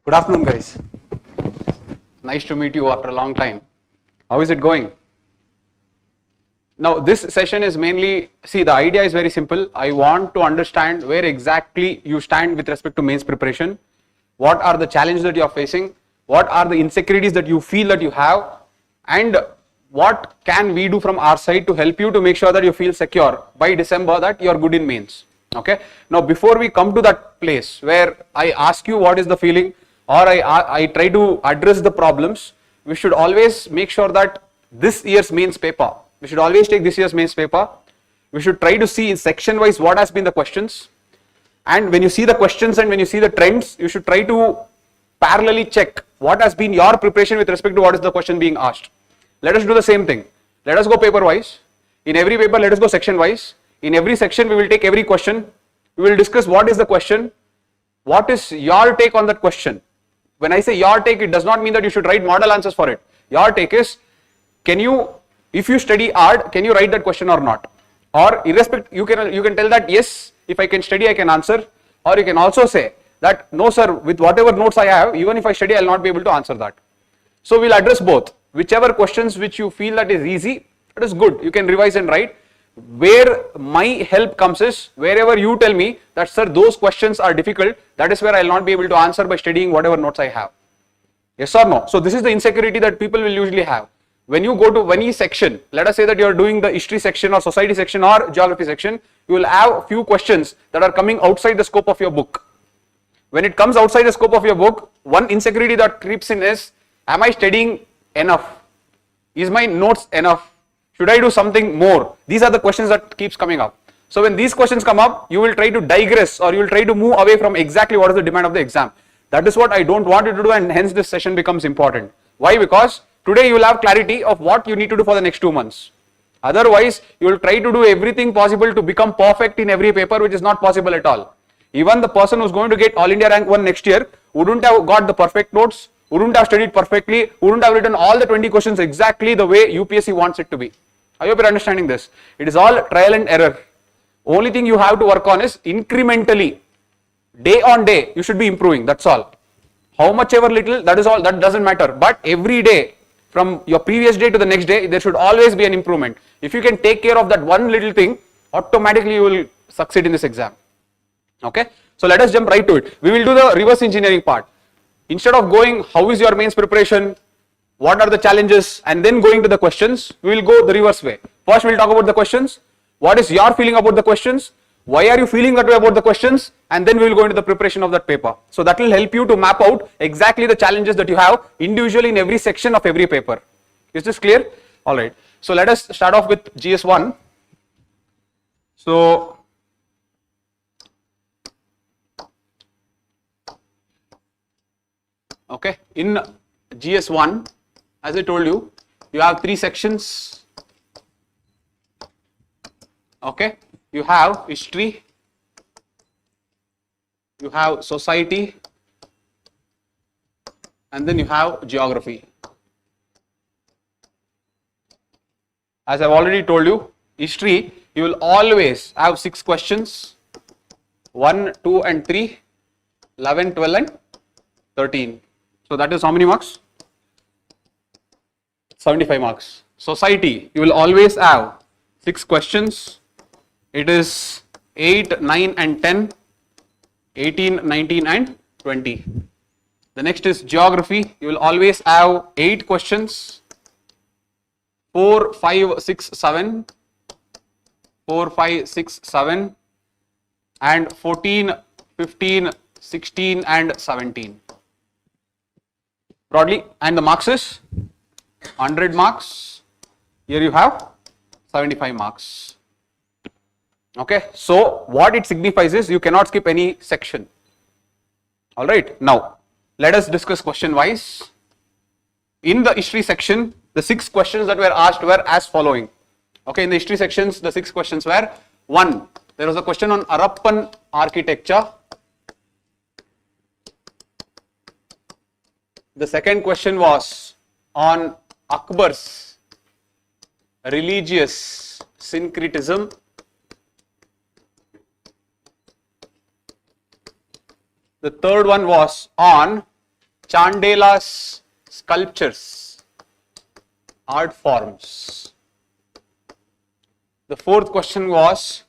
Good afternoon, guys. Nice to meet you after a long time. How is it going? Now, this session is mainly, the idea is very simple. I want to understand where exactly you stand with respect to mains preparation. What are the challenges that you are facing? What are the insecurities that you feel that you have? And what can we do from our side to help you to make sure that you feel secure by December that you are good in mains? Okay. Now, before we come to that place where I ask you what is the feeling, or I try to address the problems, we should always make sure that this year's mains paper, we should always take this year's mains paper. We should try to see in section wise what has been the questions. And when you see the questions and when you see the trends, you should try to parallelly check what has been your preparation with respect to what is the question being asked. Let us do the same thing. Let us go paper wise. In every paper, let us go section wise. In every section, we will take every question. We will discuss what is the question. What is your take on that question? When I say your take, it does not mean that you should write model answers for it. Your take is, if you study hard, can you write that question or not? Or irrespective, you can tell that yes, if I can study, I can answer. Or you can also say that no, sir, with whatever notes I have, even if I study, I will not be able to answer that. So we'll address both. Whichever questions which you feel that is easy, that is good. You can revise and write. Where my help comes is wherever you tell me that, sir, those questions are difficult, that is where I will not be able to answer by studying whatever notes I have. Yes or no? So this is the insecurity that people will usually have. When you go to any section, let us say that you are doing the history section or society section or geography section, you will have few questions that are coming outside the scope of your book. When it comes outside the scope of your book, one insecurity that creeps in is, am I studying enough? Is my notes enough? Should I do something more? These are the questions that keeps coming up. So when these questions come up, you will try to digress or you will try to move away from exactly what is the demand of the exam. That is what I don't want you to do, and hence this session becomes important. Why? Because today you will have clarity of what you need to do for the next 2 months. Otherwise, you will try to do everything possible to become perfect in every paper, which is not possible at all. Even the person who is going to get All India Rank 1 next year wouldn't have got the perfect notes, wouldn't have studied perfectly, wouldn't have written all the 20 questions exactly the way UPSC wants it to be. I hope you are understanding this. It is all trial and error. Only thing you have to work on is incrementally, day on day, you should be improving. That's all. How much ever little, that is all, that doesn't matter. But every day, from your previous day to the next day, there should always be an improvement. If you can take care of that one little thing, automatically you will succeed in this exam. Okay. So let us jump right to it. We will do the reverse engineering part. Instead of going, how is your mains preparation? What are the challenges, and then going to the questions, we will go the reverse way. First, we will talk about the questions. What is your feeling about the questions? Why are you feeling that way about the questions? And then we will go into the preparation of that paper. So that will help you to map out exactly the challenges that you have individually in every section of every paper. Is this clear? All right. So let us start off with GS1. So okay, in GS1, as I told you, you have 3 sections. Okay, you have history, you have society, and then you have geography. As I've already told you, history, you will always have 6 questions, 1, 2 and 3, 11, 12 and 13. So that is how many marks? 75 marks. Society, you will always have 6 questions. It is 8, 9 and 10, 18, 19 and 20. The next is geography. You will always have 8 questions, 4, 5, 6, 7, 4, 5, 6, 7 and 14, 15, 16 and 17. Broadly, and the marks is 100 marks. Here you have 75 marks. Okay, so what it signifies is you cannot skip any section. All right, now let us discuss question wise. In the history section, the 6 questions that were asked were as following. Okay, in the history sections, the 6 questions were: 1, there was a question on Harappan architecture. The second question was on Akbar's religious syncretism. The third one was on Chandela's sculptures, art forms. The fourth question was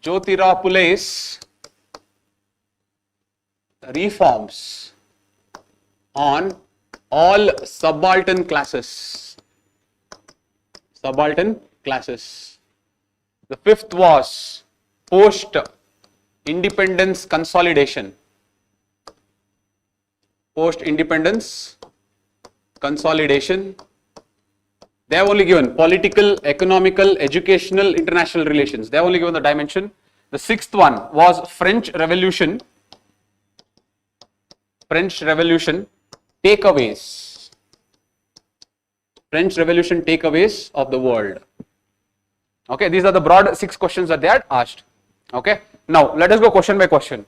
Jyotira Phule's reforms on all subaltern classes. Subaltern classes. The fifth was post-independence consolidation. Post-independence consolidation. They have only given political, economical, educational, international relations. They have only given the dimension. The sixth one was French Revolution. French Revolution takeaways. French Revolution takeaways of the world. Okay, these are the broad 6 questions that they had asked. Okay, now let us go question by question.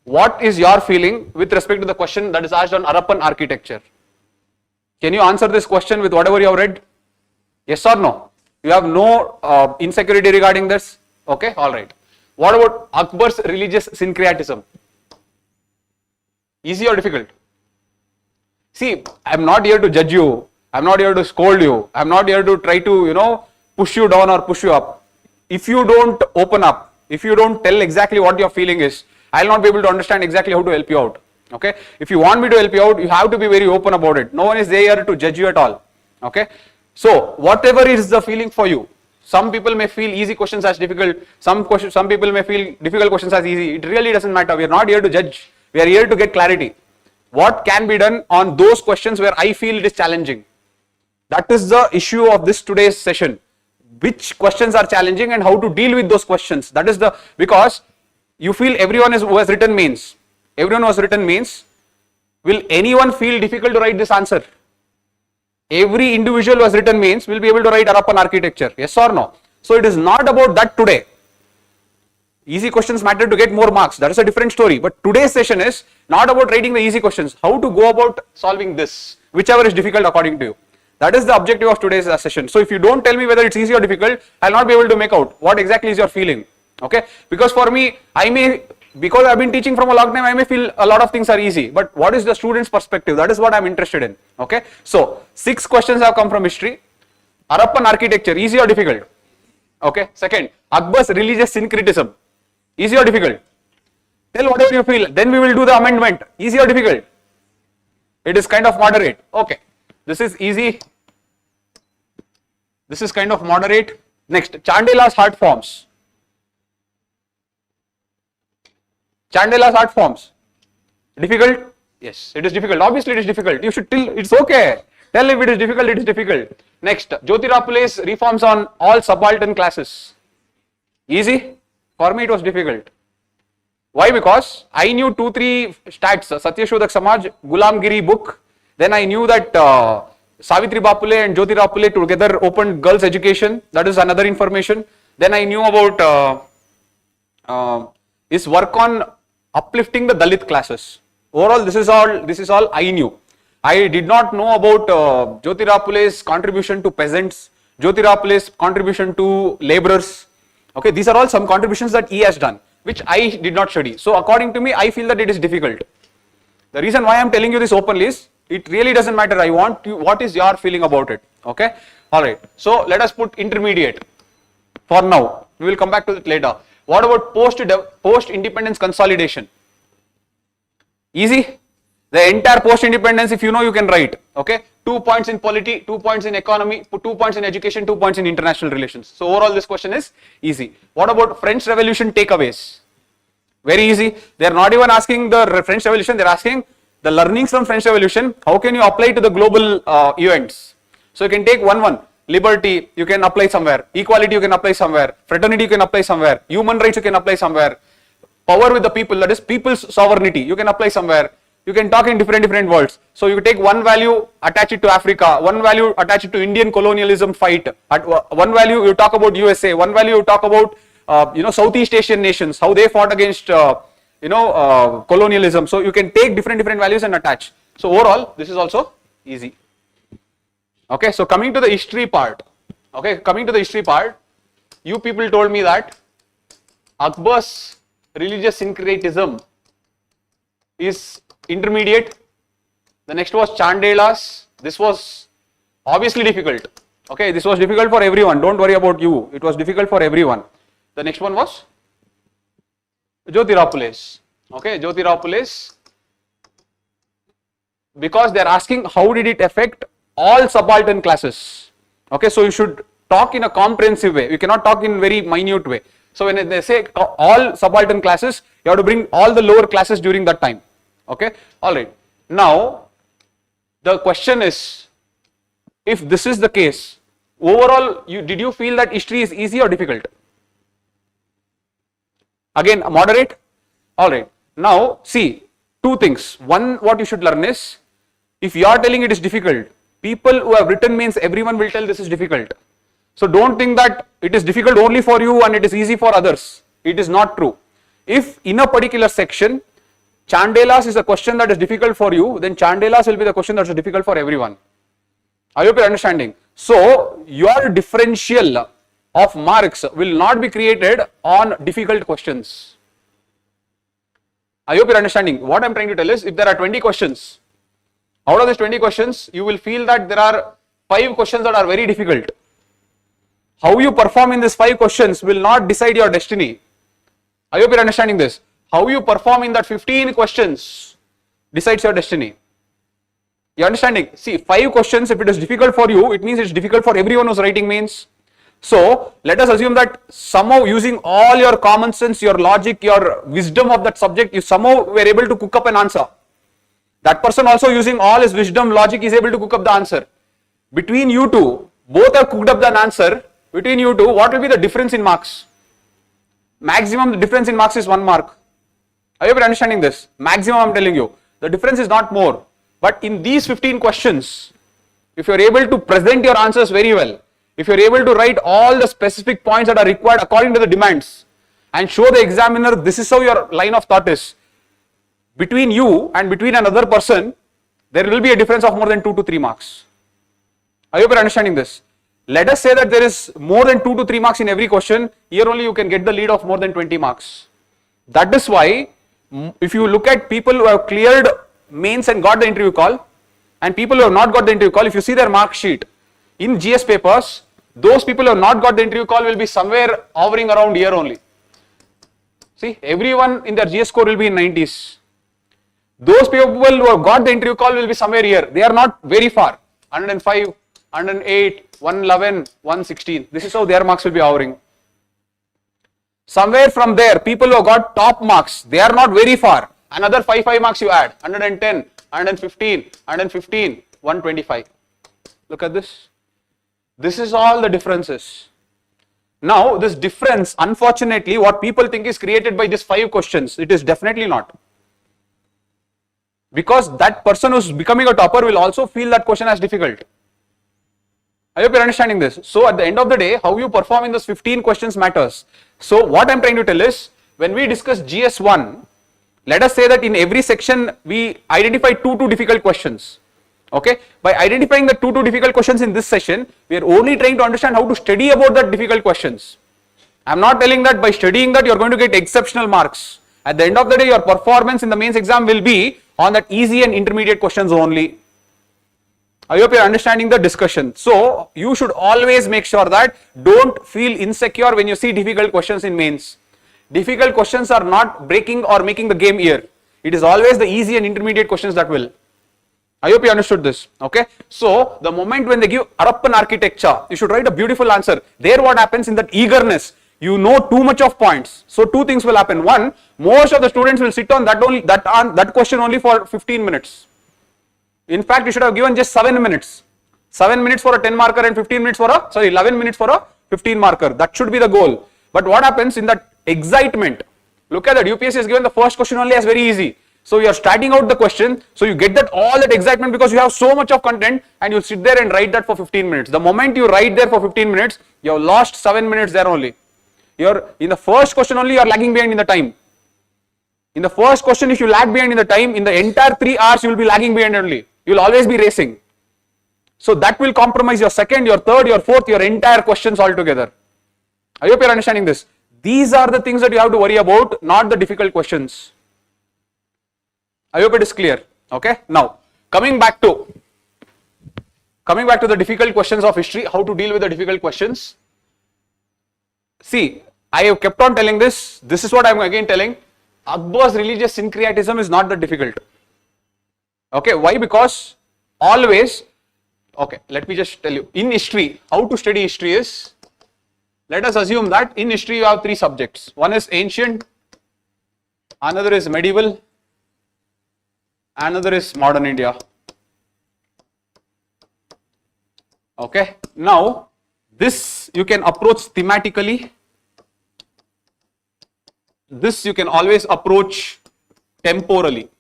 What is your feeling with respect to the question that is asked on Harappan architecture? Can you answer this question with whatever you have read? Yes or no? You have no insecurity regarding this? Okay, alright. What about Akbar's religious syncretism? Easy or difficult? See, I am not here to judge you. I am not here to scold you. I am not here to try to, push you down or push you up. If you don't open up, if you don't tell exactly what your feeling is, I will not be able to understand exactly how to help you out. Okay? If you want me to help you out, you have to be very open about it. No one is there to judge you at all. Okay? So, whatever is the feeling for you, some people may feel easy questions as difficult, some people may feel difficult questions as easy. It really doesn't matter. We are not here to judge. We are here to get clarity. What can be done on those questions where I feel it is challenging? That is the issue of this today's session. Which questions are challenging and how to deal with those questions. That is because you feel everyone who has written mains. Everyone who has written mains. Will anyone feel difficult to write this answer? Every individual who has written mains will be able to write Harappan architecture. Yes or no? So it is not about that today. Easy questions matter to get more marks. That is a different story. But today's session is not about writing the easy questions. How to go about solving this, whichever is difficult according to you. That is the objective of today's session. So if you don't tell me whether it's easy or difficult, I'll not be able to make out what exactly is your feeling. Okay? Because for me, because I've been teaching from a long time, I may feel a lot of things are easy. But what is the student's perspective? That is what I'm interested in. Okay? So 6 questions have come from history. Harappan architecture, easy or difficult? Okay? Second, Akbar's religious syncretism. Easy or difficult? Tell whatever you feel. Then we will do the amendment. Easy or difficult? It is kind of moderate. Okay. This is easy. This is kind of moderate. Next, Chandela's art forms. Chandela's art forms. Difficult? Yes, it is difficult. Obviously, it is difficult. You should tell, it's okay. Tell if it is difficult, it is difficult. Next, Jyotira Phule's reforms on all subaltern classes. Easy? For me, it was difficult. Why? Because I knew 2-3 stats, Satyashodak Samaj, Gulamgiri book. Then I knew that Savitribai Phule and Jyotira Phule together opened girls' education. That is another information. Then I knew about his work on uplifting the Dalit classes. Overall, this is all I knew. I did not know about Jyotira Phule's contribution to peasants, Jyotira Phule's contribution to laborers. Okay, these are all some contributions that he has done, which I did not study. So according to me, I feel that it is difficult. The reason why I am telling you this openly is, it really doesn't matter. I want you, what is your feeling about it? Okay, alright. So let us put intermediate for now. We will come back to it later. What about post-independence consolidation? Easy. The entire post-independence, if you know, you can write. Okay, 2 points in polity, 2 points in economy, 2 points in education, 2 points in international relations. So overall, this question is easy. What about French Revolution takeaways? Very easy. They are not even asking the French Revolution. They are asking the learnings from French Revolution. How can you apply to the global events? So you can take one. Liberty, you can apply somewhere. Equality, you can apply somewhere. Fraternity, you can apply somewhere. Human rights, you can apply somewhere. Power with the people, that is people's sovereignty, you can apply somewhere. You can talk in different words. So you take one value, attach it to Africa, one value, attach it to Indian colonialism fight. At one value, you talk about USA, one value, you talk about Southeast Asian nations, how they fought against colonialism. So you can take different values and attach. So overall, this is also easy. Okay, so coming to the history part. Okay, coming to the history part, you people told me that Akbar's religious syncretism is intermediate. The next was Chandela's. This was obviously difficult. Okay, this was difficult for everyone. Don't worry about you. It was difficult for everyone. The next one was Jyotiraphule's. Okay, Jyotiraphule's. Because they are asking how did it affect all subaltern classes. Okay, so you should talk in a comprehensive way. You cannot talk in very minute way. So when they say all subaltern classes, you have to bring all the lower classes during that time. Okay, all right. Now the question is, if this is the case, overall, did you feel that history is easy or difficult? Again, moderate. All right. Now see, two things. One, what you should learn is, if you are telling it is difficult, people who have written means everyone will tell this is difficult. So don't think that it is difficult only for you and it is easy for others. It is not true. If in a particular section, Chandela's is a question that is difficult for you, then Chandela's will be the question that is difficult for everyone. I hope you are understanding. So your differential of marks will not be created on difficult questions. I hope you are understanding. What I am trying to tell is, if there are 20 questions, out of these 20 questions, you will feel that there are 5 questions that are very difficult. How you perform in these 5 questions will not decide your destiny. I hope you are understanding this. How you perform in that 15 questions decides your destiny. You are understanding? See, 5 questions, if it is difficult for you, it means it is difficult for everyone who is writing mains. So let us assume that somehow, using all your common sense, your logic, your wisdom of that subject, you somehow were able to cook up an answer. That person also, using all his wisdom, logic, is able to cook up the answer. Between you two, both have cooked up the answer. Between you two, what will be the difference in marks? Maximum, the difference in marks is 1 mark. I hope you are understanding this. Maximum, I am telling you. The difference is not more. But in these 15 questions, if you are able to present your answers very well, if you are able to write all the specific points that are required according to the demands, and show the examiner this is how your line of thought is, between you and between another person, there will be a difference of more than 2 to 3 marks. I hope you are understanding this. Let us say that there is more than 2 to 3 marks in every question. Here only you can get the lead of more than 20 marks. That is why, if you look at people who have cleared mains and got the interview call, and people who have not got the interview call, if you see their mark sheet in GS papers, those people who have not got the interview call will be somewhere hovering around here only. See, everyone in their GS score will be in 90s. Those people who have got the interview call will be somewhere here. They are not very far. 105, 108, 111, 116. This is how their marks will be hovering. Somewhere from there, people who have got top marks, they are not very far. Another 5 marks you add. 110, 115, 115, 125. Look at this. This is all the differences. Now, this difference, unfortunately, what people think is created by these 5 questions. It is definitely not. Because that person who is becoming a topper will also feel that question as difficult. I hope you are understanding this. So, at the end of the day, how you perform in those 15 questions matters. So, what I am trying to tell is, when we discuss GS1, let us say that in every section, we identify 2 difficult questions. Okay, by identifying the 2 difficult questions in this session, we are only trying to understand how to study about that difficult questions. I am not telling that by studying that you are going to get exceptional marks. At the end of the day, your performance in the mains exam will be on that easy and intermediate questions only. I hope you are understanding the discussion. So, you should always make sure that don't feel insecure when you see difficult questions in mains. Difficult questions are not breaking or making the game here. It is always the easy and intermediate questions that will. I hope you understood this. Okay. So, the moment when they give Harappan architecture, you should write a beautiful answer. There what happens in that eagerness, you know too much of points. So, 2 things will happen. One, most of the students will sit on that question only for 15 minutes. In fact, you should have given just 7 minutes. 7 minutes for a 10 marker and 15 minutes for a, 11 minutes for a 15 marker. That should be the goal. But what happens in that excitement? Look at that, UPSC has given the first question only as very easy. So, you are starting out the question, so you get that all that excitement because you have so much of content and you sit there and write that for 15 minutes. The moment you write there for 15 minutes, you have lost 7 minutes there only. In the first question only, you are lagging behind in the time. In the first question, if you lag behind in the time, in the entire 3 hours, you will be lagging behind only. You will always be racing. So, that will compromise your second, your third, your fourth, your entire questions altogether. I hope you are understanding this. These are the things that you have to worry about, not the difficult questions. I hope it is clear. Okay. Now, coming back to the difficult questions of history, how to deal with the difficult questions. See, I have kept on telling this. This is what I am again telling. Akbar's religious syncretism is not that difficult. Okay, why? Because always, okay, let me just tell you, in history, how to study history is, let us assume that in history you have three subjects. One is ancient, another is medieval, another is modern India. Okay, now this you can approach thematically. This you can always approach temporally.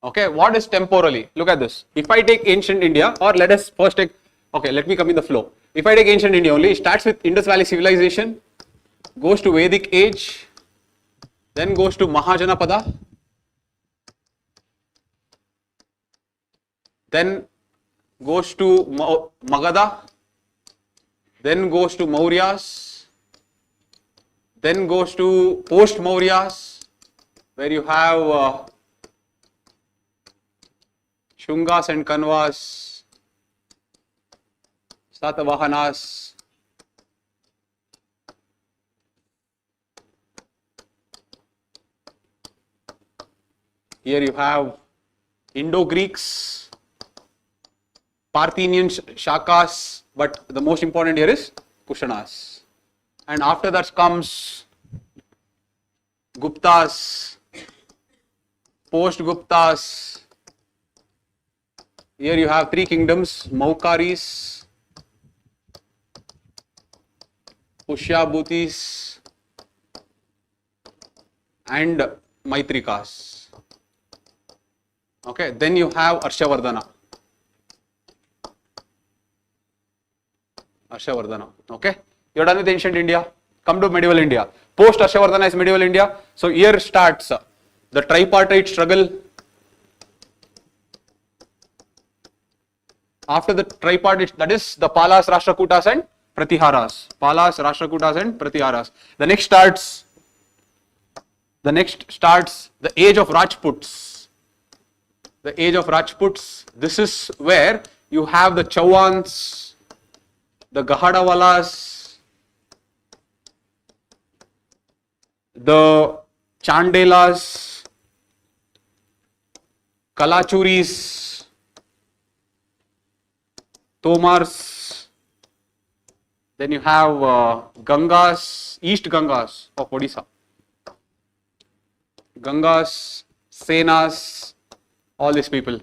Okay, what is temporally? Look at this. If I take ancient India, or let us first take, okay, let me come in the flow. If I take ancient India only, it starts with Indus Valley civilization, goes to Vedic age, then goes to Mahajanapada, then goes to Magadha, then goes to Mauryas, then goes to post Mauryas, where you have Shungas and Kanvas, Satavahanas, here you have Indo-Greeks, Parthians, Shakas, but the most important here is Kushanas. And after that comes Guptas, post-Guptas. Here you have three kingdoms, Maukaris, Pushyabhutis and Maitrikas. Okay, then you have Arshavardhana. Okay, you're done with ancient India. Come to medieval India. Post Arshavardhana is medieval India. So here starts the tripartite struggle. After the tripartite, that is the Palas, Rashtrakutas and Pratiharas. Palas, Rashtrakutas and Pratiharas. The next starts the age of Rajputs. The age of Rajputs. This is where you have the Chauhans, the Gahadawalas, the Chandelas, Kalachuris, Tomars, then you have Gangas, East Gangas of Odisha, Gangas, Senas, all these people.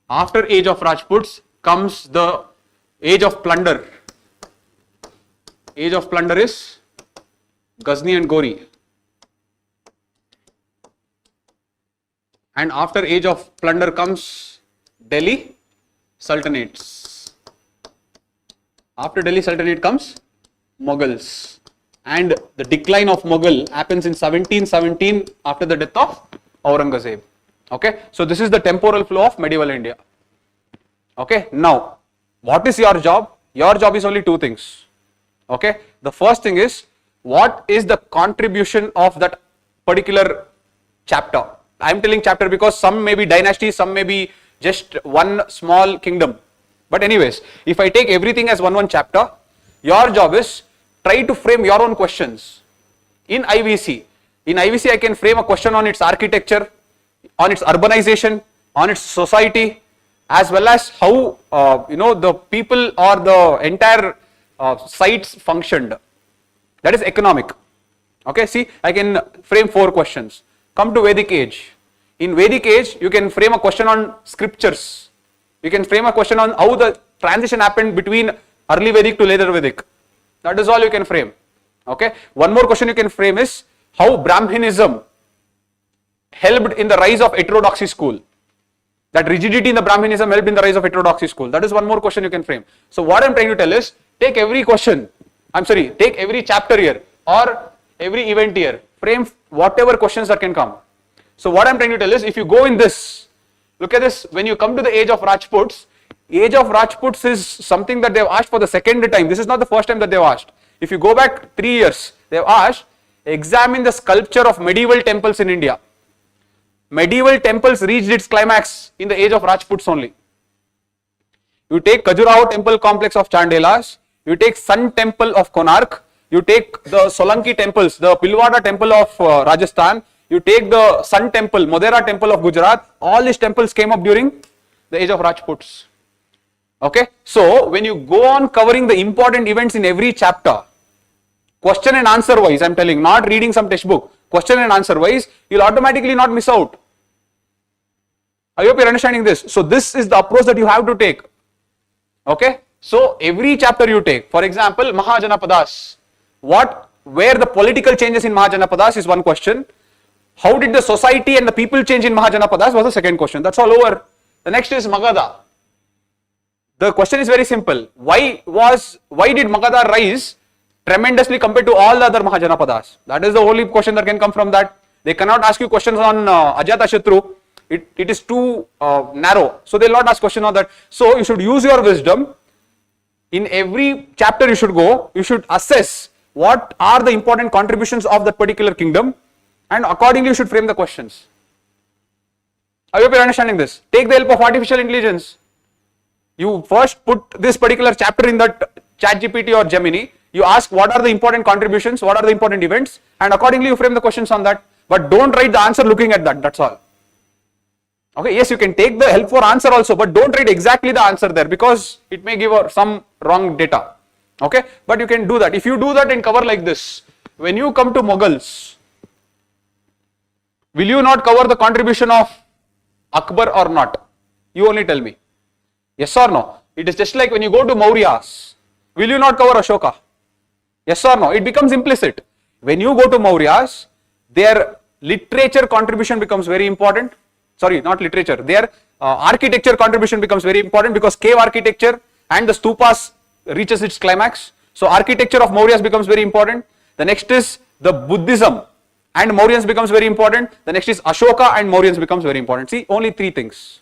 After age of Rajputs comes the age of plunder. Age of plunder is Ghazni and Gori. And after age of plunder comes Delhi Sultanates. After Delhi Sultanate comes Mughals. And the decline of Mughal happens in 1717 after the death of Aurangzeb. Okay, so this is the temporal flow of medieval India. Okay, now what is your job? Your job is only two things. Okay, the first thing is, what is the contribution of that particular chapter? I am telling chapter because some may be dynasties, some may be just one small kingdom. But anyways, if I take everything as one chapter, your job is try to frame your own questions. In IVC, I can frame a question on its architecture, on its urbanization, on its society, as well as how the people or the entire sites functioned. That is economic. Okay, see, I can frame 4 questions. Come to Vedic age. In Vedic age, you can frame a question on scriptures. You can frame a question on how the transition happened between early Vedic to later Vedic. That is all you can frame. Okay, one more question you can frame is how Brahminism helped in the rise of heterodoxy school. That rigidity in the Brahminism helped in the rise of heterodoxy school. That is one more question you can frame. So what I am trying to tell is, take every chapter here or every event here, frame whatever questions that can come. So what I am trying to tell is, if you go in this, look at this, when you come to the age of Rajputs is something that they have asked for the second time. This is not the first time that they have asked. If you go back 3 years, they have asked, examine the sculpture of medieval temples in India. medieval temples reached its climax in the age of Rajputs only. You take Khajuraho temple complex of Chandelas, you take Sun temple of Konark, you take the Solanki temples, the Pilwada temple of Rajasthan, you take the Sun temple, Modhera temple of Gujarat, all these temples came up during the age of Rajputs. Okay, so when you go on covering the important events in every chapter, question and answer wise, I am telling, not reading some textbook, question and answer wise, you will automatically not miss out. I hope you are understanding this. So this is the approach that you have to take. Okay, so every chapter you take, for example, Mahajanapadas, where the political changes in Mahajanapadas is one question. How did the society and the people change in Mahajanapadas was the second question. That's all over. The next is Magadha. The question is very simple. Why did Magadha rise tremendously compared to all the other Mahajanapadas? That is the only question that can come from that. They cannot ask you questions on Ajatashatru. It is too narrow. So they will not ask question on that. So you should use your wisdom. In every chapter you should assess what are the important contributions of that particular kingdom, and accordingly you should frame the questions. I hope you are understanding this. Take the help of artificial intelligence. You first put this particular chapter in that ChatGPT or Gemini. You ask what are the important contributions, what are the important events, and accordingly you frame the questions on that. But don't write the answer looking at that. That's all. Okay, yes, you can take the help for answer also, but don't write exactly the answer there because it may give some wrong data. Okay, but you can do that. If you do that and cover like this, when you come to Mughals, will you not cover the contribution of Akbar or not? You only tell me. Yes or no? It is just like when you go to Mauryas, will you not cover Ashoka? Yes or no? It becomes implicit. When you go to Mauryas, their literature contribution becomes very important. Sorry, not literature. Their architecture contribution becomes very important because cave architecture and the stupas reaches its climax. So architecture of Mauryas becomes very important. The next is the Buddhism and Mauryans becomes very important. The next is Ashoka and Mauryans becomes very important. See, only three things.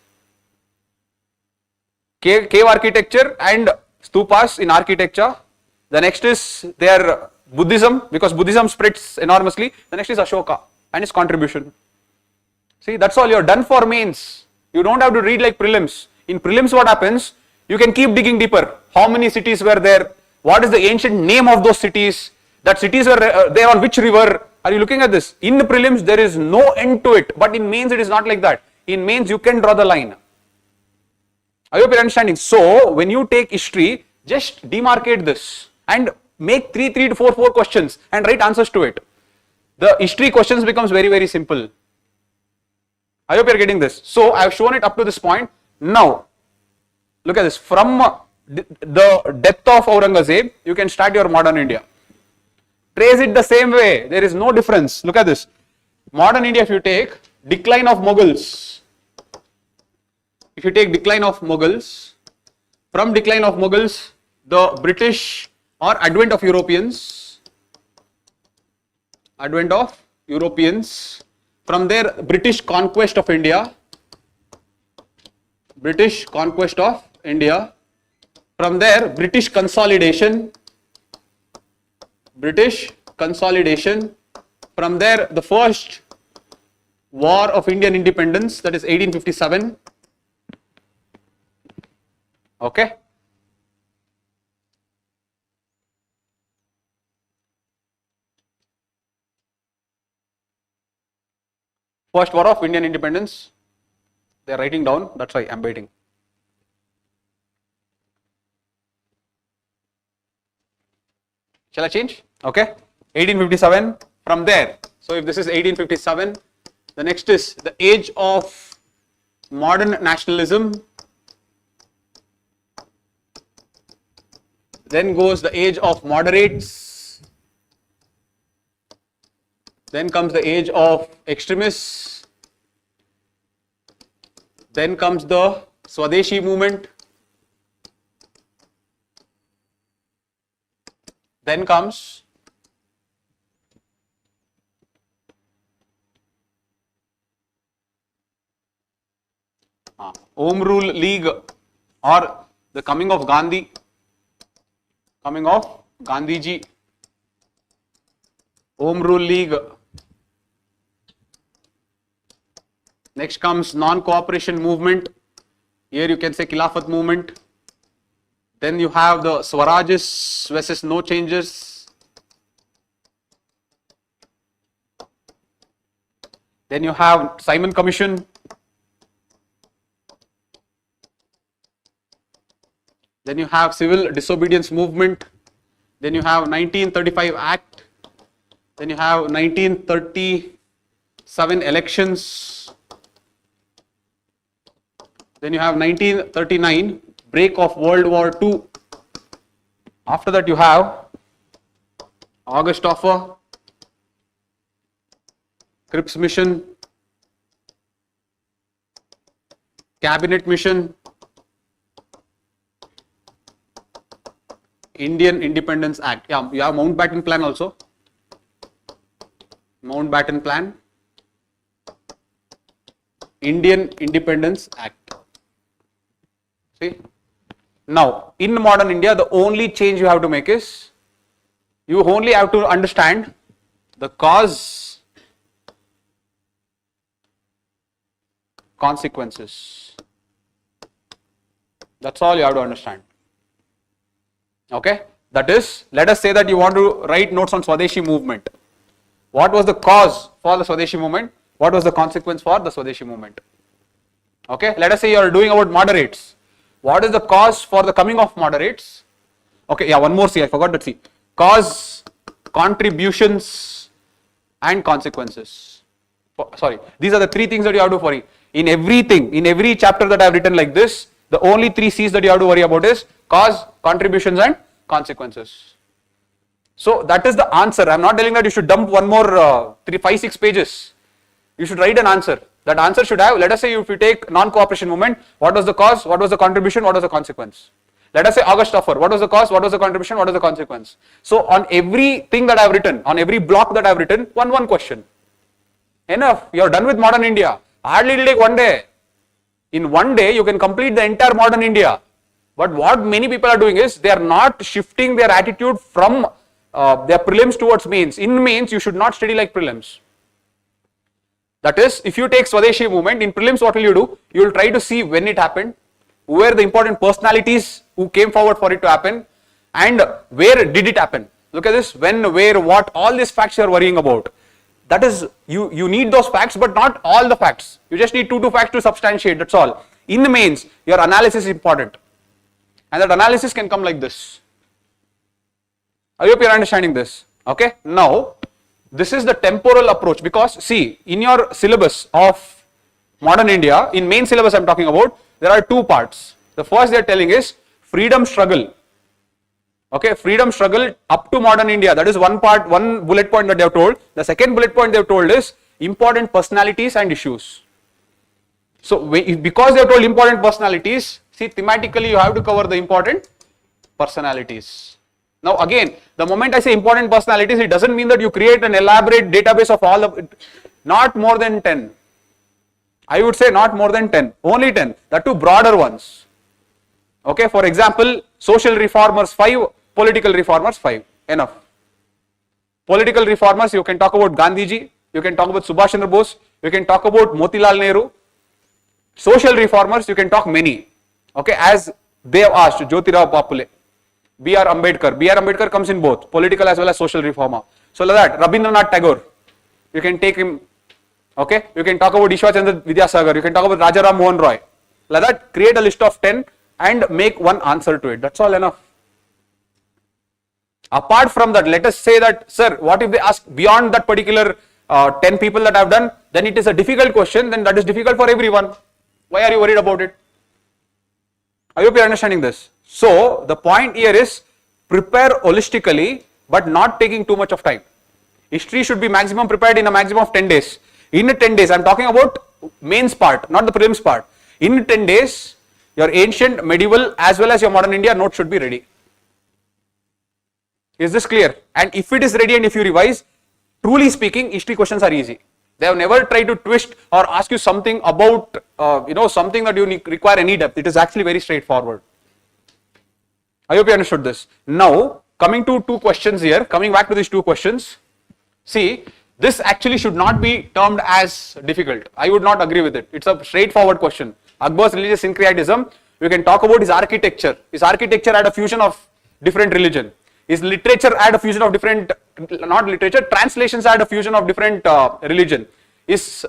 Cave architecture and stupas in architecture. The next is their Buddhism because Buddhism spreads enormously. The next is Ashoka and its contribution. See, that's all. You're done for mains. You don't have to read like prelims. In prelims what happens? You can keep digging deeper. How many cities were there? What is the ancient name of those cities? That cities were there on which river? Are you looking at this? In the prelims there is no end to it, but in mains it is not like that. In mains you can draw the line. I hope you're understanding. So when you take history, just demarcate this and make 3 to 4 questions and write answers to it. The history questions becomes very, very simple. I hope you're getting this. So I have shown it up to this point. Now look at this. From the death of Aurangzeb, you can start your modern India. Trace it the same way. There is no difference. Look at this. Modern India, if you take decline of Mughals, from decline of Mughals, the British or advent of Europeans, from their British conquest of India, from their British consolidation, from there the first war of Indian independence, that is 1857. Okay. First war of Indian independence. They are writing down. That's why I am waiting. Shall I change? Okay. 1857. From there. So if this is 1857, the next is the age of modern nationalism. Then goes the age of moderates. Then comes the age of extremists. Then comes the Swadeshi movement. Then comes Home Rule League or the coming of Gandhiji. Home Rule League. Next comes non-cooperation movement. Here you can say Khilafat movement. Then you have the Swarages versus no changes. Then you have Simon Commission. Then you have civil disobedience movement. Then you have 1935 Act. Then you have 1937 elections. Then you have 1939 break of World War II. After that you have August Offer, Cripps Mission, Cabinet Mission, Indian Independence Act. Yeah, you have Mountbatten Plan also. Mountbatten Plan, Indian Independence Act. See? Now, in modern India, the only change you have to make is, you only have to understand the cause, consequences. That's all you have to understand. Okay? That is, let us say that you want to write notes on Swadeshi movement. What was the cause for the Swadeshi movement? What was the consequence for the Swadeshi movement? Okay? Let us say you are doing about moderates. What is the cause for the coming of moderates? Okay, yeah, one more C, I forgot that C. Cause, contributions, and consequences. Sorry, these are the three things that you have to worry. In everything, in every chapter that I have written like this, the only three C's that you have to worry about is cause, contributions, and consequences. So that is the answer. I am not telling that you should dump one more 5, 6 pages. You should write an answer. That answer should have, let us say if you take non-cooperation movement, what was the cause, what was the contribution, what was the consequence? Let us say August Offer, what was the cause, what was the contribution, what was the consequence? So on everything that I have written, on every block that I have written, one question. Enough, you are done with modern India. Hardly it will take one day. In one day, you can complete the entire modern India. But what many people are doing is, they are not shifting their attitude from their prelims towards mains. In mains, you should not study like prelims. That is, if you take Swadeshi movement, in prelims what will you do? You will try to see when it happened, who were the important personalities who came forward for it to happen, and where did it happen. Look at this, when, where, what, all these facts you are worrying about. That is, you need those facts, but not all the facts. You just need 2 facts to substantiate, that's all. In the mains, your analysis is important. And that analysis can come like this. I hope you are understanding this. Okay, now, this is the temporal approach, because see, in your syllabus of modern India, in main syllabus I am talking about, there are 2 parts. The first they are telling is freedom struggle. Okay, freedom struggle up to modern India. That is one part, one bullet point that they have told. The second bullet point they have told is important personalities and issues. So, because they have told important personalities, see, thematically you have to cover the important personalities. Now again, the moment I say important personalities, it doesn't mean that you create an elaborate database of all of, not more than 10. I would say not more than 10, only 10, that too broader ones. Okay, for example, social reformers 5, political reformers 5, enough. Political reformers, you can talk about Gandhiji, you can talk about Subhash Chandra Bose, you can talk about Motilal Nehru. Social reformers, you can talk many. Okay, as they have asked, Jyotirao Phule, B.R. Ambedkar. B.R. Ambedkar comes in both, political as well as social reformer. So like that, Rabindranath Tagore, you can take him. Okay, you can talk about Ishwar Chandra Vidyasagar, you can talk about Rajaram Mohan Roy. Like that, create a list of 10 and make one answer to it. That's all enough. Apart from that, let us say that, sir, what if they ask beyond that particular 10 people that I have done, then it is a difficult question, then that is difficult for everyone. Why are you worried about it? I hope you are understanding this. So, the point here is prepare holistically, but not taking too much of time. History should be maximum prepared in a maximum of 10 days. In 10 days, I am talking about mains part, not the prelims part. In 10 days, your ancient, medieval as well as your modern India note should be ready. Is this clear? And if it is ready and if you revise, truly speaking, history questions are easy. They have never tried to twist or ask you something about, something that you require any depth. It is actually very straightforward. I hope you understood this. Now, coming to 2 questions here, coming back to these 2 questions. See, This actually should not be termed as difficult. I would not agree with it. It's a straightforward question. Akbar's religious syncretism, you can talk about his architecture. His architecture had a fusion of different religion. His literature had a fusion of different, not literature, translations had a fusion of different religion. His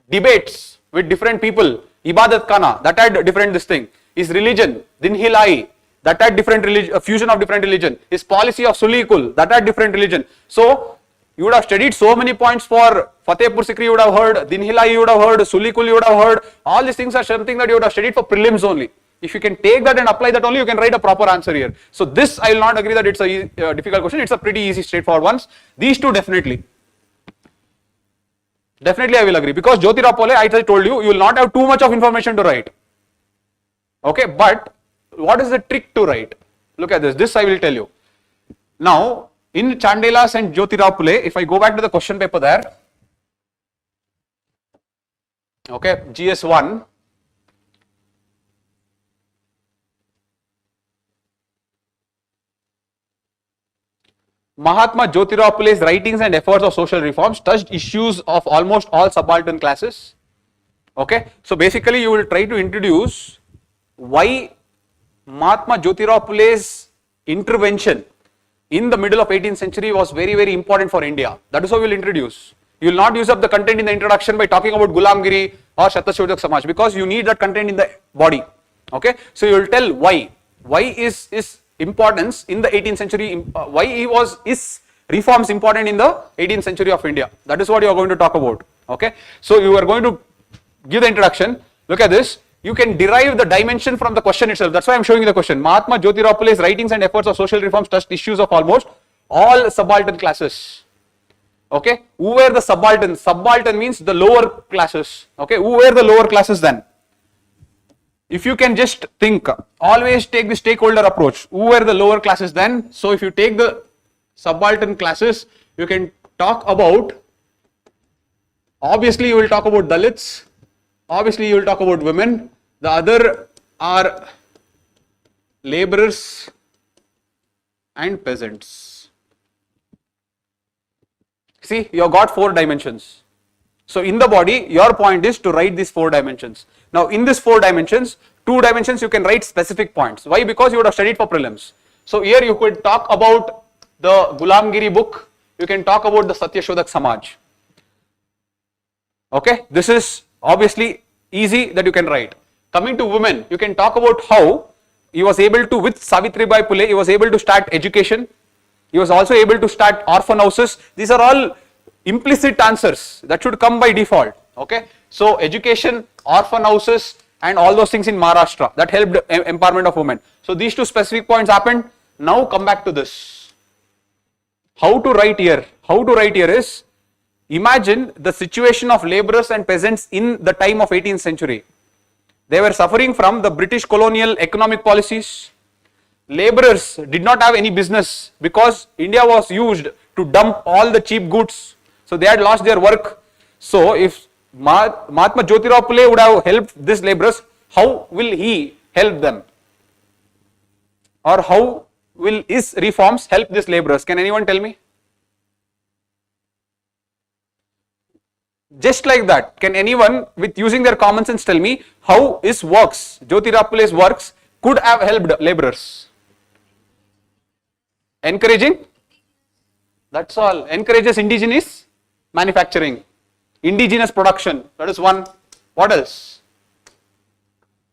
debates with different people, Ibadat Khana, that had different this thing. His religion, Din Hilai, that had different religion, a fusion of different religion. His policy of Sulikul, that had different religion. So, you would have studied so many points for Fatehpur Sikri, you would have heard, Din Hilai you would have heard, Sulikul you would have heard. All these things are something that you would have studied for prelims only. If you can take that and apply that only, you can write a proper answer here. So this, I will not agree that it's a difficult question. It's a pretty easy, straightforward ones. These two definitely. Definitely I will agree, because Jyotirao Phule, I told you, you will not have too much of information to write. Okay, but what is the trick to write? Look at this. This I will tell you. Now, in Chandelas and Jyotirao Phule, if I go back to the question paper there, okay, GS1, Mahatma Jyotirao Phule's writings and efforts of social reforms touched issues of almost all subaltern classes. Okay, so basically you will try to introduce why Mahatma Jyotirao Phule's intervention in the middle of 18th century was very, very important for India. That is how we will introduce. You will not use up the content in the introduction by talking about Gulamgiri or Shatashodhak Samaj, because you need that content in the body. Okay, so you will tell why. Why is importance in the 18th century, why his reforms important in the 18th century of India. That is what you are going to talk about. Okay, so you are going to give the introduction. Look at this. You can derive the dimension from the question itself. That's why I am showing you the question. Mahatma Jyotirao Phule's writings and efforts of social reforms touched issues of almost all subaltern classes. Okay, who were the subalterns? Subaltern means the lower classes. Okay, who were the lower classes then? If you can just think, always take the stakeholder approach. Who were the lower classes then? So if you take the subaltern classes, you can talk about, obviously you will talk about Dalits, obviously you will talk about women, the other are laborers and peasants. See, you have got 4 dimensions. So in the body, your point is to write these 4 dimensions. Now in these 4 dimensions, 2 dimensions you can write specific points. Why? Because you would have studied for prelims. So here you could talk about the Gulamgiri book, you can talk about the Satyashodhak Samaj. Okay, this is obviously easy that you can write. Coming to women, you can talk about how he was able to, with Savitribai Phule, he was able to start education. He was also able to start orphan houses. These are all implicit answers that should come by default. Okay, so education, orphan houses and all those things in Maharashtra, that helped empowerment of women. So these 2 specific points happened. Now come back to this. How to write here? How to write here is, imagine the situation of laborers and peasants in the time of 18th century. They were suffering from the British colonial economic policies. Laborers did not have any business because India was used to dump all the cheap goods. So they had lost their work. So if Mahatma Jyotirao Phule would have helped these laborers, how will he help them? Or how will his reforms help these laborers? Can anyone tell me? Just like that, can anyone with using their common sense tell me how his works, Jyotirao Phule's works, could have helped laborers? Encouraging? That's all. Encourages indigenous manufacturing, indigenous production. That is one. What else?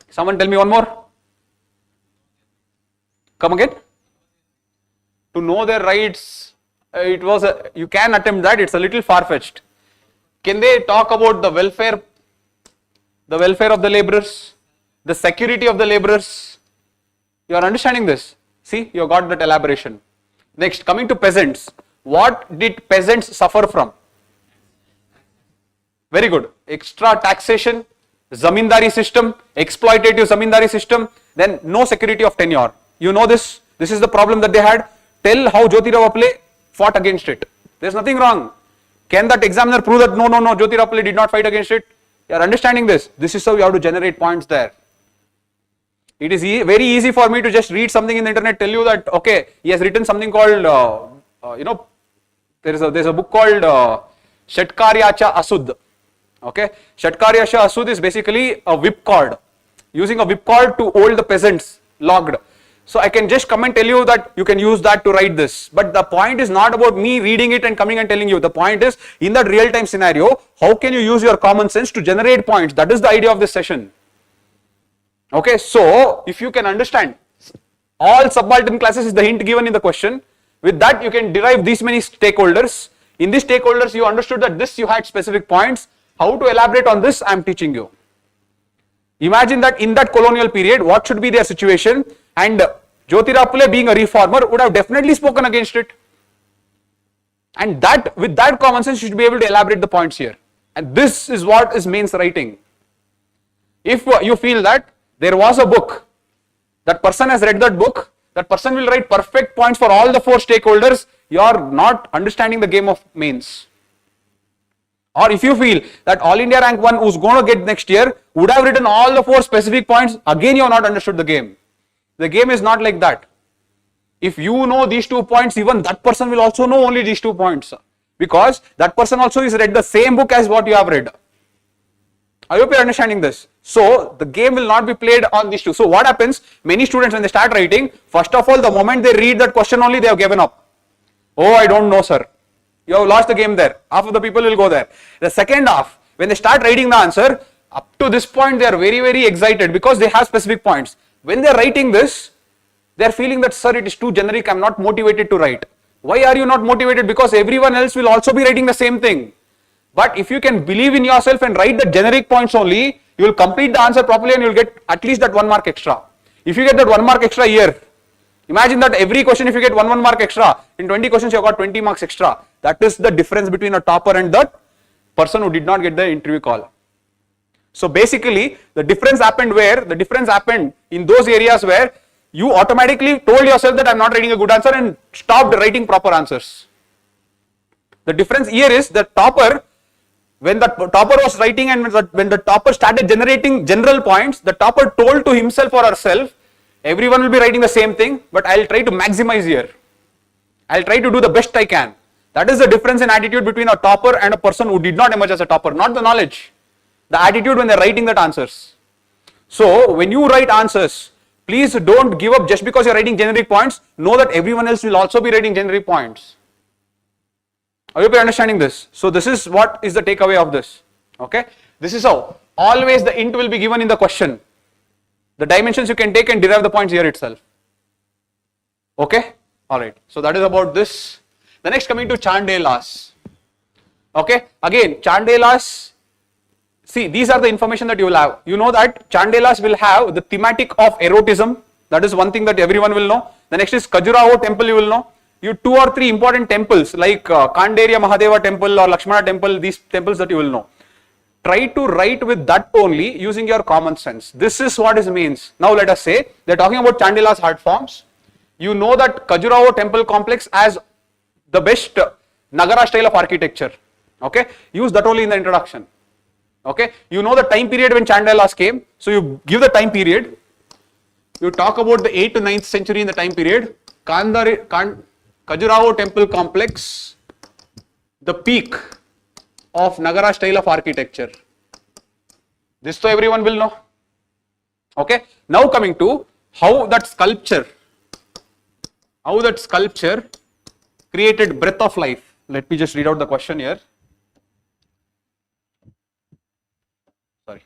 Someone tell me one more. Come again. To know their rights, you can attempt that. It's a little far-fetched. Can they talk about the welfare of the laborers, the security of the laborers? You are understanding this? See, you have got that elaboration. Next, coming to peasants. What did peasants suffer from? Very good. Extra taxation, zamindari system, exploitative zamindari system, then no security of tenure. You know this. This is the problem that they had. Tell how Jyotirao Phule fought against it. There is nothing wrong. Can that examiner prove that no, Jyotirao Phule did not fight against it? You are understanding this. This is how you have to generate points there. It is very easy for me to just read something in the internet, tell you that, okay, he has written something called, there's a book called Shatkaryacha Asud. Okay, Shatkaryacha Asud is basically a whipcord, using a whipcord to hold the peasants logged. So I can just come and tell you that you can use that to write this. But the point is not about me reading it and coming and telling you. The point is, in that real time scenario, how can you use your common sense to generate points? That is the idea of this session. Okay, so if you can understand, all subaltern classes is the hint given in the question. With that, you can derive these many stakeholders. In these stakeholders, you understood that this you had specific points. How to elaborate on this, I am teaching you. Imagine that in that colonial period, what should be their situation, and Jyotirao Phule, being a reformer, would have definitely spoken against it. And that, with that common sense, you should be able to elaborate the points here. And this is what is mains writing. If you feel that there was a book, that person has read that book, that person will write perfect points for all the four stakeholders, you are not understanding the game of mains. Or if you feel that All India Rank 1 who's going to get next year would have written all the four specific points, again you have not understood the game. The game is not like that. If you know these 2 points, even that person will also know only these 2 points. Because that person also has read the same book as what you have read. I hope you are understanding this. So the game will not be played on these two. So what happens, many students when they start writing, first of all, the moment they read that question only, they have given up. Oh, I don't know, sir. You have lost the game there. Half of the people will go there. The second half, when they start writing the answer, up to this point they are very, very excited because they have specific points. When they are writing this, they are feeling that, sir, it is too generic, I am not motivated to write. Why are you not motivated? Because everyone else will also be writing the same thing. But if you can believe in yourself and write the generic points only, you will complete the answer properly and you will get at least that 1 mark extra. If you get that 1 mark extra here, imagine that every question if you get 1 mark extra, in 20 questions you have got 20 marks extra. That is the difference between a topper and the person who did not get the interview call. So basically the difference happened where? The difference happened in those areas where you automatically told yourself that I am not writing a good answer and stopped writing proper answers. The difference here is the topper, when the topper was writing and when the topper started generating general points, the topper told to himself or herself, everyone will be writing the same thing, but I will try to maximize here. I will try to do the best I can. That is the difference in attitude between a topper and a person who did not emerge as a topper, not the knowledge. The attitude when they are writing that answers. So when you write answers, please don't give up just because you are writing generic points. Know that everyone else will also be writing generic points. I hope you are understanding this. So this is what is the takeaway of this. Okay. This is how. Always the int will be given in the question. The dimensions you can take and derive the points here itself. Okay. Alright. So that is about this. The next, coming to Chandelas. Okay. Again, Chandelas. See, these are the information that you will have. You know that Chandelas will have the thematic of erotism. That is one thing that everyone will know. The next is Khajuraho temple, you will know. You 2 or 3 important temples like Kanderya Mahadeva temple or Lakshmana temple, these temples that you will know. Try to write with that only using your common sense. This is what it means. Now let us say, they are talking about Chandelas art forms. You know that Khajuraho temple complex as the best Nagara style of architecture. Okay, use that only in the introduction. Okay, you know the time period when Chandelas came, so you give the time period. You talk about the 8th to 9th century in the time period. Khajuraho temple complex, the peak of Nagara style of architecture. This so everyone will know. Okay, now coming to how that sculpture created breath of life. Let me just read out the question here. Sorry.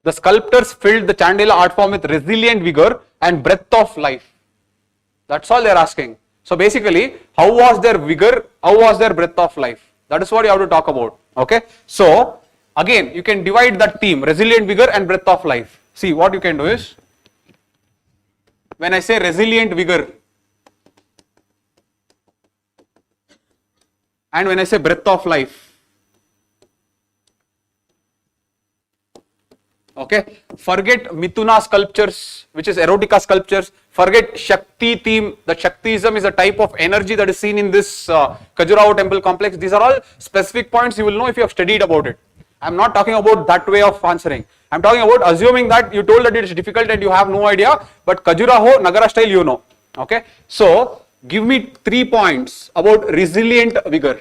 The sculptors filled the Chandela art form with resilient vigor and breath of life. That's all they are asking. So basically, how was their vigor? How was their breath of life? That is what you have to talk about. Okay. So again, you can divide that theme: resilient vigor and breath of life. See, what you can do is, when I say resilient vigor and when I say breath of life, okay, forget Mithuna sculptures, which is erotica sculptures, forget Shakti theme. The Shaktism is a type of energy that is seen in this Khajuraho temple complex. These are all specific points you will know if you have studied about it. I am not talking about that way of answering. I'm talking about assuming that you told that it is difficult and you have no idea, but Khajuraho, Nagara style you know. Okay. So, give me 3 points about resilient vigor.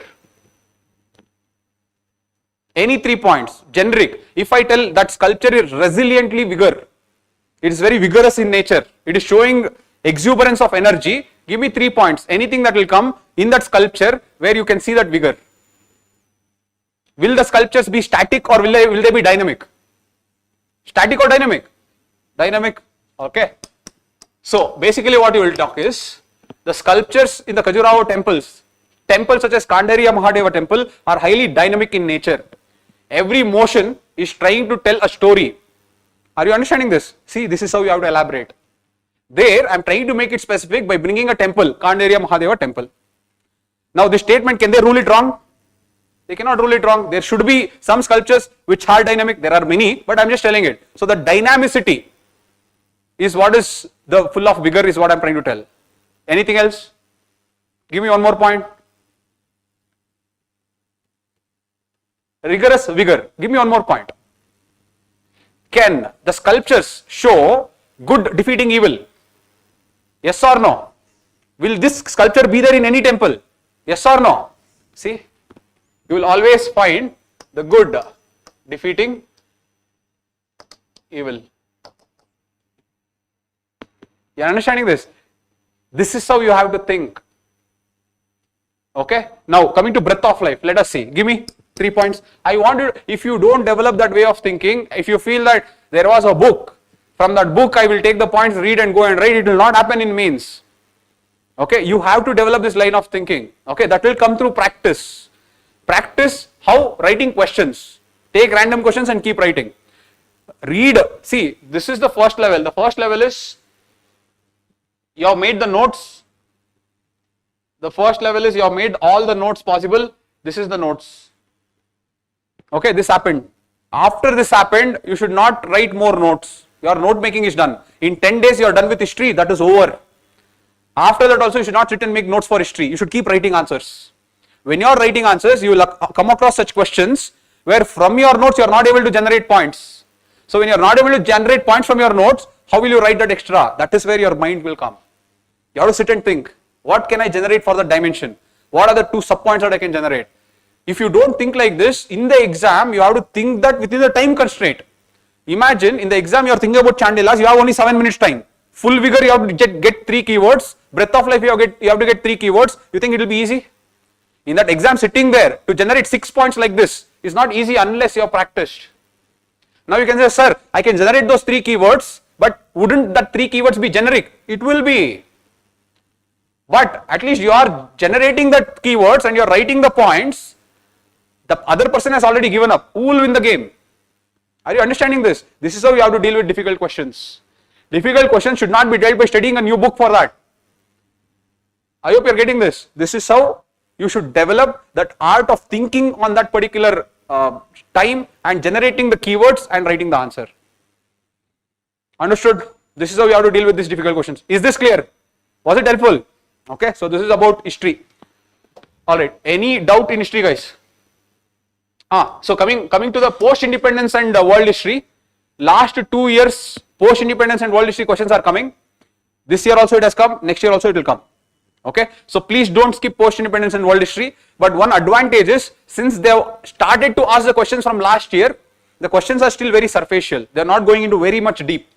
Any 3 points, generic. If I tell that sculpture is resiliently vigor, it is very vigorous in nature, it is showing exuberance of energy, give me 3 points, anything that will come in that sculpture where you can see that vigor. Will the sculptures be static or will they be dynamic? Static or dynamic? Dynamic. Okay. So basically what you will talk is the sculptures in the Khajuraho temples such as Kandariya Mahadeva temple are highly dynamic in nature. Every motion is trying to tell a story. Are you understanding this? See, this is how you have to elaborate. There I am trying to make it specific by bringing a temple, Kandariya Mahadeva temple. Now this statement, can they rule it wrong? They cannot rule it wrong. There should be some sculptures which are dynamic. There are many, but I am just telling it. So the dynamicity is what is the full of vigor is what I am trying to tell. Anything else? Give me one more point. Rigorous vigor. Give me one more point. Can the sculptures show good defeating evil? Yes or no? Will this sculpture be there in any temple? Yes or no? See, you will always find the good defeating evil. You are understanding this? This is how you have to think. Okay. Now coming to breath of life, let us see. Give me 3 points. I want you, if you don't develop that way of thinking, if you feel that there was a book, from that book I will take the points, read and go and write, it will not happen in mains. Okay, you have to develop this line of thinking. Okay, that will come through practice. Practice how? Writing questions. Take random questions and keep writing. Read. See, this is the first level. The first level is you have made the notes. The first level is you have made all the notes possible. This is the notes. Okay, this happened. After this happened, you should not write more notes. Your note making is done. In 10 days, you are done with history. That is over. After that also, you should not sit and make notes for history. You should keep writing answers. When you are writing answers, you will come across such questions where from your notes, you are not able to generate points. So when you are not able to generate points from your notes, how will you write that extra? That is where your mind will come. You have to sit and think, what can I generate for the dimension? What are the 2 sub points that I can generate? If you don't think like this, in the exam, you have to think that within the time constraint. Imagine in the exam, you are thinking about chandelas, you have only 7 minutes time. Full vigor, you have to get 3 keywords. Breath of life, you have to get 3 keywords. You think it will be easy? In that exam, sitting there to generate 6 points like this is not easy unless you have practiced. Now you can say, sir, I can generate those 3 keywords, but wouldn't that 3 keywords be generic? It will be. But at least you are generating the keywords and you are writing the points. The other person has already given up. Who will win the game? Are you understanding this? This is how you have to deal with difficult questions. Difficult questions should not be dealt by studying a new book for that. I hope you are getting this. This is how you should develop that art of thinking on that particular time and generating the keywords and writing the answer. Understood? This is how you have to deal with these difficult questions. Is this clear? Was it helpful? Okay, so this is about history. Alright, any doubt in history, guys? So coming to the post-independence and world history, last 2 years post-independence and world history questions are coming. This year also it has come, next year also it will come. Okay, so please don't skip post-independence and world history. But one advantage is, since they have started to ask the questions from last year, the questions are still very superficial. They are not going into very much deep.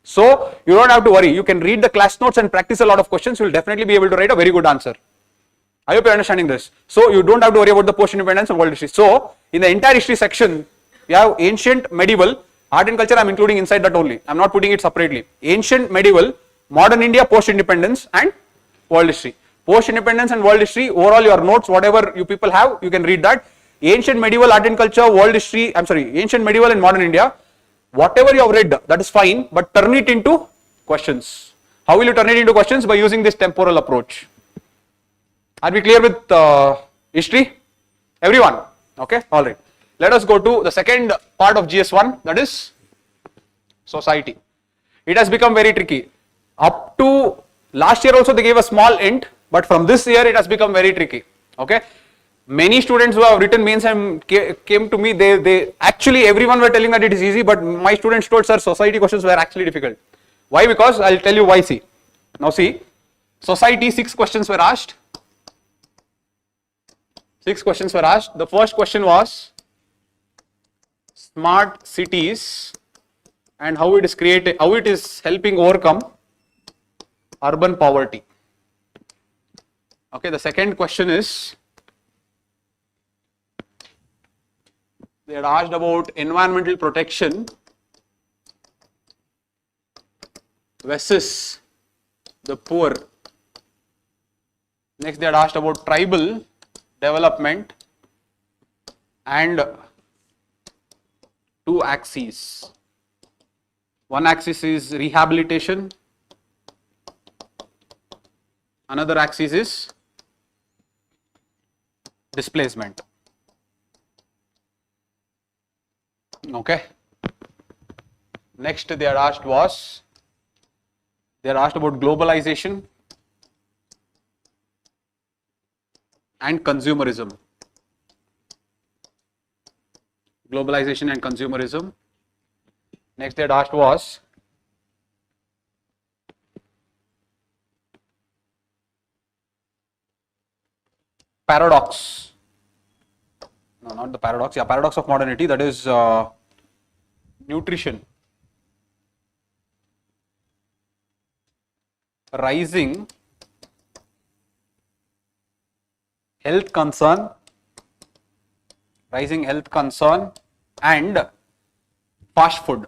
So you don't have to worry. You can read the class notes and practice a lot of questions. You will definitely be able to write a very good answer. I hope you are understanding this. So you don't have to worry about the post-independence and world history. So in the entire history section, we have ancient, medieval, art and culture. I am including inside that only. I am not putting it separately. Ancient, medieval, modern India, post-independence and world history. Post-independence and world history, overall your notes, whatever you people have, you can read that. Ancient, medieval, art and culture, world history, ancient, medieval and modern India. Whatever you have read, that is fine, but turn it into questions. How will you turn it into questions? By using this temporal approach. Are we clear with history? Everyone? Okay, alright. Let us go to the second part of GS1, that is society. It has become very tricky. Up to last year also they gave a small hint, but from this year it has become very tricky. Okay. Many students who have written mains and came to me, they actually everyone were telling that it is easy, but my students told, sir, society questions were actually difficult. Why? Because I'll tell you why. See, now see, society 6 questions were asked. 6 questions were asked. The first question was smart cities and how it is created, how it is helping overcome urban poverty. Okay, the second question is, they had asked about environmental protection versus the poor. Next, they had asked about tribal development and 2 axes. One axis is rehabilitation, another axis is displacement. Okay. Next they are asked was, they are asked about globalization and consumerism. Globalization and consumerism. Next they had asked was paradox. No, not the paradox. Yeah, paradox of modernity. That is nutrition. Rising health concern. Rising health concern and fast food.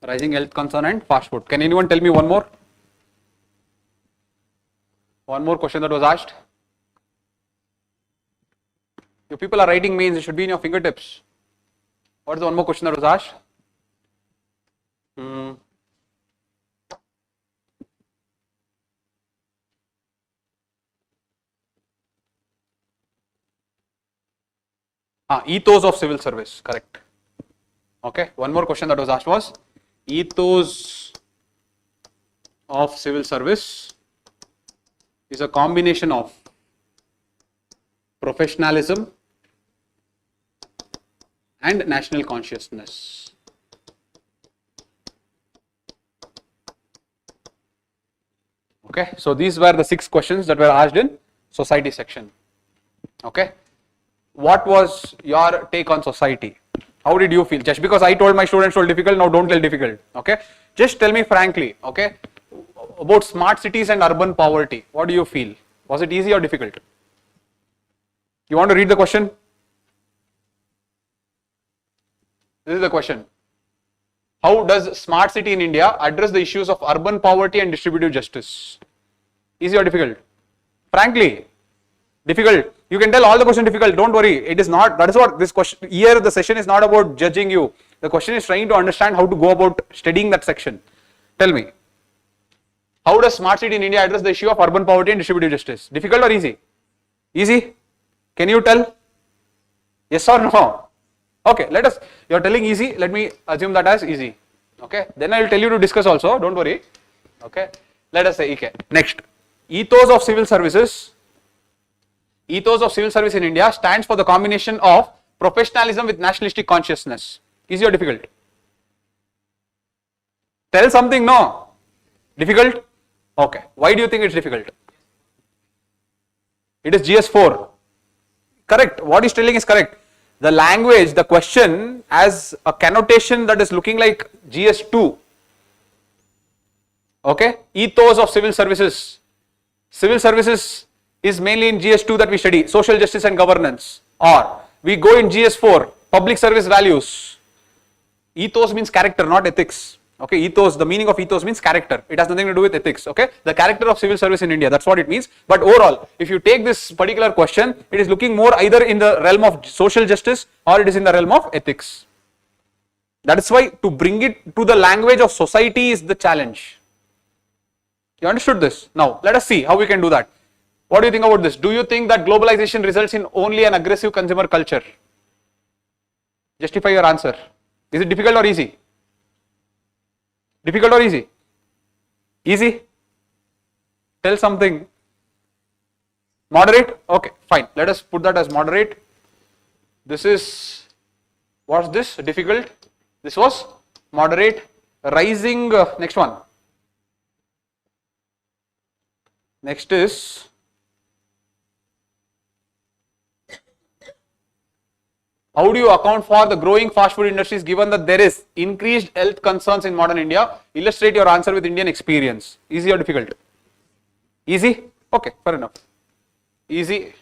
Rising health concern and fast food. Can anyone tell me one more? One more question that was asked. You people are writing mains, it should be in your fingertips. What is the one more question that was asked? Ethos of civil service, correct. Okay, one more question that was asked was ethos of civil service is a combination of professionalism and national consciousness. Okay, so these were the 6 questions that were asked in society section. Okay, what was your take on society? How did you feel? Just because I told my students it was difficult, now don't tell difficult. Okay, just tell me frankly. Okay, about smart cities and urban poverty. What do you feel? Was it easy or difficult? You want to read the question? This is the question. How does smart city in India address the issues of urban poverty and distributive justice? Easy or difficult? Frankly, difficult. You can tell all the questions difficult. Don't worry. It is not. That is what this question here. The session is not about judging you. The question is trying to understand how to go about studying that section. Tell me. How does smart city in India address the issue of urban poverty and distributive justice? Difficult or easy? Easy. Can you tell? Yes or no? Okay, let us, you are telling easy, let me assume that as easy. Okay, then I will tell you to discuss also, don't worry. Okay, let us say, okay. Next, ethos of civil services. Ethos of civil service in India stands for the combination of professionalism with nationalistic consciousness. Easy or difficult? Tell something, no? Difficult? Okay, why do you think it's difficult? It is GS4. Correct, what he's telling is correct. The language, the question as a connotation that is looking like GS2. Okay, ethos of civil services. Civil services is mainly in GS2 that we study, social justice and governance. Or we go in GS4, public service values. Ethos means character, not ethics. Okay, ethos, the meaning of ethos means character. It has nothing to do with ethics. Okay, the character of civil service in India, that's what it means. But overall, if you take this particular question, it is looking more either in the realm of social justice or it is in the realm of ethics. That is why to bring it to the language of society is the challenge. You understood this? Now, let us see how we can do that. What do you think about this? Do you think that globalization results in only an aggressive consumer culture? Justify your answer. Is it difficult or easy? Difficult or easy? Easy? Tell something. Moderate? Okay. fine. Let us put that as moderate. This is, what's this? Difficult. This was moderate. Rising, next one. Next is how do you account for the growing fast food industries given that there is increased health concerns in modern India? Illustrate your answer with Indian experience. Easy or difficult? Easy? Okay, fair enough. Easy.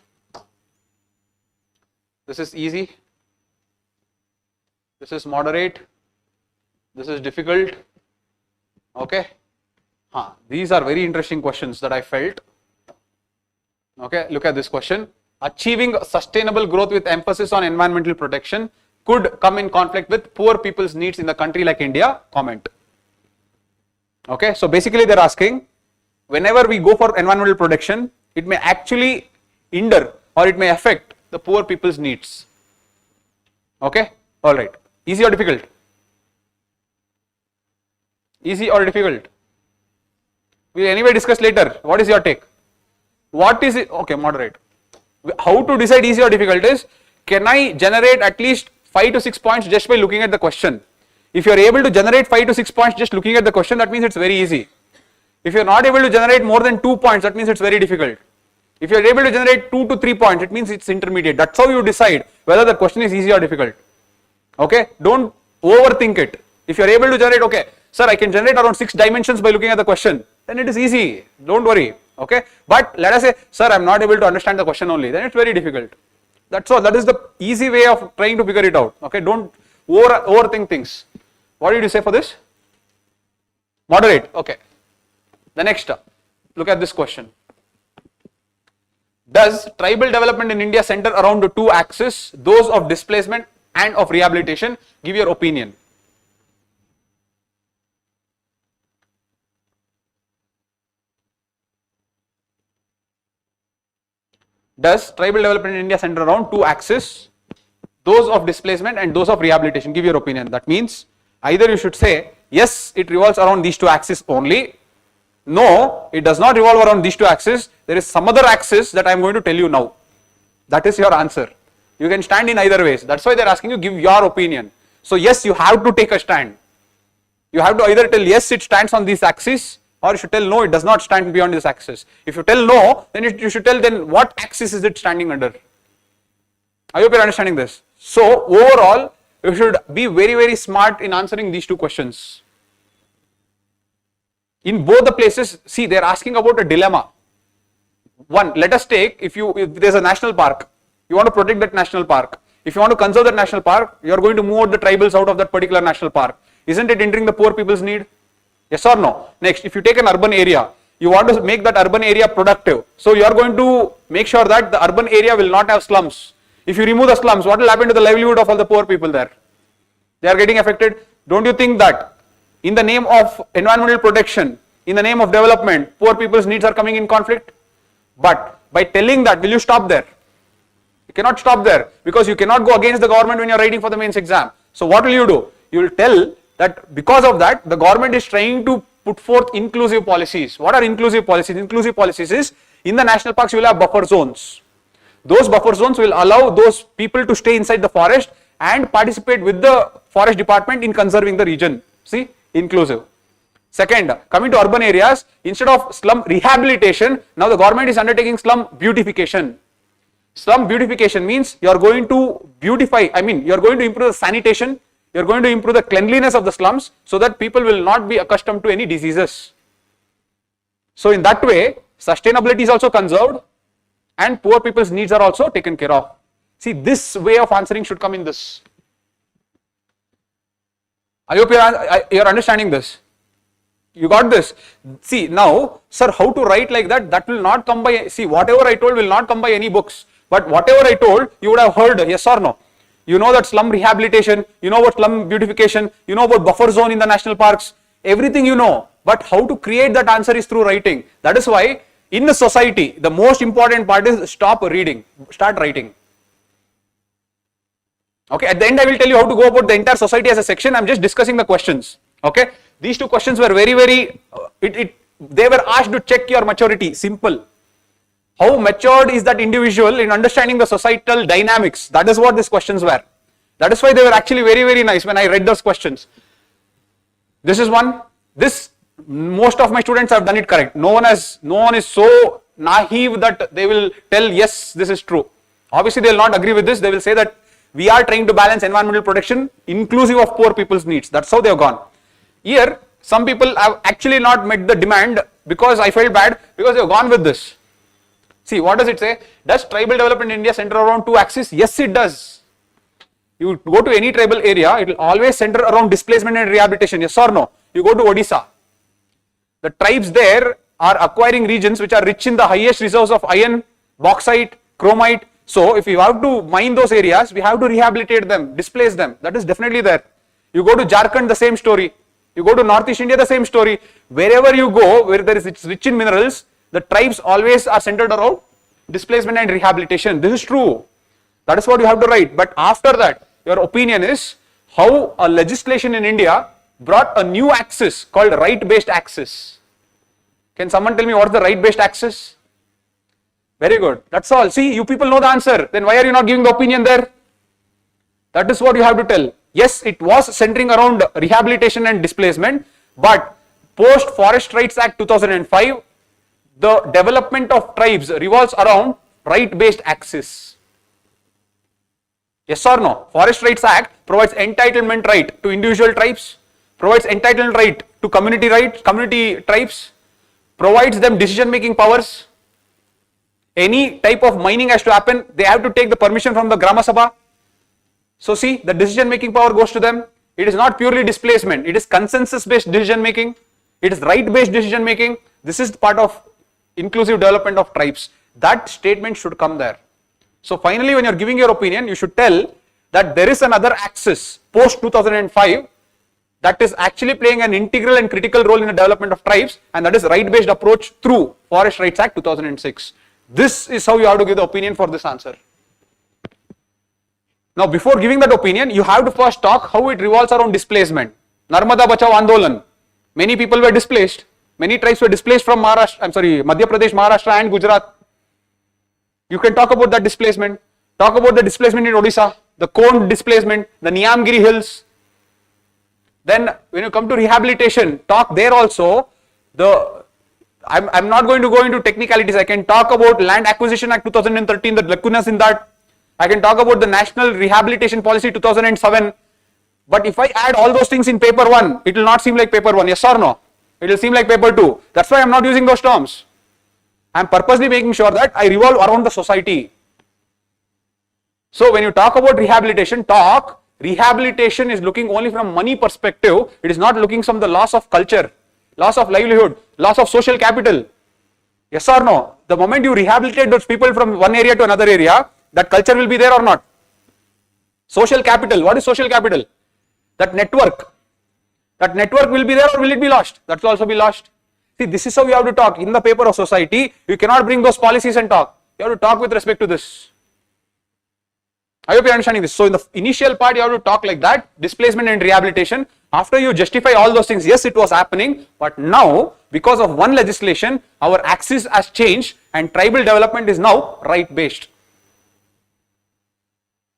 This is easy. This is moderate. This is difficult. Okay. These are very interesting questions that I felt. Okay, look at this question. Achieving sustainable growth with emphasis on environmental protection could come in conflict with poor people's needs in the country like India. Comment. Okay, so basically they're asking, whenever we go for environmental protection, it may actually hinder or it may affect the poor people's needs. Okay, alright. Easy or difficult? Easy or difficult? We'll anyway discuss later. What is your take? What is it? Okay, moderate. How to decide easy or difficult is, can I generate at least 5 to 6 points just by looking at the question? If you are able to generate 5 to 6 points just looking at the question, that means it's very easy. If you are not able to generate more than 2 points, that means it's very difficult. If you are able to generate 2 to 3 points, it means it's intermediate. That's how you decide whether the question is easy or difficult. Okay, don't overthink it. If you are able to generate, okay, sir, I can generate around 6 dimensions by looking at the question, then it is easy. Don't worry. Okay, but let us say, sir, I am not able to understand the question only, then it's very difficult. That's all. That is the easy way of trying to figure it out. Okay, don't overthink things. What did you say for this? Moderate. Okay. The next, look at this question. Does tribal development in India center around the 2 axes, those of displacement and of rehabilitation? Give your opinion. Does tribal development in India center around 2 axes, those of displacement and those of rehabilitation? Give your opinion. That means either you should say, yes, it revolves around these 2 axes only. No, it does not revolve around these 2 axes. There is some other axis that I am going to tell you now. That is your answer. You can stand in either ways. That's why they are asking you, give your opinion. So yes, you have to take a stand. You have to either tell yes, it stands on this axis, or you should tell no, it does not stand beyond this axis. If you tell no, then you should tell then what axis is it standing under. I hope you are understanding this. So overall, you should be very, very smart in answering these 2 questions. In both the places, see, they are asking about a dilemma. One, let us take, if there is a national park, you want to protect that national park. If you want to conserve that national park, you are going to move out the tribals out of that particular national park. Isn't it hindering the poor people's need? Yes or no? Next, if you take an urban area, you want to make that urban area productive. So you are going to make sure that the urban area will not have slums. If you remove the slums, what will happen to the livelihood of all the poor people there? They are getting affected. Don't you think that in the name of environmental protection, in the name of development, poor people's needs are coming in conflict? But by telling that, will you stop there? You cannot stop there, because you cannot go against the government when you are writing for the mains exam. So what will you do? You will tell that because of that, the government is trying to put forth inclusive policies. What are inclusive policies? Inclusive policies is, in the national parks you will have buffer zones. Those buffer zones will allow those people to stay inside the forest and participate with the forest department in conserving the region. See, inclusive. Second, coming to urban areas, instead of slum rehabilitation, now the government is undertaking slum beautification. Slum beautification means you are going to beautify, you are going to improve the sanitation, you are going to improve the cleanliness of the slums so that people will not be accustomed to any diseases. So in that way, sustainability is also conserved and poor people's needs are also taken care of. See, this way of answering should come in this. I hope you are understanding this. You got this? See, now, sir, how to write like that? That will not come by, see, whatever I told will not come by any books. But whatever I told, you would have heard, yes or no. You know that slum rehabilitation, you know about slum beautification, you know about buffer zone in the national parks, everything you know. But how to create that answer is through writing. That is why in the society, the most important part is stop reading, start writing. Okay, at the end I will tell you how to go about the entire society as a section. I am just discussing the questions. Okay, these 2 questions were very, they were asked to check your maturity, simple. How matured is that individual in understanding the societal dynamics? That is what these questions were. That is why they were actually very, very nice when I read those questions. This is one. This, most of my students have done it correct. No one is so naive that they will tell, yes, this is true. Obviously, they will not agree with this. They will say that we are trying to balance environmental protection inclusive of poor people's needs. That's how they have gone. Here, some people have actually not met the demand because I felt bad because they have gone with this. See, what does it say? Does tribal development in India center around two axes? Yes, it does. You go to any tribal area, it will always center around displacement and rehabilitation. Yes or no? You go to Odisha. The tribes there are acquiring regions which are rich in the highest reserves of iron, bauxite, chromite. So, if you have to mine those areas, we have to rehabilitate them, displace them. That is definitely there. You go to Jharkhand, the same story. You go to Northeast India, the same story. Wherever you go, where there is it's rich in minerals, the tribes always are centered around displacement and rehabilitation. This is true. That is what you have to write. But after that, your opinion is how a legislation in India brought a new axis called right-based axis. Can someone tell me what is the right-based axis? Very good. That's all. See, you people know the answer. Then why are you not giving the opinion there? That is what you have to tell. Yes, it was centering around rehabilitation and displacement, but post Forest Rights Act 2005, the development of tribes revolves around right-based axis. Yes or no? Forest Rights Act provides entitlement right to individual tribes, provides entitlement right to community tribes, provides them decision-making powers. Any type of mining has to happen, they have to take the permission from the Grama Sabha. So see, the decision-making power goes to them. It is not purely displacement, it is consensus-based decision-making, it is right-based decision-making. This is part of inclusive development of tribes. That statement should come there. So finally, when you are giving your opinion, you should tell that there is another axis post 2005 that is actually playing an integral and critical role in the development of tribes, and that is right-based approach through Forest Rights Act 2006. This is how you have to give the opinion for this answer. Now, before giving that opinion, you have to first talk how it revolves around displacement. Narmada Bachao Andolan. Many people were displaced. Many tribes were displaced from Madhya Pradesh, Maharashtra and Gujarat. You can talk about that displacement. Talk about the displacement in Odisha, the Kond displacement, the Niyamgiri Hills. Then when you come to rehabilitation, talk there also. I'm not going to go into technicalities. I can talk about Land Acquisition Act 2013, the lacunas in that. I can talk about the National Rehabilitation Policy 2007. But if I add all those things in paper 1, it will not seem like paper 1. Yes or no? It will seem like paper 2. That's why I'm not using those terms. I'm purposely making sure that I revolve around the society. So when you talk about rehabilitation, rehabilitation is looking only from money perspective. It is not looking from the loss of culture, loss of livelihood, loss of social capital. Yes or no? The moment you rehabilitate those people from one area to another area, that culture will be there or not? Social capital. What is social capital? That network. That network will be there or will it be lost? That will also be lost. See, this is how you have to talk. In the paper of society, you cannot bring those policies and talk. You have to talk with respect to this. I hope you are understanding this. So in the initial part, you have to talk like that, displacement and rehabilitation. After you justify all those things, yes, it was happening, but now, because of one legislation, our axis has changed and tribal development is now right-based.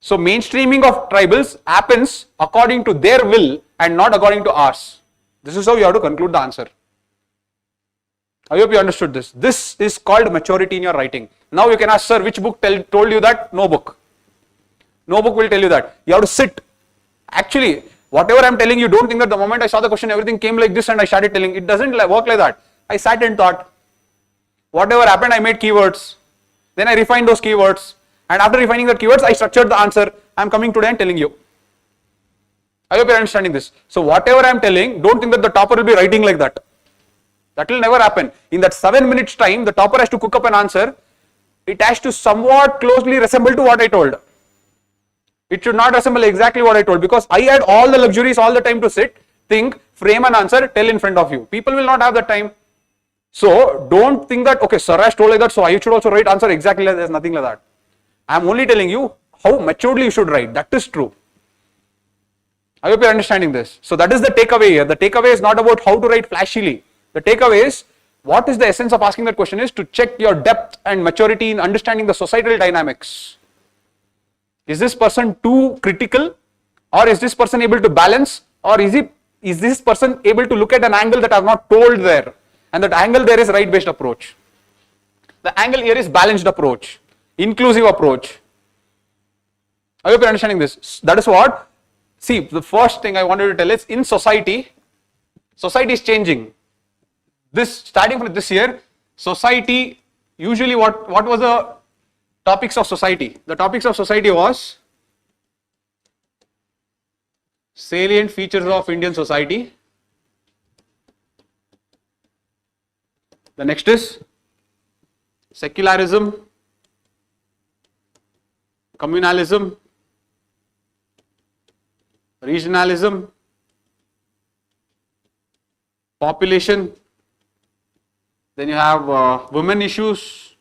So mainstreaming of tribals happens according to their will and not according to ours. This is how you have to conclude the answer. I hope you understood this. This is called maturity in your writing. Now you can ask, sir, which book told you that? No book. No book will tell you that. You have to sit. Actually, whatever I am telling you, don't think that the moment I saw the question, everything came like this and I started telling. It doesn't work like that. I sat and thought. Whatever happened, I made keywords. Then I refined those keywords. And after refining the keywords, I structured the answer. I am coming today and telling you. I hope you are understanding this. So whatever I am telling, don't think that the topper will be writing like that. That will never happen. In that 7 minutes time, the topper has to cook up an answer. It has to somewhat closely resemble to what I told. It should not resemble exactly what I told, because I had all the luxuries all the time to sit, think, frame an answer, tell in front of you. People will not have that time. So don't think that, okay, sir has told like that, so I should also write answer exactly like that. There's nothing like that. I am only telling you how maturely you should write. That is true. I hope you are understanding this. So that is the takeaway here. The takeaway is not about how to write flashily. The takeaway is what is the essence of asking that question is to check your depth and maturity in understanding the societal dynamics. Is this person too critical, or is this person able to balance, or is this person able to look at an angle that I have not told there, and that angle there is right based approach. The angle here is balanced approach, inclusive approach. I hope you are understanding this. That is what, see, the first thing I wanted to tell is in society is changing. This, starting from this year, society, usually what was the topics of society? The topics of society was salient features of Indian society. The next is secularism, communalism, regionalism, population, then you have women issues,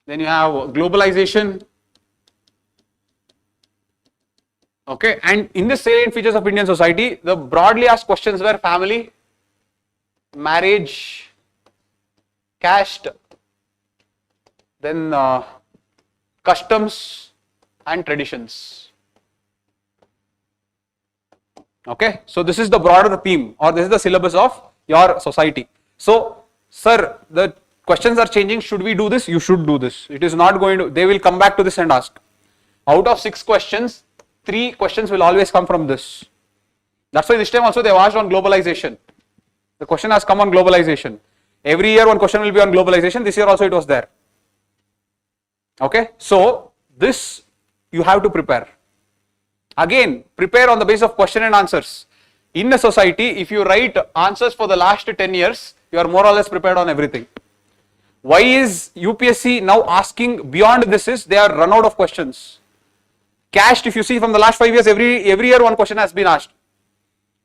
then you have globalization. Okay, and in the salient features of Indian society, the broadly asked questions were family, marriage, caste, then customs and traditions. Okay, so this is the broader theme, or this is the syllabus of your society. So, sir, the questions are changing. Should we do this? You should do this. It is not going to, they will come back to this and ask. Out of 6 questions, 3 questions will always come from this. That's why this time also they have asked on globalization. The question has come on globalization. Every year one question will be on globalization. This year also it was there. Okay, so this you have to prepare. Again, prepare on the basis of question and answers. In a society, if you write answers for the last 10 years, you are more or less prepared on everything. Why is UPSC now asking beyond this is they are run out of questions. Caste, if you see from the last 5 years, every year one question has been asked.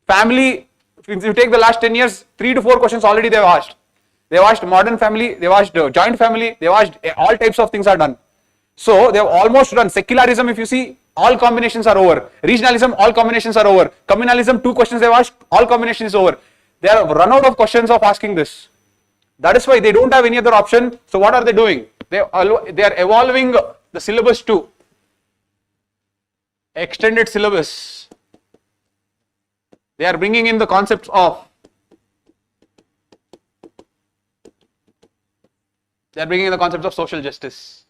Family, if you take the last 10 years, 3 to 4 questions already they have asked. They have asked modern family, they have asked joint family, they have asked all types of things are done. So they have almost done. Secularism, if you see, all combinations are over. Regionalism, all combinations are over. Communalism, 2 questions they have asked, all combinations is over. They are run out of questions of asking this. That is why they don't have any other option. So what are they doing? They are evolving the syllabus to extended syllabus. They are bringing in the concepts of social justice.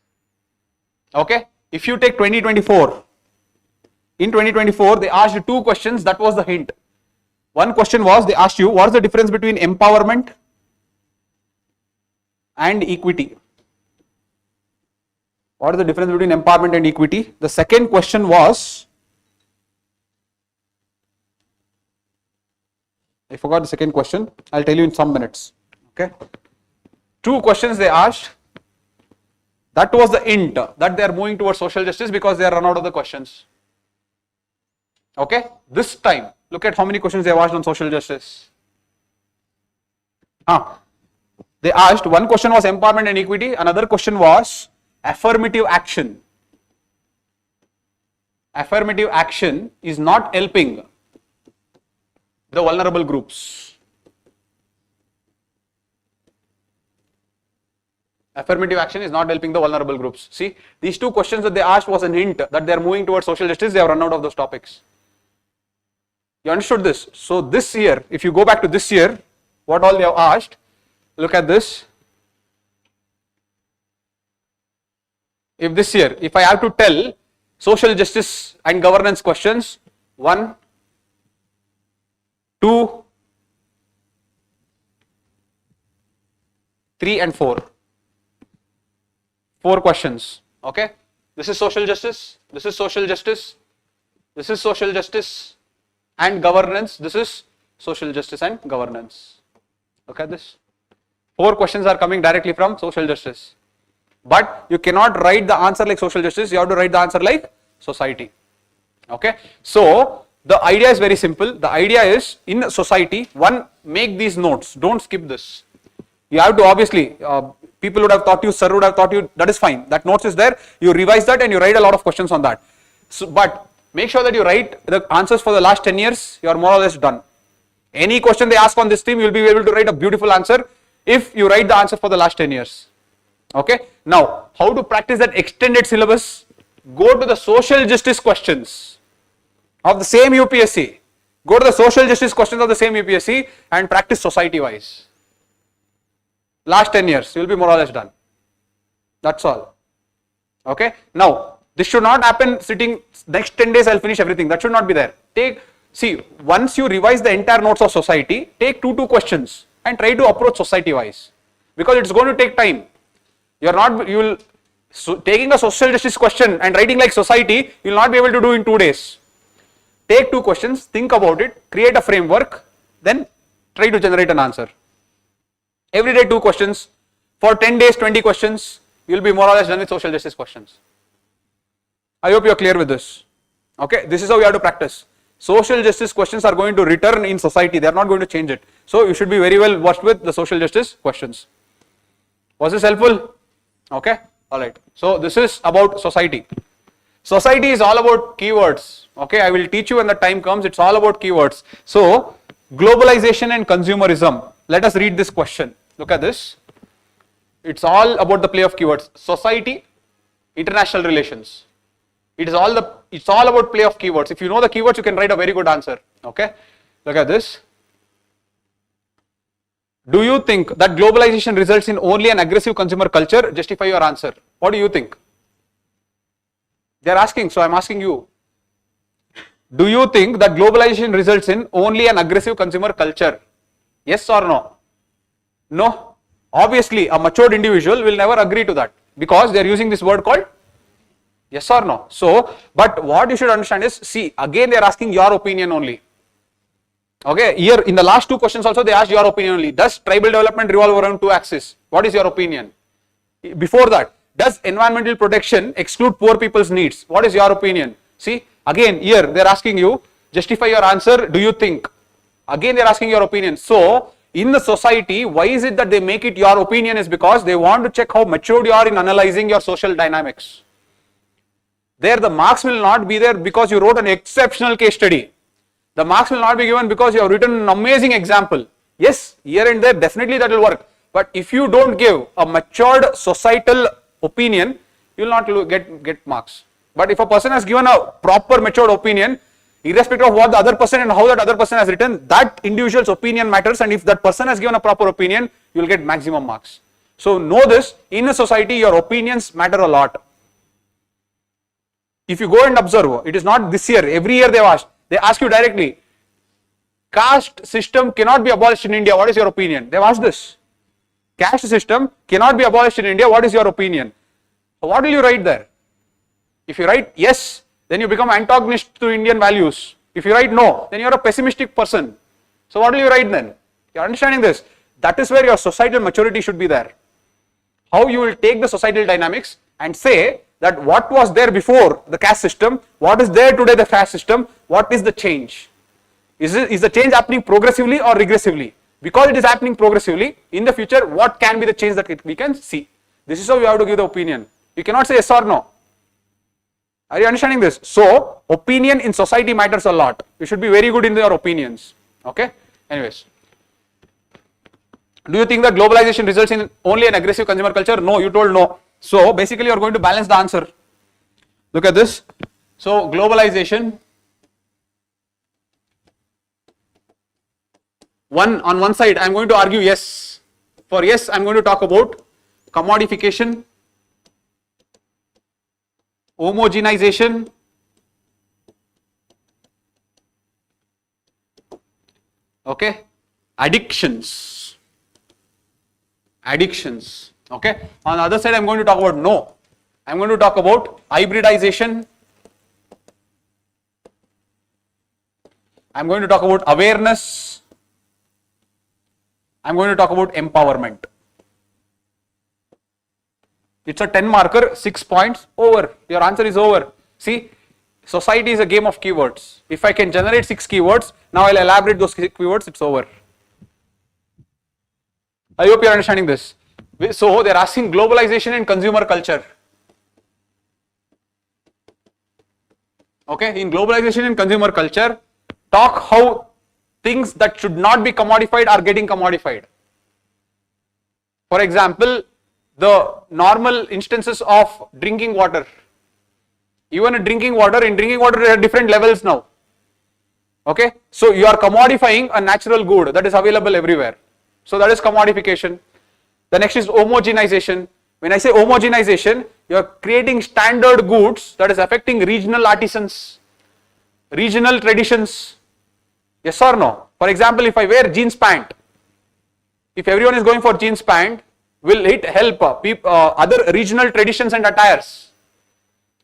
Okay, if you take 2024, in 2024 they asked 2 questions. That was the hint. One question was, they asked you what is the difference between empowerment and equity. What is the difference between empowerment and equity? The second question was, I forgot the second question. I'll tell you in some minutes. Okay, 2 questions they asked. That was the hint that they are moving towards social justice because they are run out of the questions. Okay, this time look at how many questions they have asked on social justice. They asked, one question was empowerment and equity, another question was affirmative action. Affirmative action is not helping the vulnerable groups. Affirmative action is not helping the vulnerable groups. See, these 2 questions that they asked was a hint that they are moving towards social justice. They have run out of those topics. You understood this? So this year, if you go back to this year, what all they have asked, look at this. If this year, if I have to tell social justice and governance questions, 1, 2, 3 and 4. 4 questions. Okay, this is social justice, this is social justice, this is social justice and governance, this is social justice and governance. Look at this. 4 questions are coming directly from social justice. But you cannot write the answer like social justice, you have to write the answer like society. Okay, so the idea is very simple. The idea is, in society, one, make these notes, don't skip this. You have to, obviously, people would have taught you, sir would have taught you, that is fine. That notes is there, you revise that and you write a lot of questions on that. So, but make sure that you write the answers for the last 10 years, you are more or less done. Any question they ask on this theme, you'll be able to write a beautiful answer if you write the answer for the last 10 years. Okay. Now, how to practice that extended syllabus? Go to the social justice questions of the same UPSC. Go to the social justice questions of the same UPSC and practice society wise. Last 10 years, you'll be more or less done. That's all. Okay. Now, this should not happen sitting next 10 days I'll finish everything. That should not be there. See, once you revise the entire notes of society, take two questions and try to approach society wise, because it's going to take time. Taking a social justice question and writing like society, you'll not be able to do in 2 days. Take two questions, think about it, create a framework, then try to generate an answer. Every day 2 questions, for 10 days 20 questions, you'll be more or less done with social justice questions. I hope you're clear with this. Okay, this is how you have to practice. Social justice questions are going to return in society, they are not going to change it. So you should be very well versed with the social justice questions. Was this helpful? Okay, alright. So this is about society. Society is all about keywords. Okay, I will teach you when the time comes, it's all about keywords. So, globalization and consumerism. Let us read this question. Look at this. It's all about the play of keywords. Society, international relations. It's all about play of keywords. If you know the keywords, you can write a very good answer. Okay, look at this. Do you think that globalization results in only an aggressive consumer culture? Justify your answer. What do you think? They are asking, so I am asking you. Do you think that globalization results in only an aggressive consumer culture? Yes or no? No. Obviously, a matured individual will never agree to that, because they are using this word called yes or no. So, but what you should understand is, see, again they are asking your opinion only. Okay, here in the last 2 questions also they asked your opinion only. Does tribal development revolve around 2 axes? What is your opinion? Before that, does environmental protection exclude poor people's needs? What is your opinion? See, again here they are asking you, justify your answer, do you think? Again they are asking your opinion. So, in the society, why is it that they make it your opinion is because they want to check how matured you are in analyzing your social dynamics. There the marks will not be there because you wrote an exceptional case study. The marks will not be given because you have written an amazing example. Yes, here and there definitely that will work. But if you don't give a matured societal opinion, you will not get marks. But if a person has given a proper matured opinion, irrespective of what the other person and how that other person has written, that individual's opinion matters, and if that person has given a proper opinion, you will get maximum marks. So know this, in a society your opinions matter a lot. If you go and observe, it is not this year, every year they ask you directly, caste system cannot be abolished in India, what is your opinion? They have asked this. Caste system cannot be abolished in India, what is your opinion? What will you write there? If you write yes, then you become antagonist to Indian values. If you write no, then you are a pessimistic person. So what will you write then? You are understanding this? That is where your societal maturity should be there. How you will take the societal dynamics and say that what was there before the caste system, what is there today the caste system, what is the change? Is the change happening progressively or regressively? Because it is happening progressively, in the future, what can be the change that we can see? This is how you have to give the opinion. You cannot say yes or no. Are you understanding this? So, opinion in society matters a lot. You should be very good in your opinions. Okay? Anyways. Do you think that globalization results in only an aggressive consumer culture? No, you told no. So, basically you are going to balance the answer. Look at this. So, globalization. On one side, I am going to argue yes. For yes, I am going to talk about commodification, homogenization, okay, addictions, okay. On the other side, I am going to talk about no. I am going to talk about hybridization. I am going to talk about awareness. I am going to talk about empowerment. It's a 10 marker, 6 points, over. Your answer is over. See, society is a game of keywords. If I can generate 6 keywords, now I'll elaborate those keywords, it's over. I hope you're understanding this. So, they're asking globalization and consumer culture. Okay, in globalization and consumer culture, talk how things that should not be commodified are getting commodified. For example, the normal instances of drinking water. Even in drinking water there are different levels now. Okay, so you are commodifying a natural good that is available everywhere. So that is commodification. The next is homogenization. When I say homogenization, you are creating standard goods that is affecting regional artisans, regional traditions. Yes or no? For example, if I wear jeans pant, if everyone is going for jeans pant, will it help other regional traditions and attires?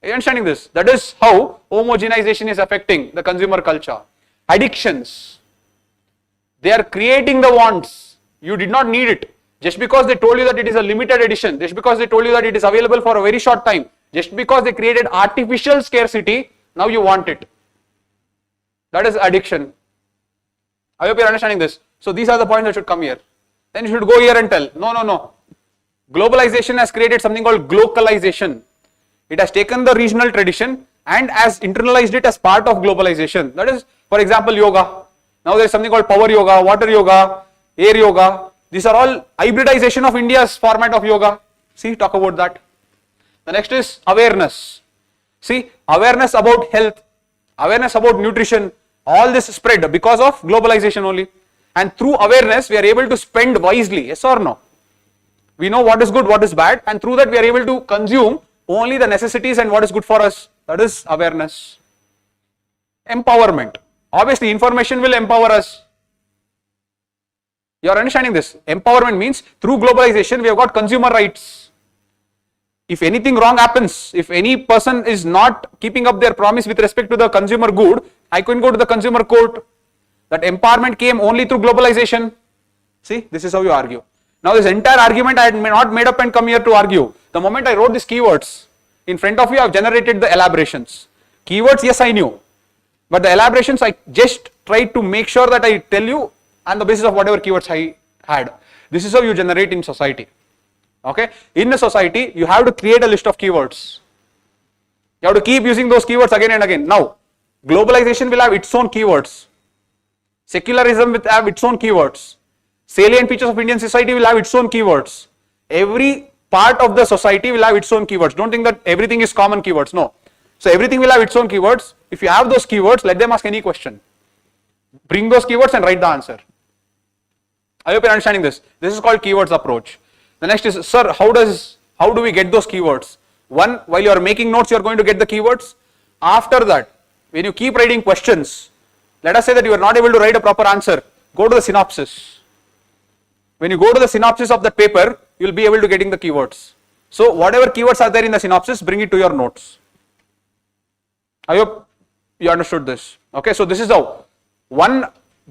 Are you understanding this? That is how homogenization is affecting the consumer culture. Addictions. They are creating the wants. You did not need it. Just because they told you that it is a limited edition, just because they told you that it is available for a very short time, just because they created artificial scarcity, now you want it. That is addiction. I hope you are understanding this. So these are the points that should come here. Then you should go here and tell, no. Globalization has created something called glocalization. It has taken the regional tradition and has internalized it as part of globalization. That is, for example, yoga. Now there is something called power yoga, water yoga, air yoga. These are all hybridization of India's format of yoga. See, talk about that. The next is awareness. See, awareness about health, awareness about nutrition, all this spread because of globalization only. And through awareness, we are able to spend wisely, yes or no? We know what is good, what is bad, and through that we are able to consume only the necessities and what is good for us. That is awareness. Empowerment. Obviously, information will empower us. You are understanding this? Empowerment means through globalization we have got consumer rights. If anything wrong happens, if any person is not keeping up their promise with respect to the consumer good, I can go to the consumer court. That empowerment came only through globalization. See, this is how you argue. Now this entire argument I had not made up and come here to argue. The moment I wrote these keywords, in front of you I have generated the elaborations. Keywords, yes, I knew. But the elaborations I just tried to make sure that I tell you on the basis of whatever keywords I had. This is how you generate in society. Okay, in a society you have to create a list of keywords. You have to keep using those keywords again and again. Now, globalization will have its own keywords. Secularism will have its own keywords. Salient features of Indian society will have its own keywords. Every part of the society will have its own keywords. Don't think that everything is common keywords. No. So everything will have its own keywords. If you have those keywords, let them ask any question. Bring those keywords and write the answer. I hope you are understanding this. This is called keywords approach. The next is, sir, how do we get those keywords? One, while you are making notes, you are going to get the keywords. After that, when you keep writing questions, let us say that you are not able to write a proper answer, go to the synopsis. When you go to the synopsis of the paper, you will be able to getting the keywords. So whatever keywords are there in the synopsis, bring it to your notes. I hope you understood this. Okay, so this is how. One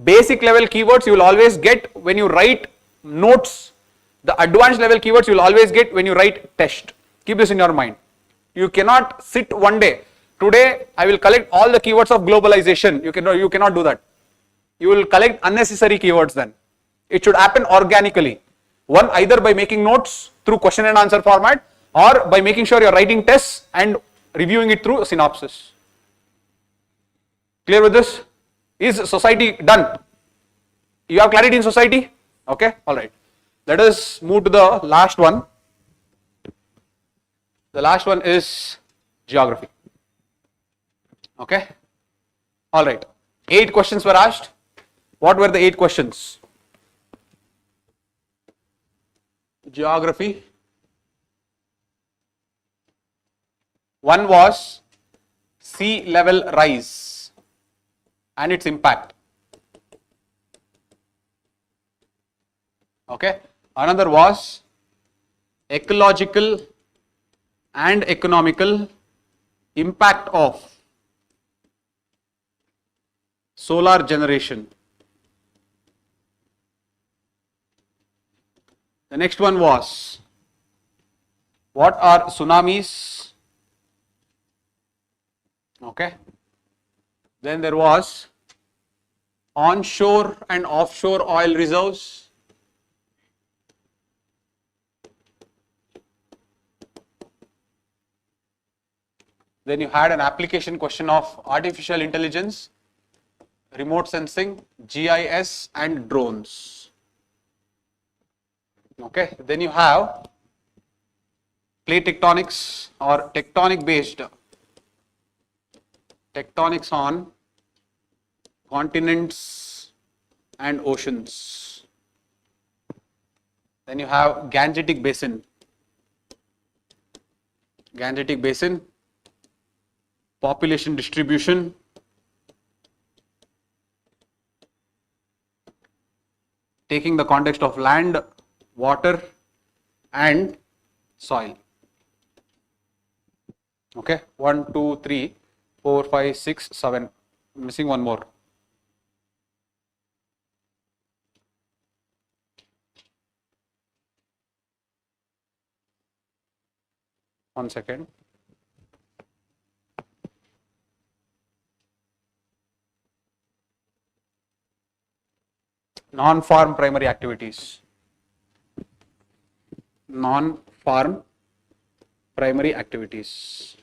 basic level keywords you will always get when you write notes. The advanced level keywords you will always get when you write test. Keep this in your mind. You cannot sit one day. Today I will collect all the keywords of globalization. You cannot do that. You will collect unnecessary keywords then. It should happen organically. One, either by making notes through question and answer format, or by making sure you are writing tests and reviewing it through a synopsis. Clear with this? Is society done? You have clarity in society? Okay, alright. Let us move to the last one. The last one is geography. Okay, alright. 8 questions were asked. What were the 8 questions? Geography. One was sea level rise and its impact. Okay. Another was ecological and economical impact of solar generation. The next one was, what are tsunamis? Okay. Then there was onshore and offshore oil reserves. Then you had an application question of artificial intelligence, remote sensing, GIS and drones. Okay, then you have plate tectonics or tectonic based, tectonics on continents and oceans. Then you have Gangetic Basin. Gangetic Basin, population distribution, taking the context of land, water and soil. Okay, 1, 2, 3, 4, 5, 6, 7. Missing one more. One second. Non-farm primary activities. Non-farm primary activities.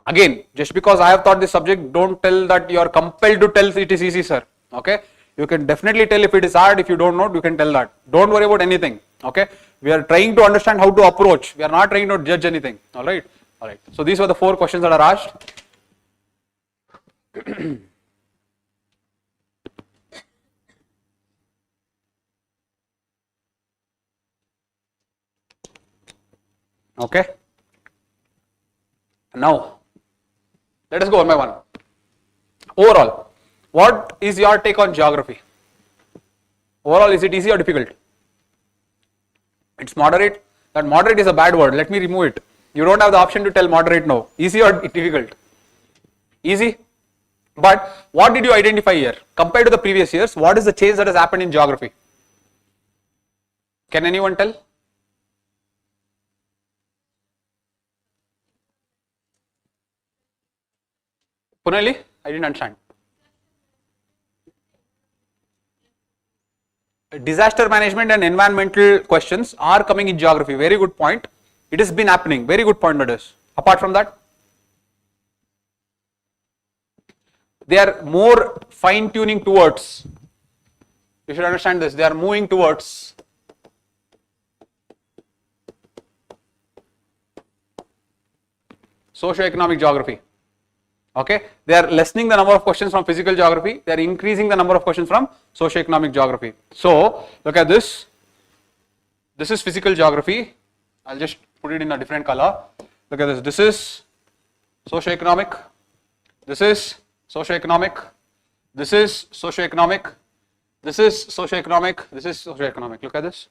Again, just because I have taught this subject, don't tell that you are compelled to tell it is easy, sir. Okay, you can definitely tell if it is hard. If you don't know, you can tell that. Don't worry about anything. Okay, we are trying to understand how to approach. We are not trying to judge anything. All right, all right. So these were the 4 questions that are asked. Okay. Now, let us go one by one. Overall, what is your take on geography? Overall, is it easy or difficult? It's moderate. That moderate is a bad word. Let me remove it. You don't have the option to tell moderate now. Easy or difficult? Easy. But what did you identify here? Compared to the previous years, what is the change that has happened in geography? Can anyone tell? Punali, I didn't understand. Disaster management and environmental questions are coming in geography. Very good point. It has been happening. Very good point, that is. Apart from that, they are more fine tuning towards, you should understand this, they are moving towards socio-economic geography. Okay, they are lessening the number of questions from physical geography, they are increasing the number of questions from socio-economic geography. So, look at this. This is physical geography. I'll just put it in a different color. Look at this. This is socio-economic. This is socio-economic. This is socio-economic. This is socio-economic. This is socio-economic. Look at this.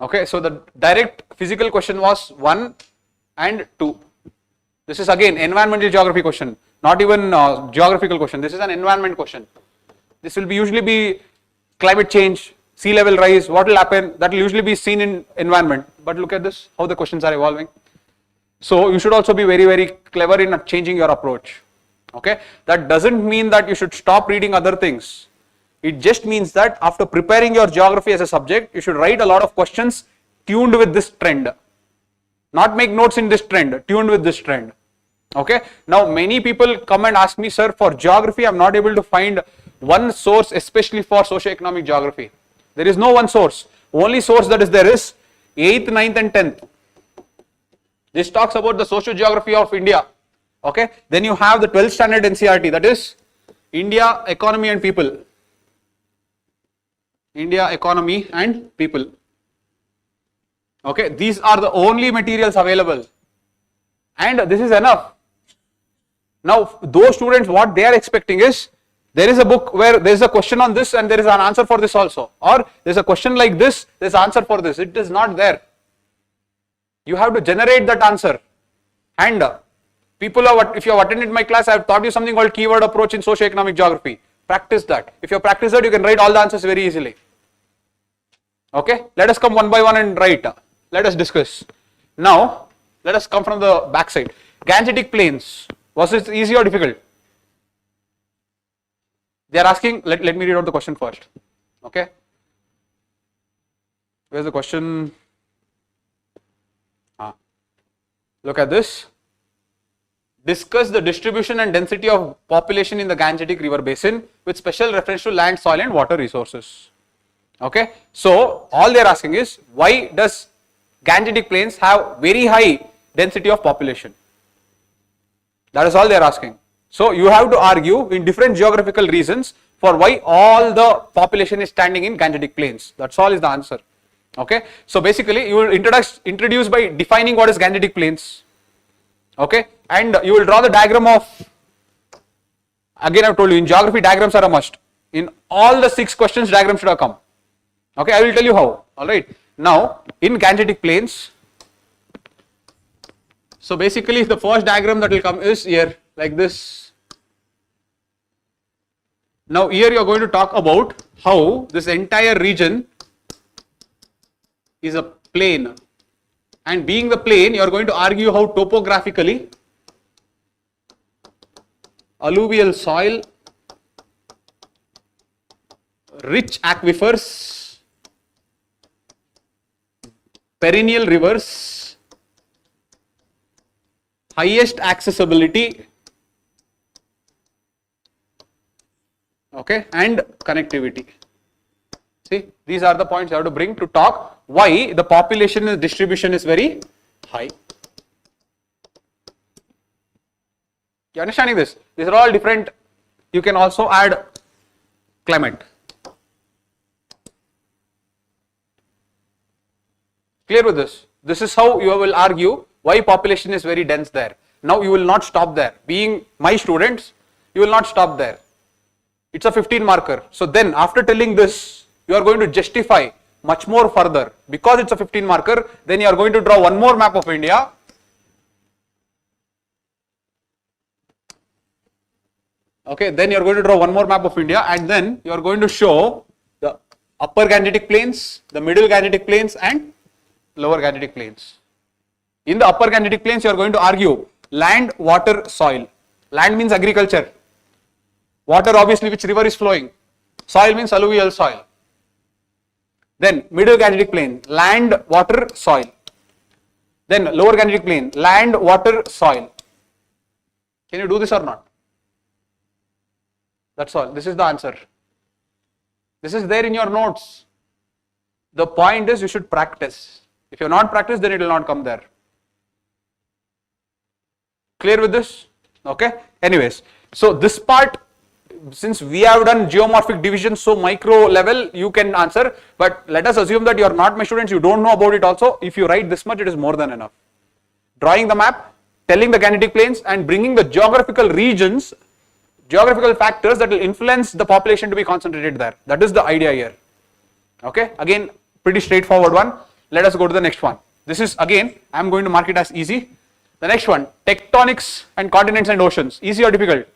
Okay, so the direct physical question was 1 and 2. This is again environmental geography question, not even geographical question. This is an environment question. This will be usually be climate change, sea level rise, what will happen, that will usually be seen in environment. But look at this, how the questions are evolving. So you should also be very, very clever in changing your approach. Okay, that doesn't mean that you should stop reading other things. It just means that after preparing your geography as a subject, you should write a lot of questions tuned with this trend. Not make notes in this trend, tuned with this trend. Okay. Now many people come and ask me, sir, for geography I am not able to find one source, especially for socio-economic geography. There is no one source. Only source that is there is 8th, 9th and 10th. This talks about the socio-geography of India. Okay. Then you have the 12th standard NCERT, that is India, economy and people. India, economy and people. Okay, these are the only materials available and this is enough. Now those students, what they are expecting is, there is a book where there is a question on this and there is an answer for this also, or there is a question like this, there is an answer for this. It is not there. You have to generate that answer. And people are, if you have attended my class, I have taught you something called keyword approach in socio-economic geography. Practice that. If you practice that, you can write all the answers very easily. Okay, let us come one by one and write. Let us discuss. Now, let us come from the back side. Gangetic plains, was it easy or difficult? They are asking, let me read out the question first. Okay. Where's the question? Look at this. Discuss the distribution and density of population in the Gangetic River Basin with special reference to land, soil and water resources. Okay. So, all they are asking is, why does Gangetic Plains have very high density of population? That is all they are asking. So, you have to argue in different geographical reasons for why all the population is standing in Gangetic Plains. That's all is the answer. Okay. So, basically you will introduce by defining what is Gangetic Plains. Okay, and you will draw the diagram of, again I have told you in geography diagrams are a must. In all the 6 questions diagrams should have come. Okay, I will tell you how. Alright, now in Gangetic Plains, so basically the first diagram that will come is here like this. Now here you are going to talk about how this entire region is a plain. And being the plain, you are going to argue how topographically alluvial soil, rich aquifers, perennial rivers, highest accessibility, okay, and connectivity. See, these are the points you have to bring to talk why the population distribution is very high. You understanding this? These are all different. You can also add climate. Clear with this? This is how you will argue why population is very dense there. Now you will not stop there. Being my students, you will not stop there. It's a 15 marker. So then after telling this, you are going to justify much more further. Because it's a 15 marker, then you are going to draw one more map of India. Okay, then you are going to draw one more map of India and then you are going to show the upper Gangetic Plains, the middle Gangetic Plains and lower Gangetic Plains. In the upper Gangetic Plains, you are going to argue land, water, soil. Land means agriculture. Water obviously which river is flowing. Soil means alluvial soil. Then middle Gangetic Plain, land, water, soil. Then lower Gangetic Plain, land, water, soil. Can you do this or not? That's all. This is the answer. This is there in your notes. The point is you should practice. If you have not practiced, then it will not come there. Clear with this? Okay. Anyways, so this part, since we have done geomorphic division so micro level, you can answer, but let us assume that you are not my students, you don't know about it also. If you write this much, it is more than enough. Drawing the map, telling the Gangetic Plains and bringing the geographical regions, geographical factors that will influence the population to be concentrated there. That is the idea here. Okay, again pretty straightforward one. Let us go to the next one. This is again, I am going to mark it as easy. The next one, tectonics and continents and oceans. Easy or difficult?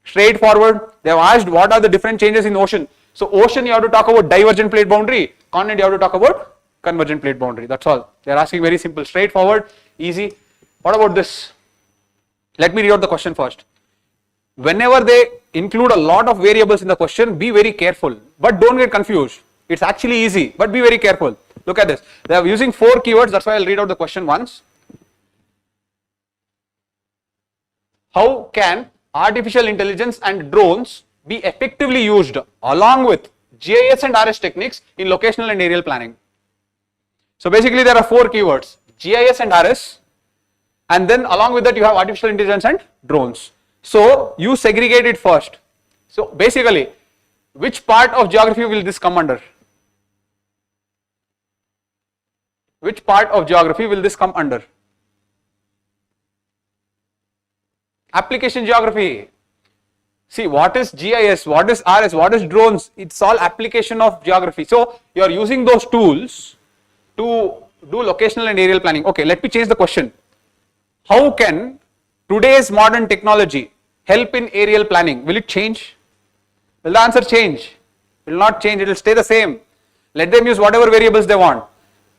Straightforward. They have asked what are the different changes in ocean. So ocean you have to talk about divergent plate boundary, continent you have to talk about convergent plate boundary. That's all. They are asking very simple, straightforward, easy. What about this? Let me read out the question first. Whenever they include a lot of variables in the question, be very careful, but don't get confused. It's actually easy, but be very careful. Look at this. They are using 4 keywords. That's why I'll read out the question once. How can artificial intelligence and drones be effectively used along with GIS and RS techniques in locational and aerial planning? So basically there are 4 keywords, GIS and RS, and then along with that you have artificial intelligence and drones. So you segregate it first. So basically, which part of geography will this come under? Which part of geography will this come under? Application geography. See, what is GIS, what is RS, what is drones? It's all application of geography. So you are using those tools to do locational and aerial planning. Okay, let me change the question. How can today's modern technology help in aerial planning? Will it change? Will the answer change? It will not change, it will stay the same. Let them use whatever variables they want.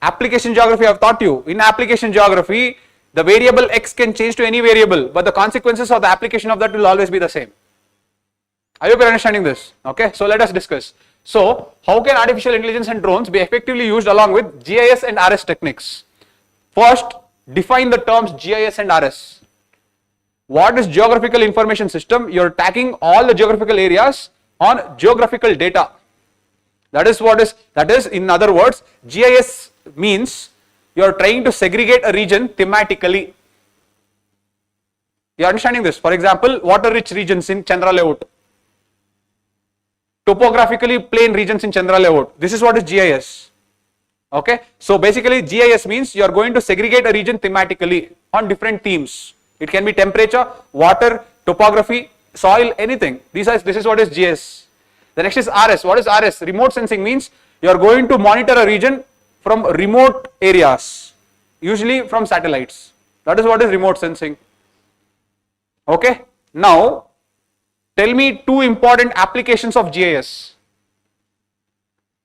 Application geography I have taught you. In application geography, the variable x can change to any variable, but the consequences of the application of that will always be the same. I hope you are understanding this. Okay, so let us discuss. So, how can artificial intelligence and drones be effectively used along with GIS and RS techniques? First, define the terms GIS and RS. What is geographical information system? You're tagging all the geographical areas on geographical data. That is in other words, GIS means you're trying to segregate a region thematically. You're understanding this? For example, water-rich regions in Chandra layout. Topographically plain regions in Chandra layout. This is what is GIS. Okay. So basically GIS means you are going to segregate a region thematically on different themes. It can be temperature, water, topography, soil, anything. This is what is GIS. The next is RS. What is RS? Remote sensing means you are going to monitor a region from remote areas, usually from satellites. That is what is remote sensing. Okay. Now, tell me two important applications of GIS.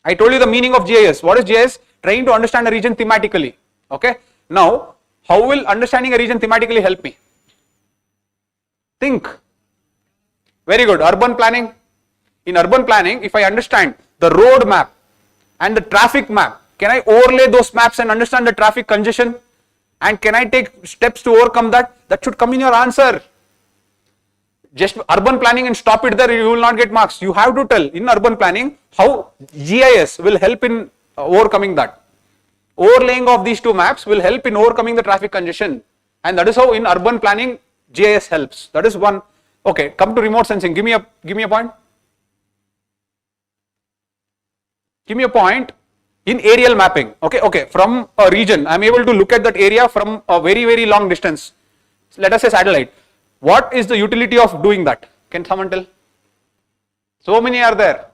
I told you the meaning of GIS. What is GIS? Trying to understand a region thematically. Okay. Now, how will understanding a region thematically help me? Think. Very good. Urban planning. In urban planning, if I understand the road map and the traffic map, can I overlay those maps and understand the traffic congestion? And can I take steps to overcome that? That should come in your answer. Just urban planning and stop it there, you will not get marks. You have to tell in urban planning how GIS will help in overcoming that. Overlaying of these two maps will help in overcoming the traffic congestion, and that is how in urban planning GIS helps. That is one. Okay, come to remote sensing. Give me a point. Give me a point in aerial mapping. Okay. From a region, I am able to look at that area from a very, very long distance. Let us say satellite. What is the utility of doing that? Can someone tell? So many are there.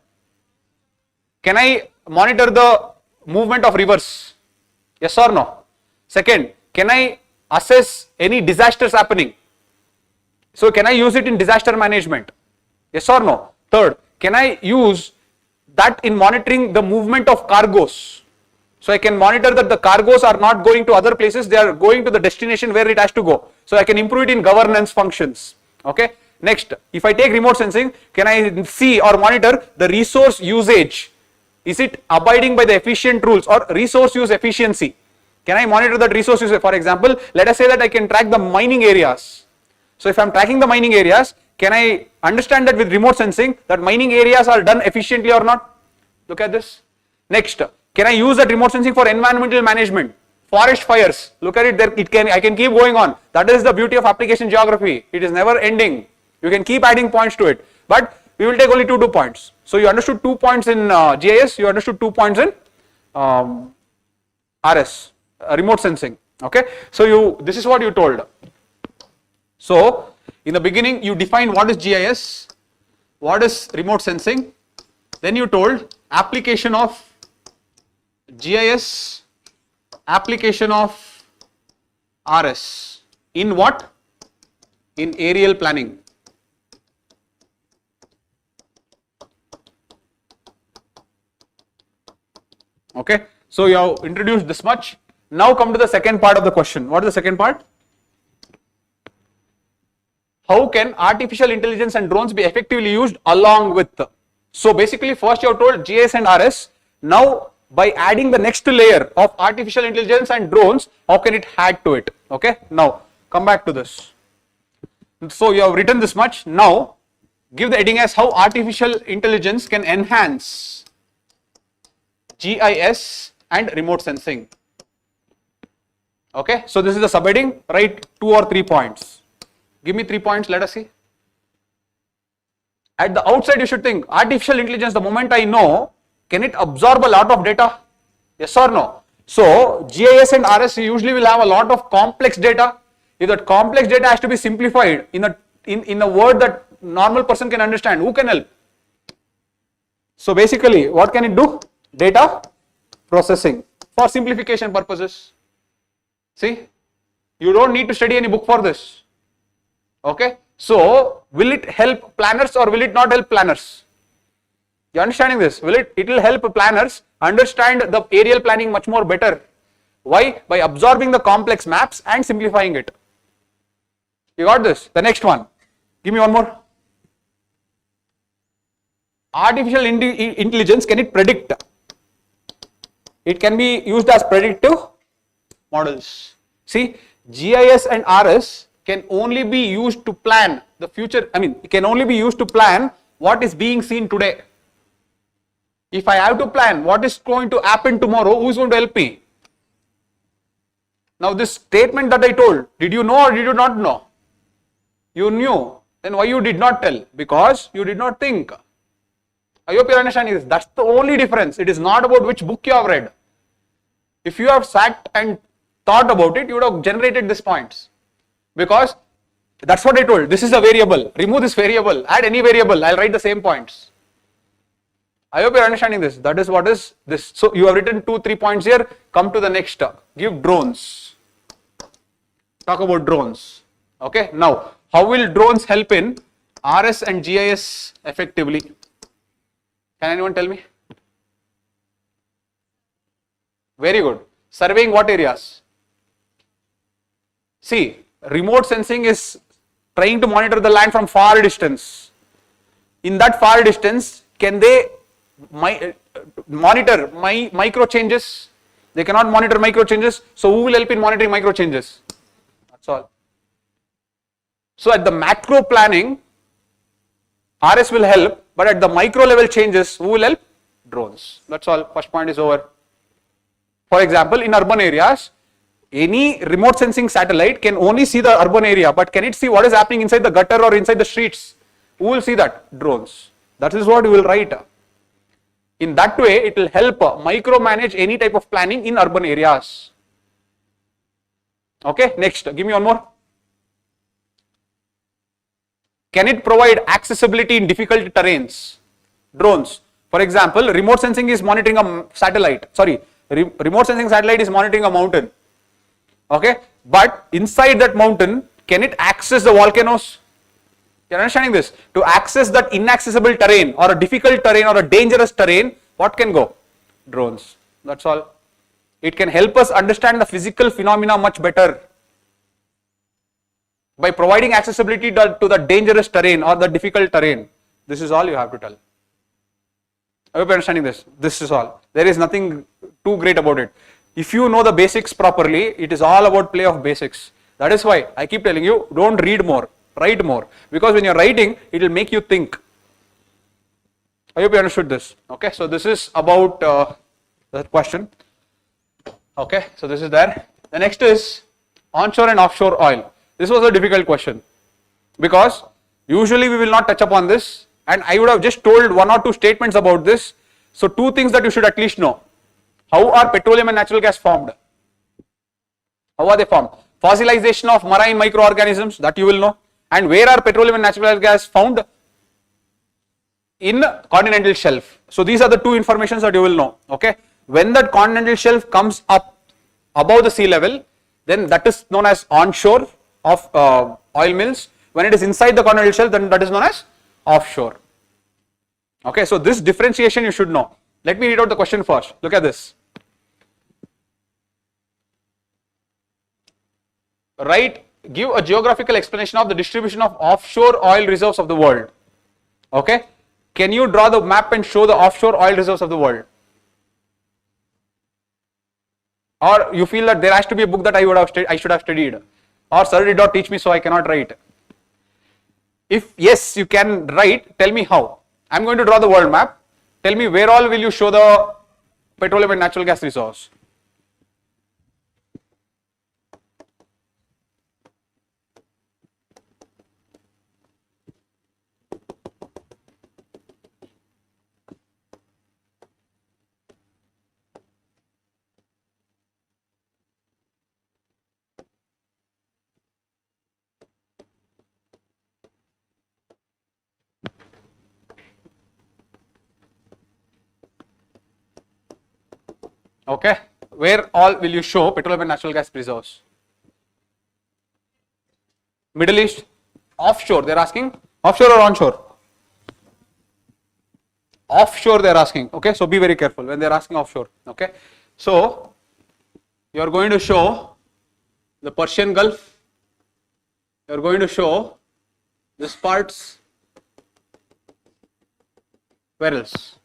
Can I monitor the movement of rivers? Yes or no? Second, can I assess any disasters happening? So can I use it in disaster management? Yes or no? Third, can I use that in monitoring the movement of cargoes? So I can monitor that the cargoes are not going to other places, they are going to the destination where it has to go. So I can improve it in governance functions. Okay. Next, if I take remote sensing, can I see or monitor the resource usage? Is it abiding by the efficient rules or resource use efficiency? Can I monitor that resource use? For example, let us say that I can track the mining areas. So if I am tracking the mining areas, can I understand that with remote sensing that mining areas are done efficiently or not? Look at this. Next, can I use that remote sensing for environmental management? Forest fires, look at it there, I can keep going on. That is the beauty of application geography. It is never ending. You can keep adding points to it. But we will take only two points. So you understood 2 points in GIS, you understood 2 points in RS, remote sensing. Okay. So this is what you told. So in the beginning you defined what is GIS, what is remote sensing. Then you told application of GIS, application of RS in what? In aerial planning. Okay. So you have introduced this much. Now come to the second part of the question. What is the second part? How can artificial intelligence and drones be effectively used along with? So basically first you have told GIS and RS. Now by adding the next layer of artificial intelligence and drones, how can it add to it? Okay. Now come back to this. So you have written this much. Now give the heading as how artificial intelligence can enhance GIS and remote sensing. Okay. So this is the subheading. Write 2 or 3 points. Give me 3 points. Let us see. At the outside you should think artificial intelligence, the moment I know, can it absorb a lot of data? Yes or no? So GIS and RS usually will have a lot of complex data. If that complex data has to be simplified in a word that normal person can understand, who can help? So basically what can it do? Data processing for simplification purposes. See, you don't need to study any book for this. Okay. So will it help planners or will it not help planners? You understanding this? It will help planners understand the aerial planning much more better. Why? By absorbing the complex maps and simplifying it. You got this? The next one. Give me one more. Artificial intelligence, can it predict? It can be used as predictive models. See, GIS and RS can only be used to plan the future. I mean, it can only be used to plan what is being seen today. If I have to plan what is going to happen tomorrow, who is going to help me? Now, this statement that I told, did you know or did you not know? You knew. Then why you did not tell? Because you did not think. I hope you are understanding this. That's the only difference. It is not about which book you have read. If you have sat and thought about it, you would have generated these points. Because that's what I told. This is a variable. Remove this variable. Add any variable. I'll write the same points. I hope you are understanding this. That is what is this. So you have written 2-3 points here. Come to the next. Give drones. Talk about drones. Okay. Now, how will drones help in RS and GIS effectively? Can anyone tell me? Very good. Surveying what areas? See, remote sensing is trying to monitor the land from far distance. In that far distance, can they monitor micro changes? They cannot monitor micro changes. So who will help in monitoring micro changes? That's all. So at the macro planning, RS will help, but at the micro level changes, who will help? Drones. That's all. First point is over. For example, in urban areas, any remote sensing satellite can only see the urban area, but can it see what is happening inside the gutter or inside the streets? Who will see that? Drones. That is what we will write. In that way, it will help micromanage any type of planning in urban areas. Okay, next, give me one more. Can it provide accessibility in difficult terrains? Drones. For example, remote sensing is monitoring a satellite. Sorry, remote sensing satellite is monitoring a mountain. Okay, but inside that mountain, can it access the volcanoes? You are understanding this? To access that inaccessible terrain or a difficult terrain or a dangerous terrain, what can go? Drones. That's all. It can help us understand the physical phenomena much better by providing accessibility to the dangerous terrain or the difficult terrain. This is all you have to tell. I hope you are understanding this. This is all. There is nothing too great about it. If you know the basics properly, it is all about play of basics. That is why I keep telling you, don't read more, write more. Because when you are writing, it will make you think. I hope you understood this. Okay, so this is about the question. Okay, so this is there. The next is onshore and offshore oil. This was a difficult question because usually we will not touch upon this, and I would have just told 1 or 2 statements about this. So 2 things that you should at least know. How are petroleum and natural gas formed? How are they formed? Fossilization of marine microorganisms, that you will know. And where are petroleum and natural gas found? In continental shelf. So these are the 2 informations that you will know. Okay. When that continental shelf comes up above the sea level, then that is known as onshore of oil mills. When it is inside the continental shelf, then that is known as offshore. Okay, so this differentiation you should know. Let me read out the question first. Look at this. Give a geographical explanation of the distribution of offshore oil reserves of the world. Okay, can you draw the map and show the offshore oil reserves of the world? Or you feel that there has to be a book that I should have studied, or sir did not teach me so I cannot write? If yes, you can write, tell me how. I am going to draw the world map. Tell me where all will you show the petroleum and natural gas resource? Okay, where all will you show petroleum and natural gas reserves? Middle East, offshore they are asking, offshore or onshore? Offshore they are asking. Okay, so be very careful when they are asking offshore. Okay, so you are going to show the Persian Gulf, you are going to show this parts, where else?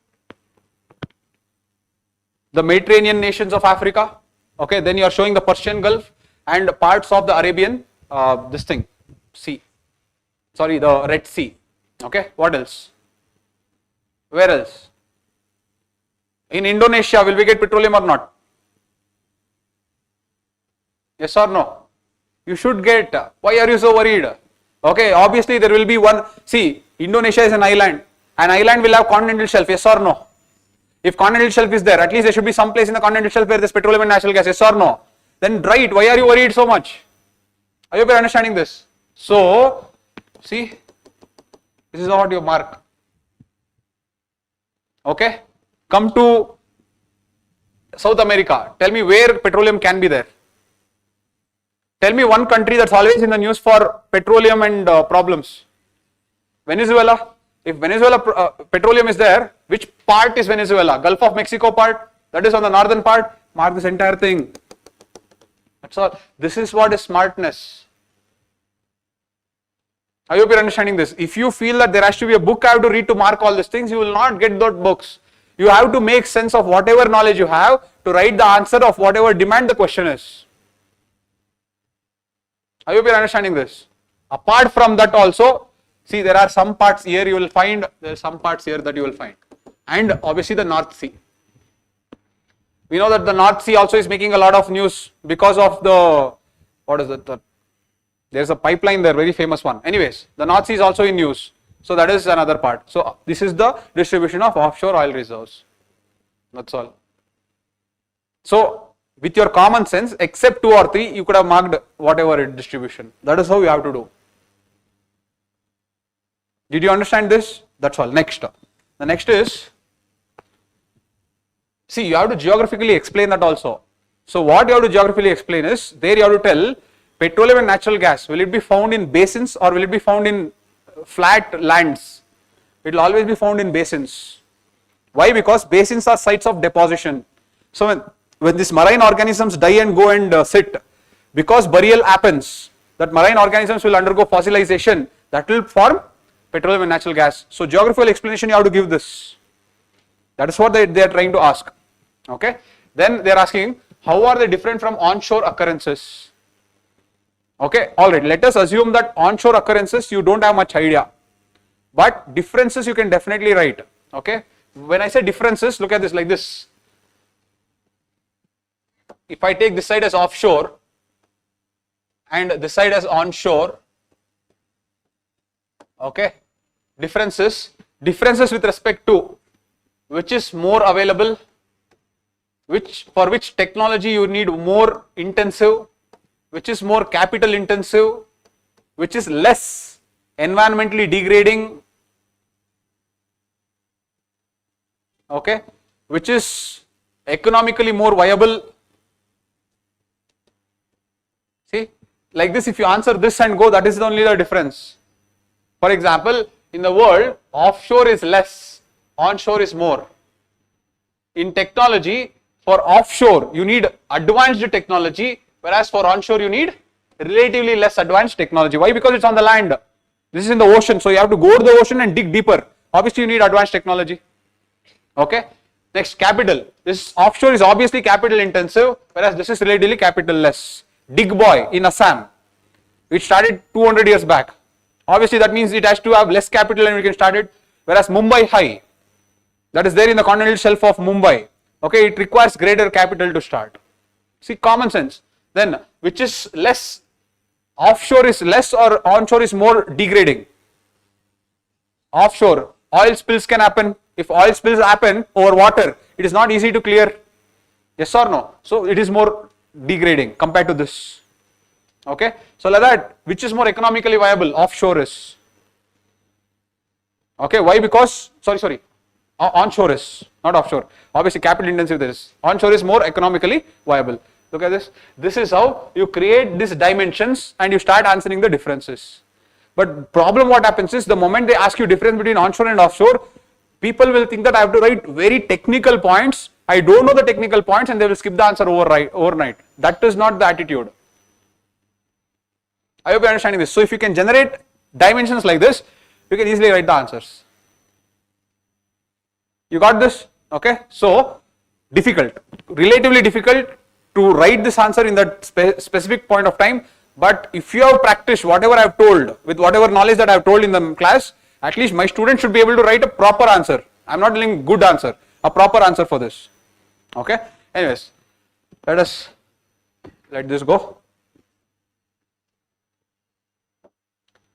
The Mediterranean nations of Africa. Okay, then you are showing the Persian Gulf, and parts of the Arabian, this thing, Sea. Sorry, the Red Sea. Okay, what else? Where else? In Indonesia, will we get petroleum or not? Yes or no? You should get. Why are you so worried? Okay, obviously there will be one. See, Indonesia is an island. An island will have continental shelf. Yes or no? If continental shelf is there, at least there should be some place in the continental shelf where there is petroleum and natural gas. Yes or no? Then right. Why are you worried so much? I hope you are understanding this. So, see, this is what you mark. Okay. Come to South America. Tell me where petroleum can be there. Tell me one country that's always in the news for petroleum and problems. Venezuela. If Venezuela petroleum is there, which part is Venezuela? Gulf of Mexico part? That is on the northern part. Mark this entire thing. That's all. This is what is smartness. I hope you're understanding this. If you feel that there has to be a book I have to read to mark all these things, you will not get those books. You have to make sense of whatever knowledge you have to write the answer of whatever demand the question is. I hope you are understanding this. Apart from that also, see, there are some parts here you will find, there are some parts here that you will find. And obviously the North Sea. We know that the North Sea also is making a lot of news because of the, what is it? There is a pipeline there, very famous one. Anyways, the North Sea is also in news. So that is another part. So this is the distribution of offshore oil reserves. That's all. So with your common sense, except 2 or 3, you could have marked whatever distribution. That is how you have to do. Did you understand this? That's all. Next. The next is, see, you have to geographically explain that also. So what you have to geographically explain is, there you have to tell petroleum and natural gas, will it be found in basins or will it be found in flat lands? It will always be found in basins. Why? Because basins are sites of deposition. So when these marine organisms die and go and sit, because burial happens, that marine organisms will undergo fossilization, that will form petroleum and natural gas. So geographical explanation you have to give this. That is what they are trying to ask. Okay. Then they are asking, how are they different from onshore occurrences? Okay, alright, let us assume that onshore occurrences you don't have much idea, but differences you can definitely write. Okay, when I say differences, look at this like this. If I take this side as offshore and this side as onshore, okay, differences with respect to which is more available, for which technology you need more intensive, which is more capital intensive, which is less environmentally degrading, okay, which is economically more viable. See, like this, if you answer this and go, that is only the difference. For example, in the world, offshore is less, onshore is more. In technology, for offshore, you need advanced technology, whereas for onshore you need relatively less advanced technology. Why? Because it's on the land. This is in the ocean, so you have to go to the ocean and dig deeper. Obviously you need advanced technology. Okay. Next, capital. This offshore is obviously capital intensive, whereas this is relatively capital less. Dig Boy in Assam, which started 200 years back. Obviously that means it has to have less capital and we can start it. Whereas Mumbai High, that is there in the continental shelf of Mumbai. Okay, it requires greater capital to start. See, common sense. Then, which is less, offshore is less or onshore is more degrading? Offshore, oil spills can happen. If oil spills happen over water, it is not easy to clear. Yes or no? So, it is more degrading compared to this. Okay. So, like that, which is more economically viable? Offshore is. Okay. Why? Because, onshore is, not offshore. Obviously, capital intensive there is. Onshore is more economically viable. Look at this. This is how you create these dimensions and you start answering the differences. But problem what happens is, the moment they ask you difference between onshore and offshore, people will think that I have to write very technical points. I don't know the technical points and they will skip the answer overnight. That is not the attitude. I hope you are understanding this. So if you can generate dimensions like this, you can easily write the answers. You got this? Okay. So difficult, relatively difficult, to write this answer in that specific point of time. But if you have practiced whatever I have told, with whatever knowledge that I have told in the class, at least my student should be able to write a proper answer. I am not telling good answer, a proper answer for this. Okay. Anyways, let this go.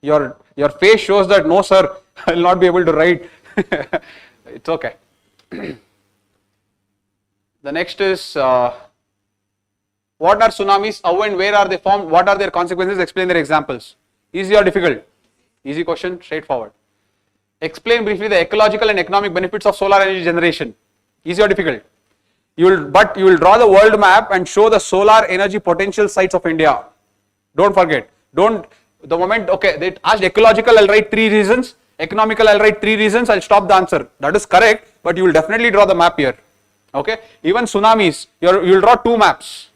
Your face shows that no sir, I will not be able to write. It's okay. The next is what are tsunamis? How and where are they formed? What are their consequences? Explain their examples. Easy or difficult? Easy question, straightforward. Explain briefly the ecological and economic benefits of solar energy generation. Easy or difficult? You will draw the world map and show the solar energy potential sites of India. Don't forget. The moment, okay, they asked ecological, I'll write 3 reasons. Economical, I'll write 3 reasons. I'll stop the answer. That is correct, but you will definitely draw the map here. Okay. Even tsunamis, you will draw 2 maps.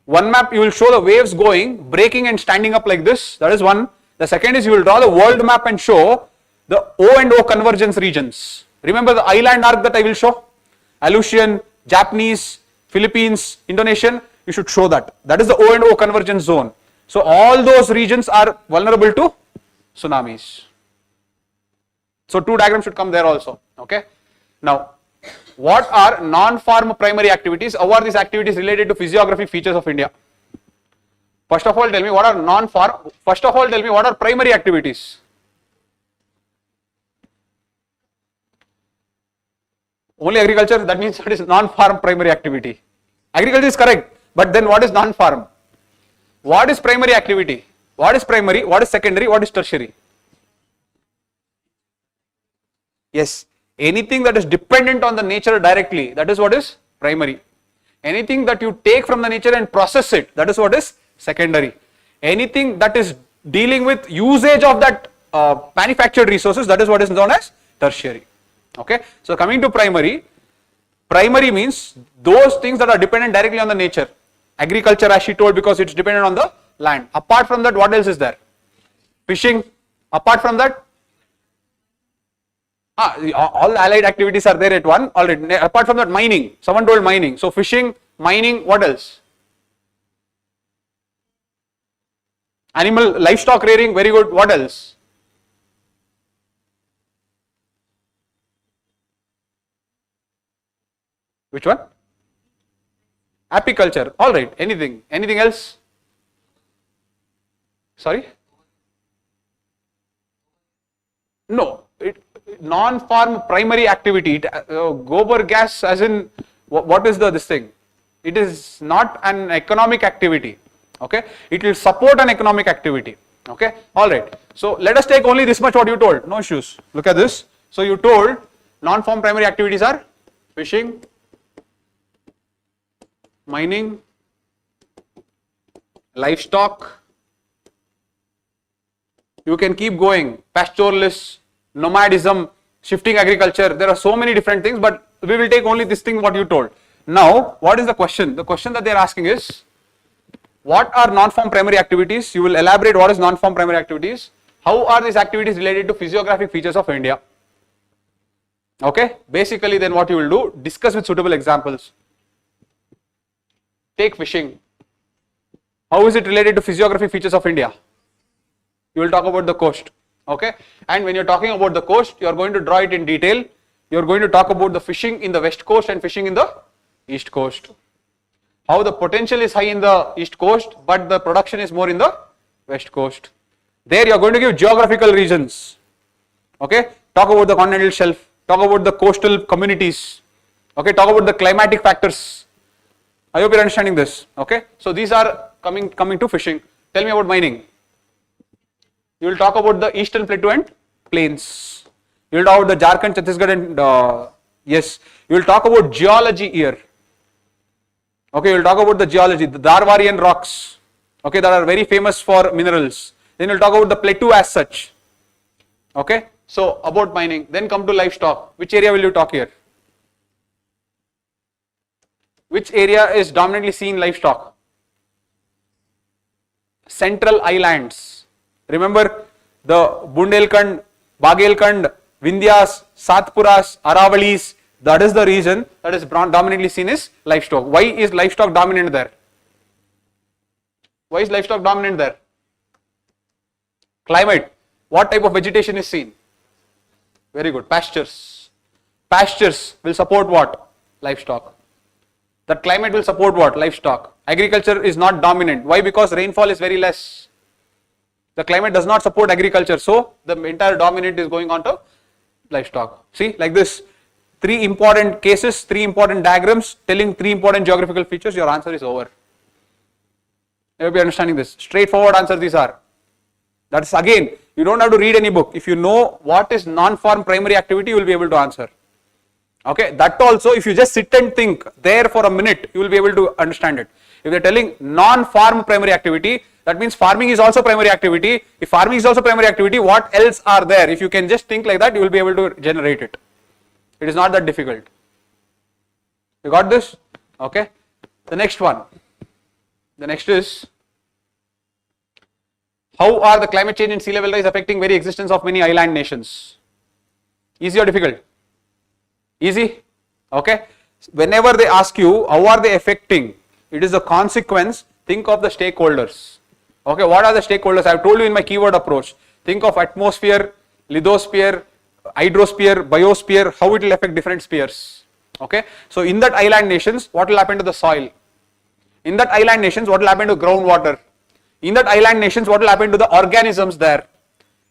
One map you will show the waves going, breaking and standing up like this. That is one. The second is you will draw the world map and show the O and O convergence regions. Remember the island arc that I will show? Aleutian, Japanese, Philippines, Indonesian. You should show that. That is the O and O convergence zone. So all those regions are vulnerable to tsunamis. So 2 diagrams should come there also. Okay. Now, what are non-farm primary activities? How are these activities related to physiographic features of India? First of all, tell me what are non-farm. First of all, tell me what are primary activities. Only agriculture, that means it is non-farm primary activity. Agriculture is correct, but then what is non-farm? What is primary activity? What is primary? What is secondary? What is tertiary? Yes, anything that is dependent on the nature directly, that is what is primary. Anything that you take from the nature and process it, that is what is secondary. Anything that is dealing with usage of that manufactured resources, that is what is known as tertiary. Okay, so coming to primary, primary means those things that are dependent directly on the nature. Agriculture, as she told, because it's dependent on the land. Apart from that, what else is there? Fishing. Apart from that, all allied activities are there at one. Already. Apart from that, mining. Someone told mining. So fishing, mining. What else? Animal, livestock rearing. Very good. What else? Which one? Apiculture. All right. Anything? Anything else? Sorry? No. Non-farm primary activity. Gobar gas, as in what is this thing? It is not an economic activity. Okay. It will support an economic activity. Okay. All right. So let us take only this much what you told. No issues. Look at this. So you told non-farm primary activities are fishing, mining, livestock. You can keep going. Pastoralists, nomadism, shifting agriculture. There are so many different things, but we will take only this thing what you told. Now, what is the question? The question that they are asking is, what are non-farm primary activities? You will elaborate what is non-farm primary activities. How are these activities related to physiographic features of India? Okay. Basically, then what you will do, discuss with suitable examples. Take fishing. How is it related to physiographic features of India? You will talk about the coast. Okay. And when you are talking about the coast, you are going to draw it in detail. You are going to talk about the fishing in the west coast and fishing in the east coast. How the potential is high in the east coast, but the production is more in the west coast. There you are going to give geographical regions. Okay. Talk about the continental shelf. Talk about the coastal communities. Okay. Talk about the climatic factors. I hope you are understanding this. Okay. So these are coming to fishing. Tell me about mining. You will talk about the eastern plateau and plains. You will talk about the Jharkhand, Chhattisgarh and yes. You will talk about geology here. Okay. You will talk about the geology, the Darwarian rocks. Okay. That are very famous for minerals. Then you will talk about the plateau as such. Okay. So about mining. Then come to livestock. Which area will you talk here? Which area is dominantly seen livestock? Central islands. Remember the Bundelkhand, Bagelkhand, Vindhyas, Satpuras, Aravalis, That is the reason that is dominantly seen as livestock. Why is livestock dominant there? Why is livestock dominant there? Climate. What type of vegetation is seen? Very good. Pastures. Pastures will support what? Livestock. That climate will support what? Livestock. Agriculture is not dominant. Why? Because rainfall is very less. The climate does not support agriculture. So the entire dominant is going on to livestock. See, like this. 3 important cases, 3 important diagrams telling 3 important geographical features. Your answer is over. You will be understanding this. Straightforward answer these are. That's again, you don't have to read any book. If you know what is non-farm primary activity, you will be able to answer. Okay, that also, if you just sit and think there for a minute, you will be able to understand it. If they're telling non-farm primary activity, that means farming is also primary activity. If farming is also primary activity, what else are there? If you can just think like that, you will be able to generate it. It is not that difficult. You got this? Okay. The next one. The next is, how are the climate change and sea level rise affecting very existence of many island nations? Easy or difficult? Easy? Okay. Whenever they ask you, how are they affecting? It is a consequence. Think of the stakeholders. Okay. What are the stakeholders? I have told you in my keyword approach. Think of atmosphere, lithosphere, hydrosphere, biosphere, how it will affect different spheres. Okay. So in that island nations, what will happen to the soil? In that island nations, what will happen to groundwater? In that island nations, what will happen to the organisms there?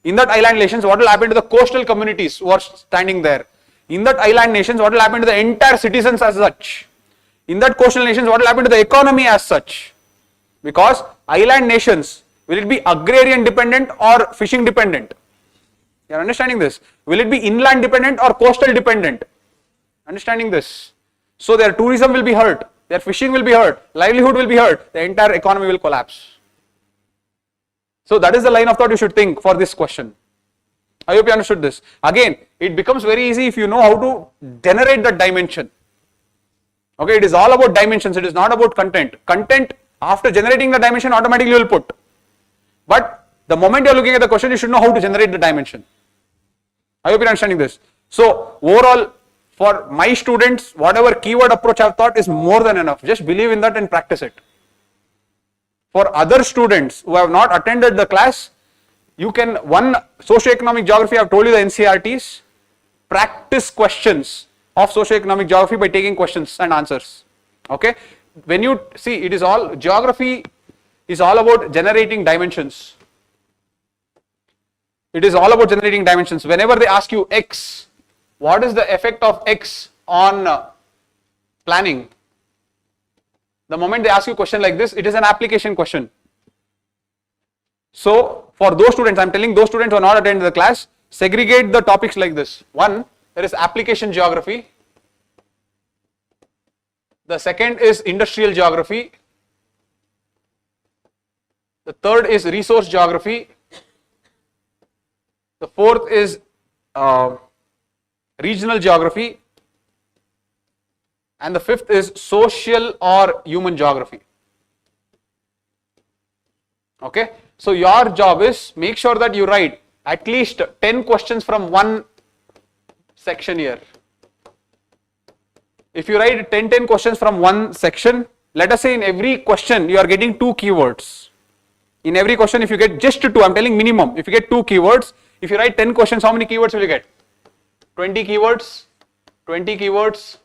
In that island nations, what will happen to the coastal communities who are standing there? In that island nations, what will happen to the entire citizens as such? In that coastal nations, what will happen to the economy as such? Because island nations, will it be agrarian dependent or fishing dependent? You are understanding this? Will it be inland dependent or coastal dependent? Understanding this? So their tourism will be hurt, their fishing will be hurt, livelihood will be hurt, the entire economy will collapse. So that is the line of thought you should think for this question. I hope you understood this. Again, it becomes very easy if you know how to generate the dimension. Okay, it is all about dimensions, it is not about content. Content, after generating the dimension, automatically you will put. But the moment you are looking at the question, you should know how to generate the dimension. I hope you are understanding this. So overall, for my students, whatever keyword approach I have thought is more than enough. Just believe in that and practice it. For other students who have not attended the class, you can, one, socioeconomic geography, I have told you the NCRTs, practice questions of socioeconomic geography by taking questions and answers. Okay. When you see, it is all, geography is all about generating dimensions. It is all about generating dimensions. Whenever they ask you X, what is the effect of X on planning? The moment they ask you a question like this, it is an application question. So for those students, I am telling those students who are not attending the class, segregate the topics like this. One, there is application geography. The second is industrial geography. The third is resource geography. The fourth is regional geography. And the fifth is social or human geography. Okay. So your job is make sure that you write at least 10 questions from one section here. If you write 10 questions from one section, let us say in every question you are getting 2 keywords. In every question, if you get just 2, I am telling minimum, if you get 2 keywords, if you write 10 questions, how many keywords will you get? 20 keywords, 20 keywords,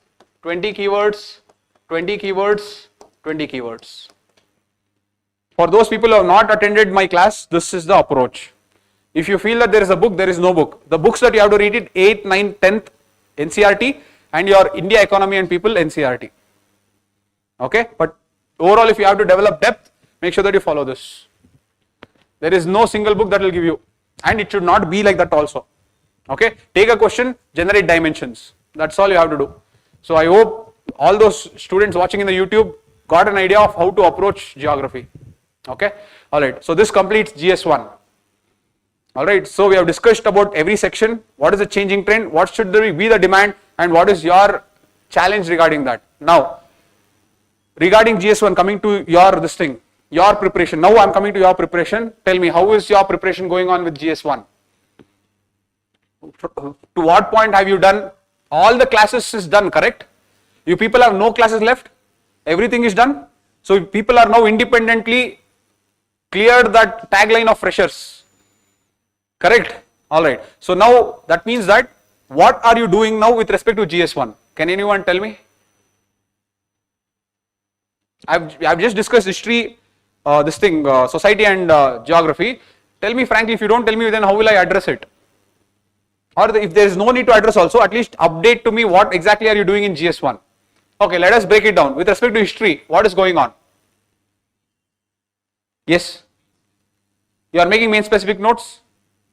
20 keywords, 20 keywords, 20 keywords. For those people who have not attended my class, this is the approach. If you feel that there is a book, there is no book. The books that you have to read it, 8th, 9th, 10th, NCRT, and your India Economy and People, NCRT. Okay, but overall if you have to develop depth, make sure that you follow this. There is no single book that will give you, and it should not be like that also. Okay, take a question, generate dimensions. That's all you have to do. So I hope all those students watching in the YouTube got an idea of how to approach geography. Okay, alright, so this completes GS1. Alright, so we have discussed about every section, what is the changing trend, what should be the demand, and what is your challenge regarding that. Now, regarding GS1, coming to your preparation. Now I am coming to your preparation. Tell me, how is your preparation going on with GS1? To what point have you done All the classes is done, correct? You people have no classes left. Everything is done. So people are now independently cleared that tagline of freshers. Correct? Alright. So now that means that what are you doing now with respect to GS1? Can anyone tell me? I've just discussed history, society and geography. Tell me frankly, if you don't tell me, then how will I address it? Or if there is no need to address also, at least update to me what exactly are you doing in GS1. Okay, let us break it down. With respect to history, what is going on? Yes? You are making main specific notes?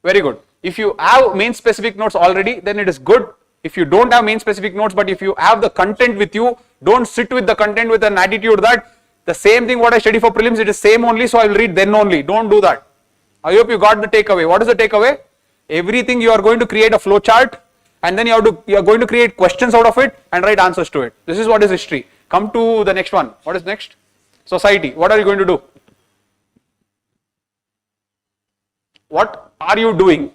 Very good. If you have main specific notes already, then it is good. If you don't have main specific notes, but if you have the content with you, don't sit with the content with an attitude that the same thing what I study for prelims, it is same only, so I will read then only. Don't do that. I hope you got the takeaway. What is the takeaway? Everything you are going to create a flow chart, and then you are going to create questions out of it and write answers to it. This is what is history. Come to the next one. What is next? Society. What are you going to do? What are you doing?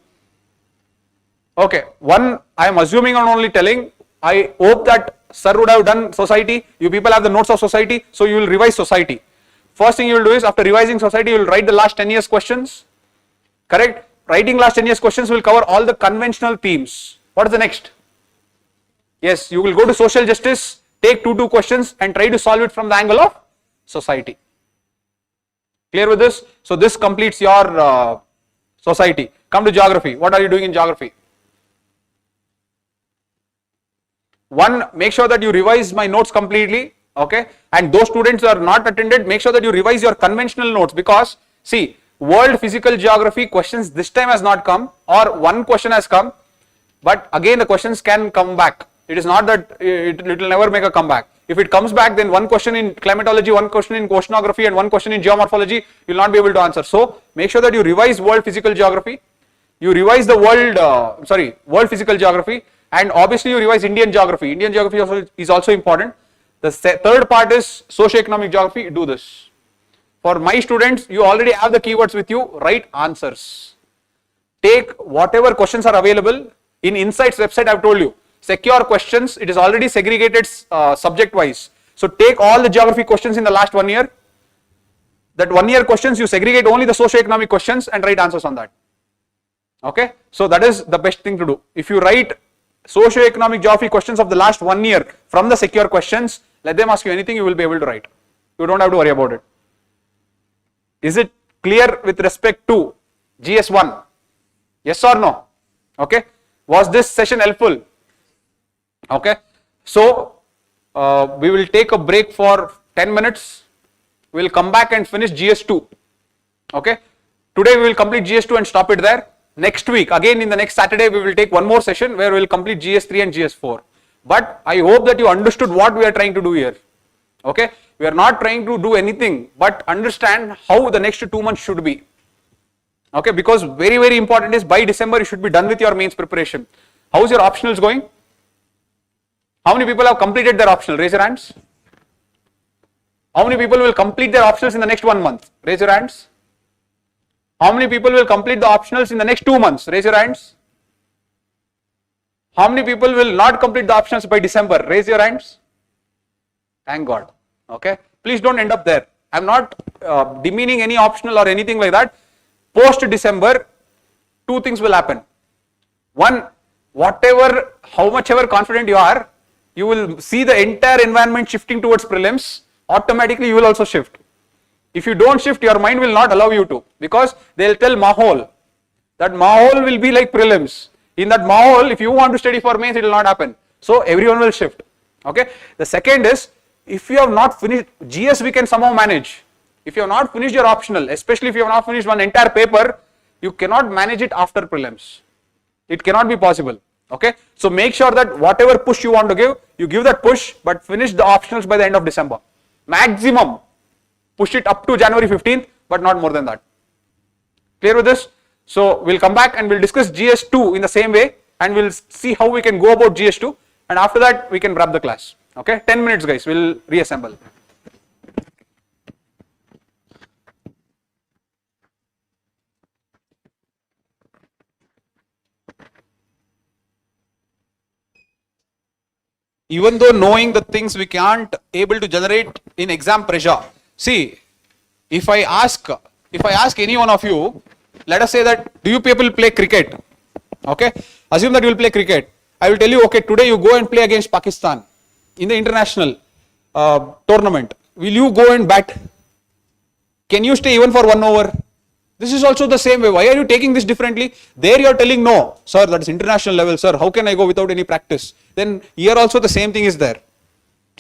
Okay, one, I am assuming and only telling. I hope that sir would have done society. You people have the notes of society, so you will revise society. First thing you will do is, after revising society, you will write the last 10 years questions. Correct? Writing last 10 years questions will cover all the conventional themes. What is the next? Yes, you will go to social justice, take two questions and try to solve it from the angle of society. Clear with this? So this completes your society. Come to geography. What are you doing in geography? One, make sure that you revise my notes completely, okay? And those students who are not attended, make sure that you revise your conventional notes, because see, world physical geography questions this time has not come, or one question has come, but again the questions can come back. It is not that it will never make a comeback. If it comes back, then one question in climatology, one question in oceanography and one question in geomorphology, you will not be able to answer. So make sure that you revise world physical geography, you revise the world physical geography, and obviously you revise Indian geography. Indian geography is also important. The third part is socio-economic geography. Do this. For my students, you already have the keywords with you. Write answers. Take whatever questions are available. In Insights website, I have told you, secure questions. It is already segregated subject wise. So take all the geography questions in the last 1 year. That 1 year questions, you segregate only the socio-economic questions and write answers on that. Okay. So that is the best thing to do. If you write socio-economic geography questions of the last 1 year from the secure questions, let them ask you anything, you will be able to write. You don't have to worry about it. Is it clear with respect to GS1? Yes or no? Okay. Was this session helpful? Okay. So we will take a break for 10 minutes. We will come back and finish GS2. Okay. Today we will complete GS2 and stop it there. Next week, again in the next Saturday, we will take one more session where we will complete GS3 and GS4. But I hope that you understood what we are trying to do here. Okay. We are not trying to do anything but understand how the next 2 months should be. Okay. Because very, very important is by December, you should be done with your mains preparation. How is your optionals going? How many people have completed their optional? Raise your hands. How many people will complete their optionals in the next 1 month? Raise your hands. How many people will complete the optionals in the next 2 months? Raise your hands. How many people will not complete the optionals by December? Raise your hands. Thank God. Okay. Please don't end up there. I am not demeaning any optional or anything like that. Post December, 2 things will happen. One, how much ever confident you are, you will see the entire environment shifting towards prelims. Automatically, you will also shift. If you don't shift, your mind will not allow you to, because they will tell Mahol. That Mahol will be like prelims. In that Mahol, if you want to study for mains, it will not happen. So everyone will shift. Okay. The second is, if you have not finished GS, we can somehow manage. If you have not finished your optional, especially if you have not finished one entire paper, you cannot manage it after prelims. It cannot be possible. Okay. So make sure that whatever push you want to give, you give that push, but finish the optionals by the end of December. Maximum. Push it up to January 15th, but not more than that. Clear with this? So we'll come back and we'll discuss GS2 in the same way, and we'll see how we can go about GS2, and after that we can wrap the class. Okay, 10 minutes guys, we'll reassemble. Even though knowing the things we can't able to generate in exam pressure. See, if I ask, any one of you, let us say that, do you people play cricket? Okay, assume that you will play cricket. I will tell you, okay, today you go and play against Pakistan in the international tournament. Will you go and bat? Can you stay even for 1 over? This is also the same way. Why are you taking this differently? There you are telling no, sir, that is international level, sir. How can I go without any practice? Then here also the same thing is there.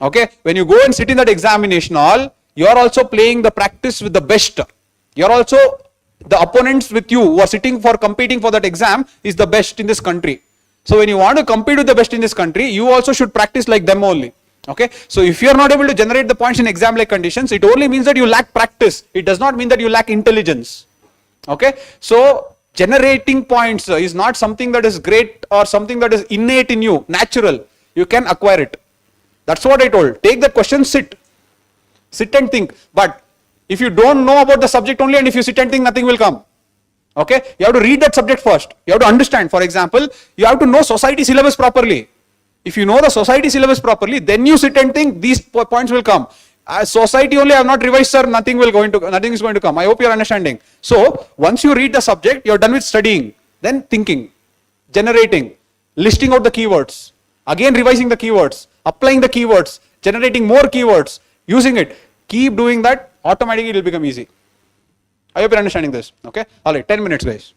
Okay, when you go and sit in that examination hall, you are also playing the practice with the best. You are also, the opponents with you who are sitting for competing for that exam is the best in this country. So when you want to compete with the best in this country, you also should practice like them only. Okay, so if you are not able to generate the points in exam like conditions, it only means that you lack practice. It does not mean that you lack intelligence. Okay, so generating points is not something that is great or something that is innate in you, natural. You can acquire it. That's what I told. Take that question, sit and think. But if you don't know about the subject only, and if you sit and think, nothing will come. Okay, you have to read that subject first. You have to understand. For example, you have to know society syllabus properly. If you know the society syllabus properly, then you sit and think, these points will come. As society only I have not revised, sir, nothing is going to come. I hope you are understanding. So once you read the subject, you are done with studying, then thinking, generating, listing out the keywords, again revising the keywords, applying the keywords, generating more keywords, using it. Keep doing that, automatically it will become easy. I hope you are understanding this. Okay, all right, 10 minutes, guys.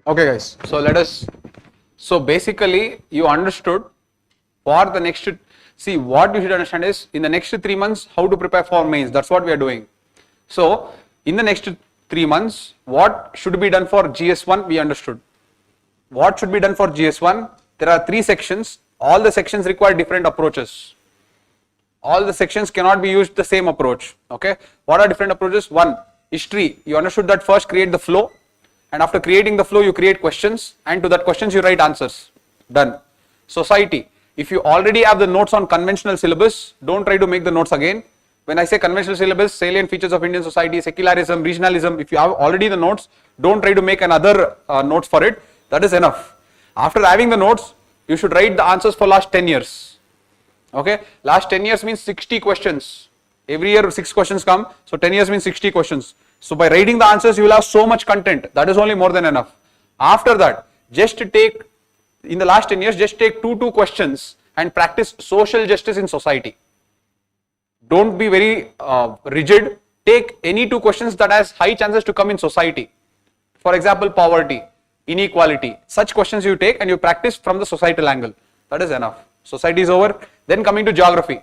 Okay, guys. So basically, you understood for the next. See, what you should understand is in the next 3 months how to prepare for mains. That's what we are doing. So in the next 3 months, what should be done for GS1? We understood. What should be done for GS1? There are 3 sections. All the sections require different approaches. All the sections cannot be used the same approach. Okay. What are different approaches? One, history. You understood that first create the flow, and after creating the flow you create questions, and to that questions you write answers. Done. Society. If you already have the notes on conventional syllabus, don't try to make the notes again. When I say conventional syllabus, salient features of Indian society, secularism, regionalism, if you have already the notes, don't try to make another notes for it. That is enough. After having the notes, you should write the answers for last 10 years. Okay, last 10 years means 60 questions. Every year 6 questions come, so 10 years means 60 questions. So by writing the answers, you will have so much content. That is only more than enough. After that, just take, in the last 10 years, just take 2 questions and practice social justice in society. Don't be very rigid. Take any 2 questions that has high chances to come in society. For example, poverty, inequality. Such questions you take and you practice from the societal angle. That is enough. Society is over. Then coming to geography.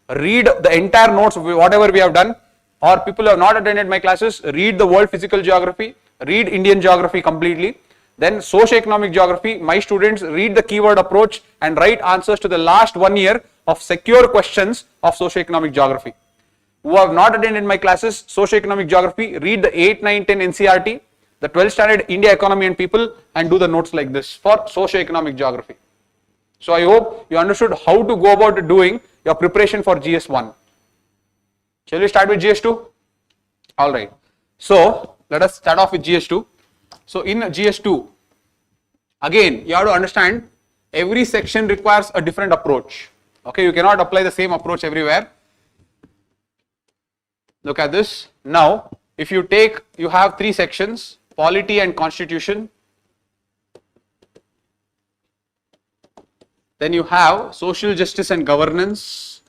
Read the entire notes, whatever we have done, or people who have not attended my classes, read the world physical geography, read Indian geography completely. Then socio-economic geography, my students read the keyword approach and write answers to the last 1 year of secure questions of socio-economic geography. Who have not attended my classes, socio-economic geography, read the 8, 9, 10 NCRT, the 12th standard India economy and people, and do the notes like this for socio-economic geography. So I hope you understood how to go about doing your preparation for GS1. Shall we start with GS2? Alright. So let us start off with GS2. So in GS2, again you have to understand every section requires a different approach. Okay, you cannot apply the same approach everywhere. Look at this. Now, if you take, you have 3 sections, polity and constitution. Then you have social justice and governance.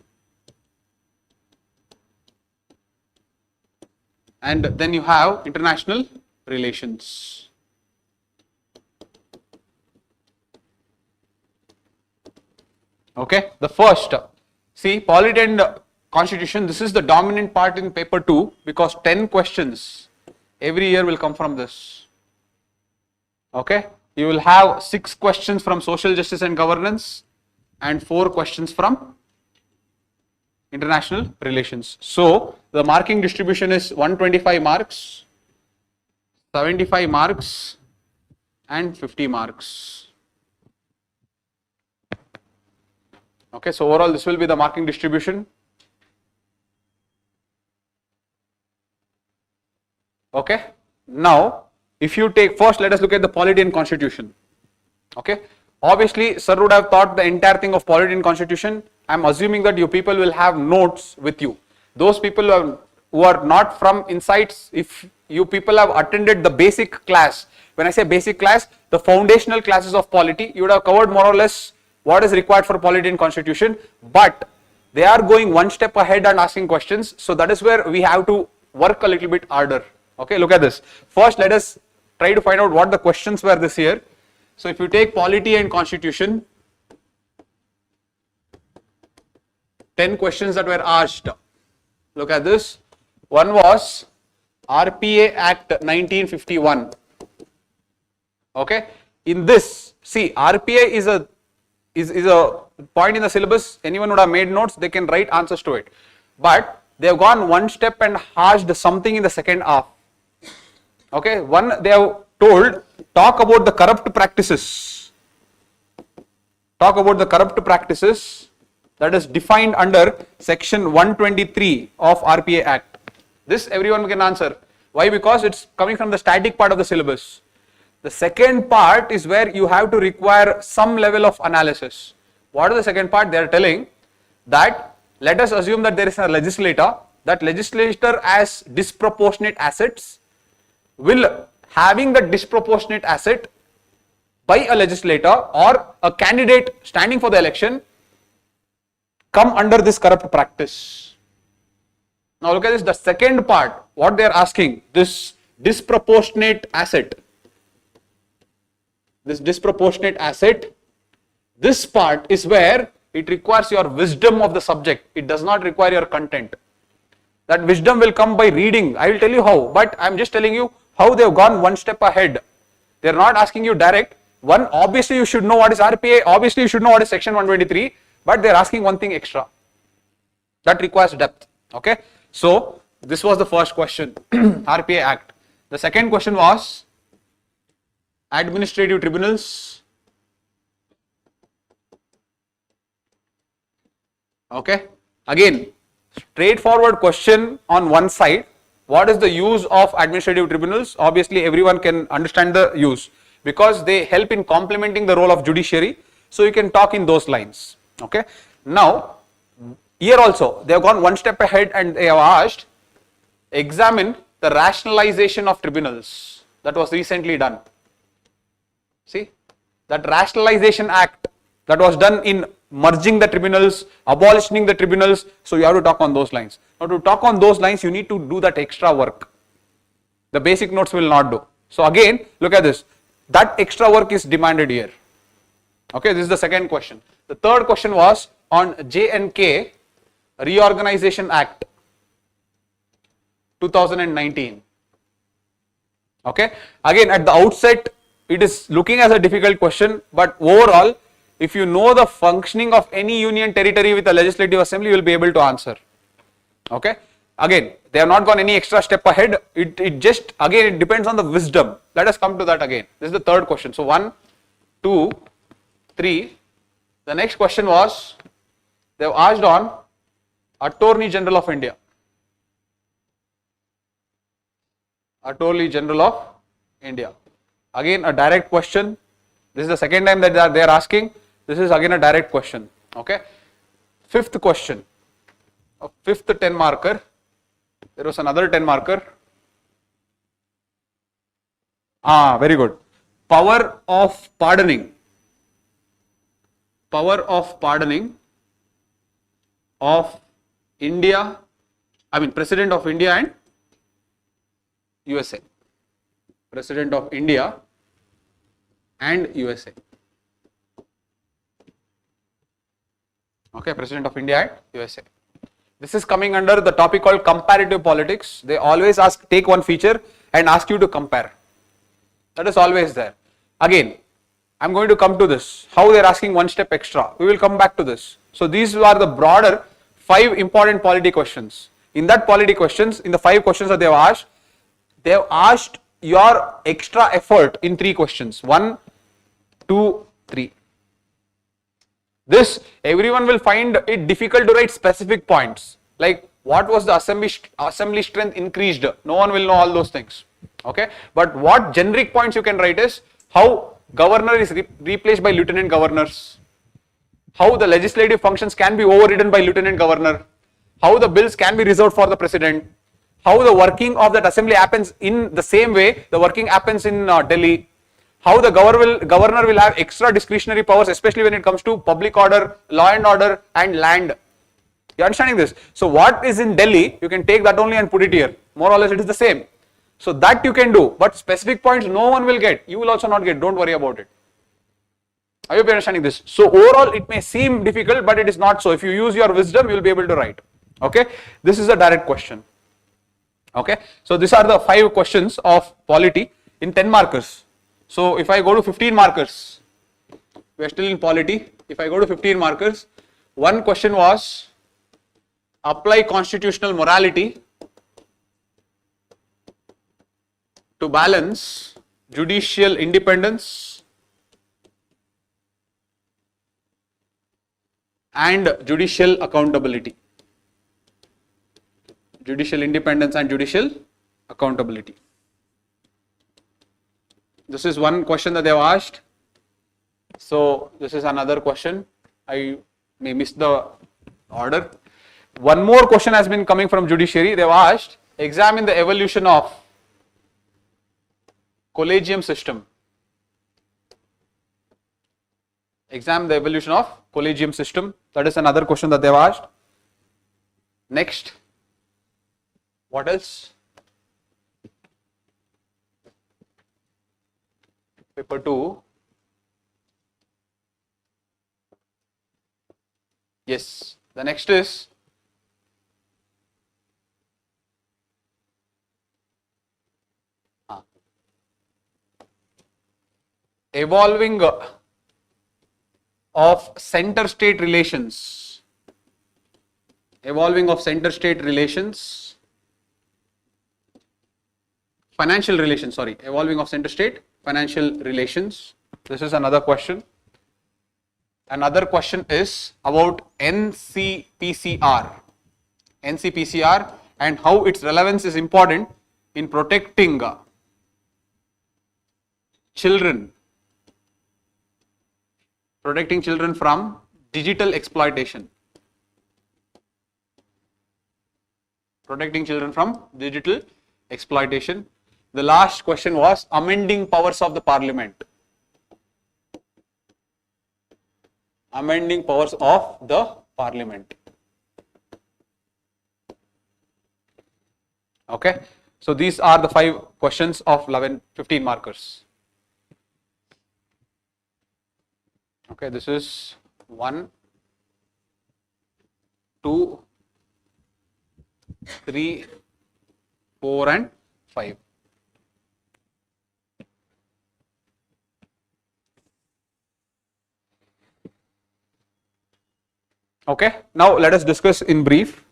And then you have international relations. Okay, the first, see, polity and constitution, this is the dominant part in paper 2 because 10 questions every year will come from this. Okay, you will have 6 questions from social justice and governance and 4 questions from international relations. So the marking distribution is 125 marks, 75 marks and 50 marks. Okay, so overall this will be the marking distribution. Okay, now if you take, first let us look at the polity and constitution. Okay, obviously sir would have taught the entire thing of polity and constitution. I am assuming that you people will have notes with you. Those people who are not from insights, if you people have attended the basic class, when I say basic class, the foundational classes of polity, you would have covered more or less what is required for polity and constitution, but they are going one step ahead and asking questions. So that is where we have to work a little bit harder. Okay, look at this. First, let us try to find out what the questions were this year. So if you take polity and constitution, 10 questions that were asked. Look at this. One was RPA Act 1951. Okay, in this, see, RPA is a point in the syllabus. Anyone would have made notes, they can write answers to it. But they have gone one step and hashed something in the second half. Okay, one, they have told, talk about the corrupt practices. Talk about the corrupt practices that is defined under section 123 of RPA Act. This everyone can answer. Why? Because it's coming from the static part of the syllabus. The second part is where you have to require some level of analysis. What is the second part? They are telling that let us assume that there is a legislator. That legislator has disproportionate assets. Will having the disproportionate asset by a legislator or a candidate standing for the election come under this corrupt practice? Now look at this, the second part, what they are asking, this disproportionate asset. this disproportionate asset, this part is where it requires your wisdom of the subject. It does not require your content. That wisdom will come by reading. I will tell you how, but I am just telling you how they have gone one step ahead. They are not asking you direct. One, obviously you should know what is RPA, obviously you should know what is section 123, but they are asking one thing extra. That requires depth. Okay. So this was the first question, RPA Act. The second question was administrative tribunals. Okay. Again, straightforward question on one side. What is the use of administrative tribunals? Obviously, everyone can understand the use because they help in complementing the role of judiciary. So you can talk in those lines. Okay. Now, here also they have gone one step ahead and they have asked, examine the rationalization of tribunals that was recently done. See, that rationalization act that was done in merging the tribunals, abolishing the tribunals. So you have to talk on those lines. Now to talk on those lines, you need to do that extra work. The basic notes will not do. So again, look at this. That extra work is demanded here. Okay, this is the second question. The third question was on J&K Reorganization Act 2019. Okay, again at the outset, it is looking as a difficult question, but overall, if you know the functioning of any union territory with a legislative assembly, you will be able to answer. Okay. Again, they have not gone any extra step ahead. It just, again, it depends on the wisdom. Let us come to that again. This is the third question. So 1, 2, 3. The next question was, they have asked on Attorney General of India. Attorney General of India. Again, a direct question. This is the second time that they are asking. This is again a direct question. Okay. Fifth question. A fifth 10 marker. There was another 10 marker. Very good. Power of pardoning. Power of pardoning of India, President of India and USA. President of India and USA. Okay, President of India and USA. This is coming under the topic called comparative politics. They always ask, take one feature and ask you to compare. That is always there. Again, I am going to come to this, how they are asking one step extra. We will come back to this. So these are the broader 5 important polity questions. In that polity questions, in the 5 questions that they have asked your extra effort in 3 questions. 1, 2, 3. This, everyone will find it difficult to write specific points. Like, what was the assembly strength increased? No one will know all those things. Okay. But what generic points you can write is, how governor is replaced by lieutenant governors. How the legislative functions can be overridden by lieutenant governor. How the bills can be reserved for the president. How the working of that assembly happens in the same way the working happens in Delhi. How the governor will have extra discretionary powers, especially when it comes to public order, law and order and land. You are understanding this? So what is in Delhi, you can take that only and put it here. More or less it is the same. So that you can do, but specific points no one will get. You will also not get, don't worry about it. I hope you are understanding this. So overall it may seem difficult, but it is not so. If you use your wisdom, you will be able to write. Okay. This is a direct question. Okay. So these are the 5 questions of polity in 10 markers. So if I go to 15 markers, we are still in polity. If I go to 15 markers, one question was, apply constitutional morality to balance judicial independence and judicial accountability. Judicial independence and judicial accountability. This is one question that they have asked. So this is another question. I may miss the order. One more question has been coming from judiciary. They have asked, examine the evolution of collegium system. Examine the evolution of collegium system. That is another question that they have asked. Next. What else? Paper 2. Yes. The next is evolving of center-state relations. Evolving of center-state relations. Financial relations, sorry. Evolving of center-state financial relations. This is another question. Another question is about NCPCR. NCPCR and how its relevance is important in protecting children from digital exploitation. Protecting children from digital exploitation. The last question was amending powers of the parliament. Amending powers of the parliament. Okay. So these are the 5 questions of 15 markers. Okay, this is 1, 2, 3, 4 and 5. Okay, now let us discuss in brief.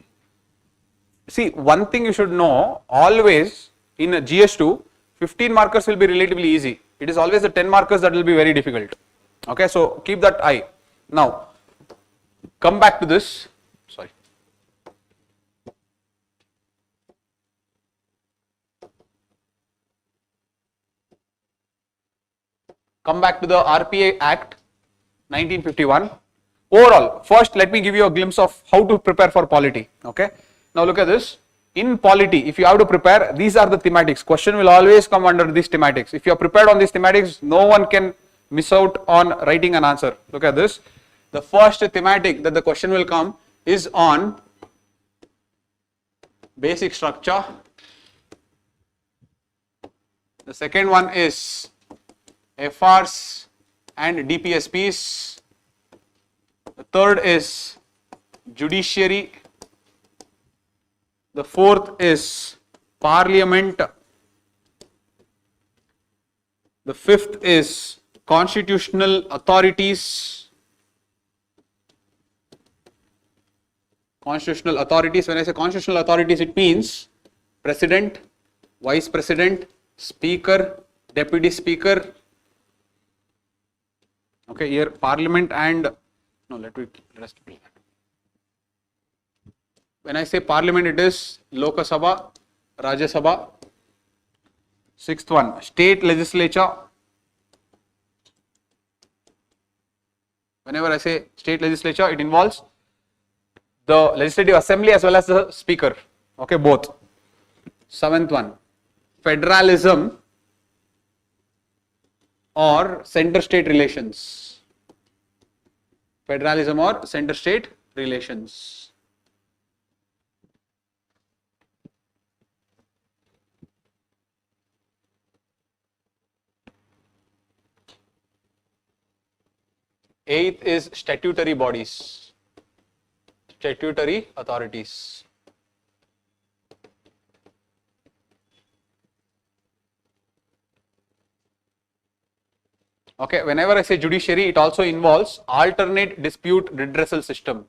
See, one thing you should know, always in a GS2, 15 markers will be relatively easy. It is always the 10 markers that will be very difficult. Okay, so keep that eye. Now, come back to this. Sorry. Come back to the RPA Act 1951. Overall, first let me give you a glimpse of how to prepare for polity. Okay. Now look at this. In polity, if you have to prepare, these are the thematics. Question will always come under these thematics. If you are prepared on these thematics, no one can miss out on writing an answer. Look at this. The first thematic that the question will come is on basic structure. The second one is FRs and DPSPs. The third is judiciary. The fourth is parliament. The fifth is constitutional authorities. Constitutional authorities, when I say constitutional authorities, it means president, vice president, speaker, deputy speaker. Okay, here parliament and let us be. When I say parliament, it is Lok Sabha, Rajya Sabha. Sixth one, state legislature. Whenever I say state legislature, it involves the legislative assembly as well as the speaker. Okay, both. Seventh one, federalism or center-state relations. Federalism or center-state relations. Eighth is statutory bodies, statutory authorities. Okay, whenever I say judiciary, it also involves alternate dispute redressal system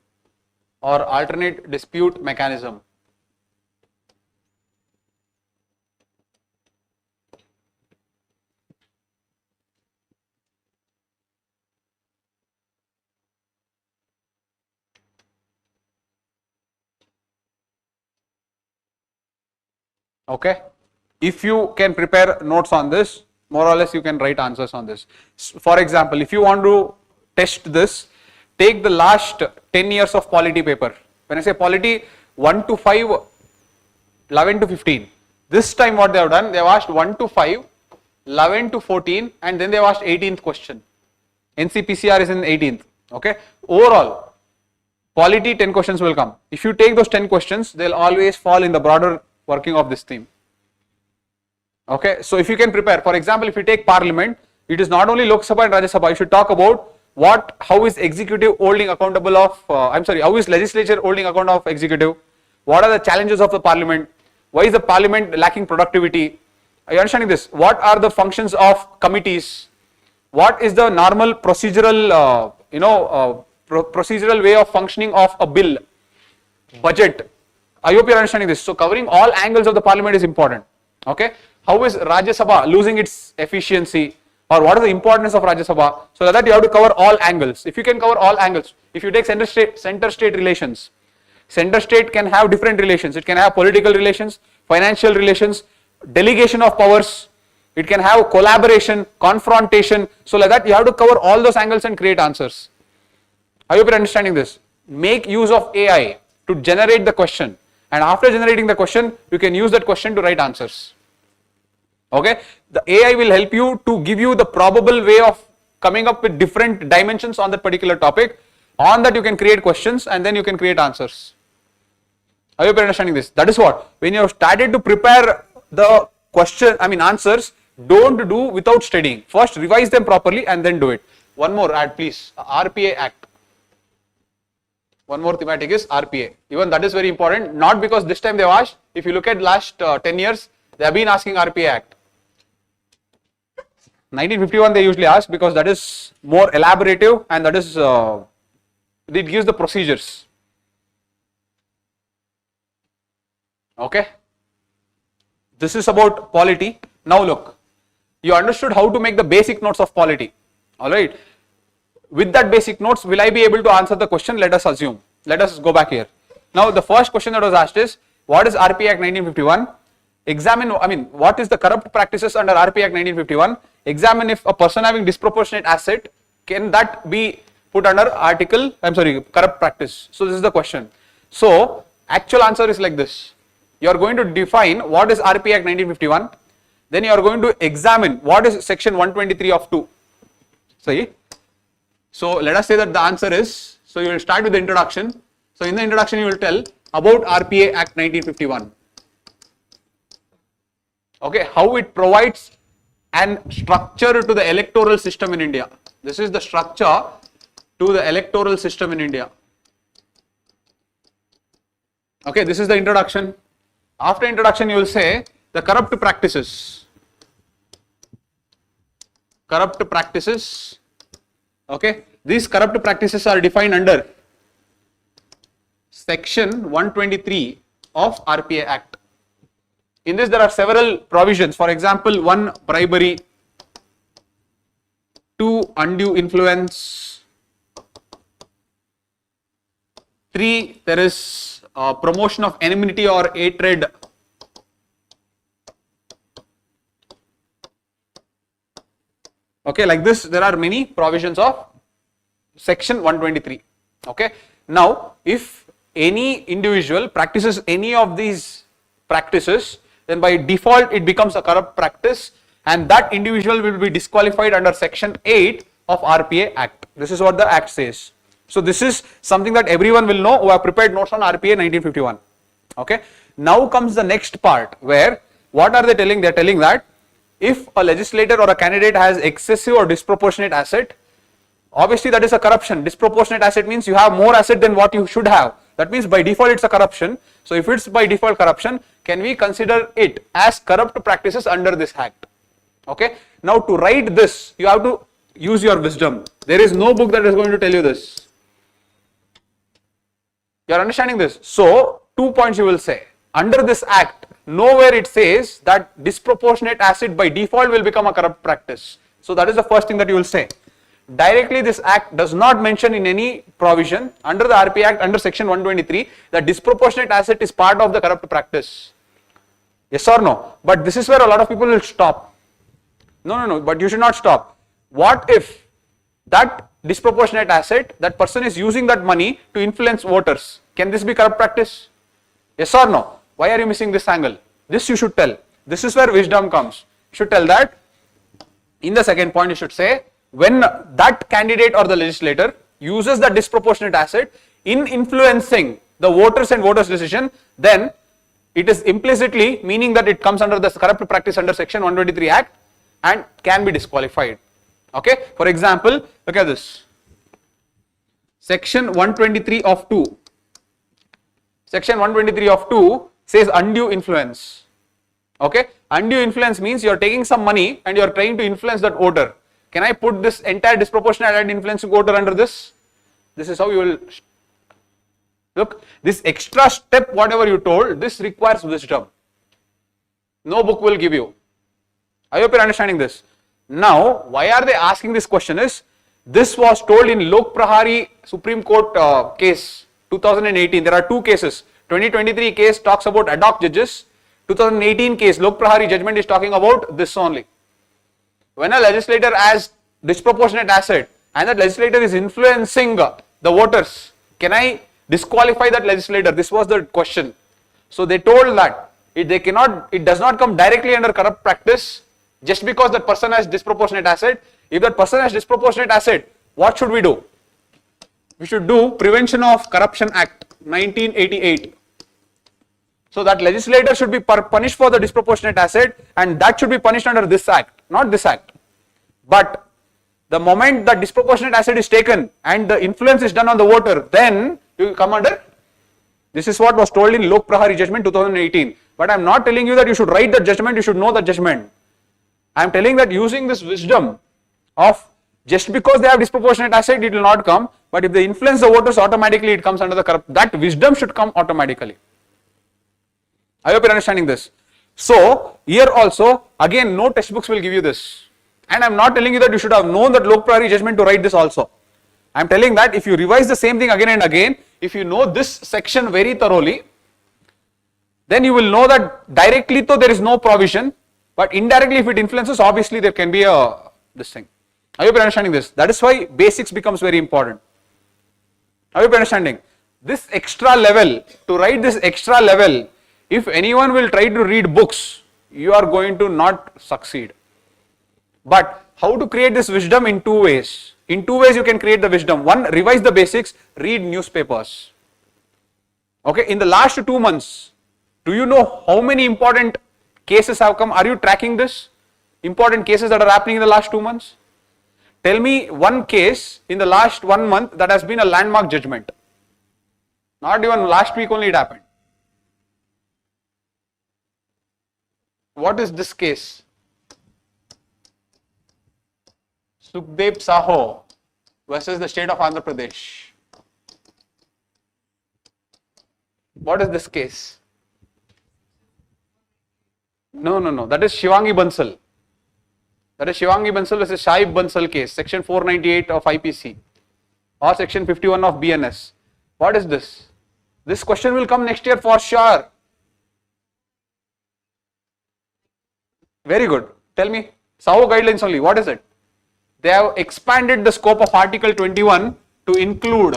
or alternate dispute mechanism. Okay, if you can prepare notes on this, more or less you can write answers on this. For example, if you want to test this, take the last 10 years of polity paper. When I say polity, 1 to 5, 11 to 15. This time what they have done, they have asked 1 to 5, 11 to 14 and then they have asked 18th question. NCPCR is in 18th. Okay, overall polity 10 questions will come. If you take those 10 questions, they will always fall in the broader working of this theme. Okay, so if you can prepare, for example, if you take parliament, it is not only Lok Sabha and Rajya Sabha, you should talk about how is executive holding accountable of, how is legislature holding account of executive? What are the challenges of the parliament? Why is the parliament lacking productivity? Are you understanding this? What are the functions of committees? What is the normal procedural, procedural way of functioning of a bill? Budget. I hope you are understanding this. So covering all angles of the parliament is important. Okay. How is Rajya Sabha losing its efficiency, or what is the importance of Rajya Sabha? So that you have to cover all angles. If you can cover all angles, if you take center state relations, center state can have different relations. It can have political relations, financial relations, delegation of powers. It can have collaboration, confrontation. So like that you have to cover all those angles and create answers. I hope you are understanding this. Make use of AI to generate the question, and after generating the question, you can use that question to write answers. Okay, the AI will help you to give you the probable way of coming up with different dimensions on that particular topic. On that you can create questions and then you can create answers. I hope you are understanding this. That is what, when you have started to prepare the answers, don't do without studying. First revise them properly and then do it. One more add please, RPA Act. One more thematic is RPA. Even that is very important, not because this time they have asked. If you look at last 10 years, they have been asking RPA Act. 1951 they usually ask because that is more elaborative and that is, it gives the procedures. Okay. This is about polity. Now look, you understood how to make the basic notes of polity. Alright. With that basic notes, will I be able to answer the question? Let us assume. Let us go back here. Now the first question that was asked is, what is RPA Act 1951? Examine, what is the corrupt practices under RPA Act 1951? Examine if a person having disproportionate asset, can that be put under corrupt practice? So this is the question. So actual answer is like this. You are going to define what is RPA Act 1951. Then you are going to examine what is section 123 of 2. See? So let us say that the answer is, so you will start with the introduction. So in the introduction you will tell about RPA Act 1951. Okay, how it provides an structure to the electoral system in India. This is the structure to the electoral system in India. Okay, this is the introduction. After introduction you will say the corrupt practices. Corrupt practices. Okay, these corrupt practices are defined under section 123 of RPA Act. In this there are several provisions. For example, 1, bribery, 2, undue influence, 3, there is promotion of enmity or hatred, okay, like this there are many provisions of section 123. Okay, now if any individual practices any of these practices, then by default it becomes a corrupt practice and that individual will be disqualified under section 8 of RPA Act. This is what the Act says. So this is something that everyone will know who have prepared notes on RPA 1951. Okay, now comes the next part where what are they telling? They are telling that if a legislator or a candidate has excessive or disproportionate asset, obviously that is a corruption. Disproportionate asset means you have more asset than what you should have. That means by default it's a corruption. So if it's by default corruption, can we consider it as corrupt practices under this Act? Okay. Now to write this, you have to use your wisdom. There is no book that is going to tell you this. You are understanding this? So 2 points you will say. Under this Act, nowhere it says that disproportionate asset by default will become a corrupt practice. So that is the first thing that you will say. Directly this Act does not mention in any provision under the RPA Act under section 123 that disproportionate asset is part of the corrupt practice. Yes or no? But this is where a lot of people will stop. No, but you should not stop. What if that disproportionate asset, that person is using that money to influence voters? Can this be corrupt practice? Yes or no? Why are you missing this angle? This you should tell. This is where wisdom comes. You should tell that. In the second point you should say, when that candidate or the legislator uses the disproportionate asset in influencing the voters and voters' decision, then it is implicitly meaning that it comes under the corrupt practice under section 123 Act and can be disqualified. Okay. For example, look at this. Section 123 of 2. Section 123 of 2 says undue influence. Okay, undue influence means you are taking some money and you are trying to influence that voter. Can I put this entire disproportionate and influencing voter under this? This is how you will look. This extra step, whatever you told, this requires wisdom. No book will give you. I hope you are understanding this. Now, why are they asking this question is, this was told in Lok Prahari Supreme Court case 2018. There are two cases. 2023 case talks about ad hoc judges. 2018 case, Lok Prahari judgment is talking about this only. When a legislator has disproportionate asset and that legislator is influencing the voters, can I disqualify that legislator? This was the question. So they told that it does not come directly under corrupt practice just because that person has disproportionate asset. If that person has disproportionate asset, what should we do? We should do Prevention of Corruption Act 1988. So that legislator should be punished for the disproportionate asset, and that should be punished under this act, not this act. But the moment that disproportionate asset is taken and the influence is done on the voter, then you come under. This is what was told in Lok Prahari judgment 2018. But I am not telling you that you should write the judgment, you should know the judgment. I am telling that using this wisdom of just because they have disproportionate asset, it will not come. But if they influence the voters, automatically it comes under the corrupt. That wisdom should come automatically. I hope you are understanding this. So, here also, again, no textbooks will give you this. And I am not telling you that you should have known that Lok Prahari judgment to write this also. I am telling that if you revise the same thing again and again, if you know this section very thoroughly, then you will know that directly though there is no provision, but indirectly if it influences, obviously there can be this thing. I hope you are understanding this. That is why basics becomes very important. I hope you are understanding. This extra level, to write this extra level, if anyone will try to read books, you are going to not succeed. But how to create this wisdom? In two ways. In two ways you can create the wisdom. One, revise the basics, read newspapers. Okay, in the last 2 months, do you know how many important cases have come? Are you tracking this? Important cases that are happening in the last 2 months? Tell me one case in the last 1 month that has been a landmark judgment. Not even last week only it happened. What is this case? Sudeep Saho versus the state of Andhra Pradesh. What is this case? No. That is Shivangi Bansal. That is Shivangi Bansal versus Shaib Bansal case, section 498 of IPC or section 51 of BNS. What is this? This question will come next year for sure. Very good. Tell me, Saho guidelines only, what is it? They have expanded the scope of Article 21 to include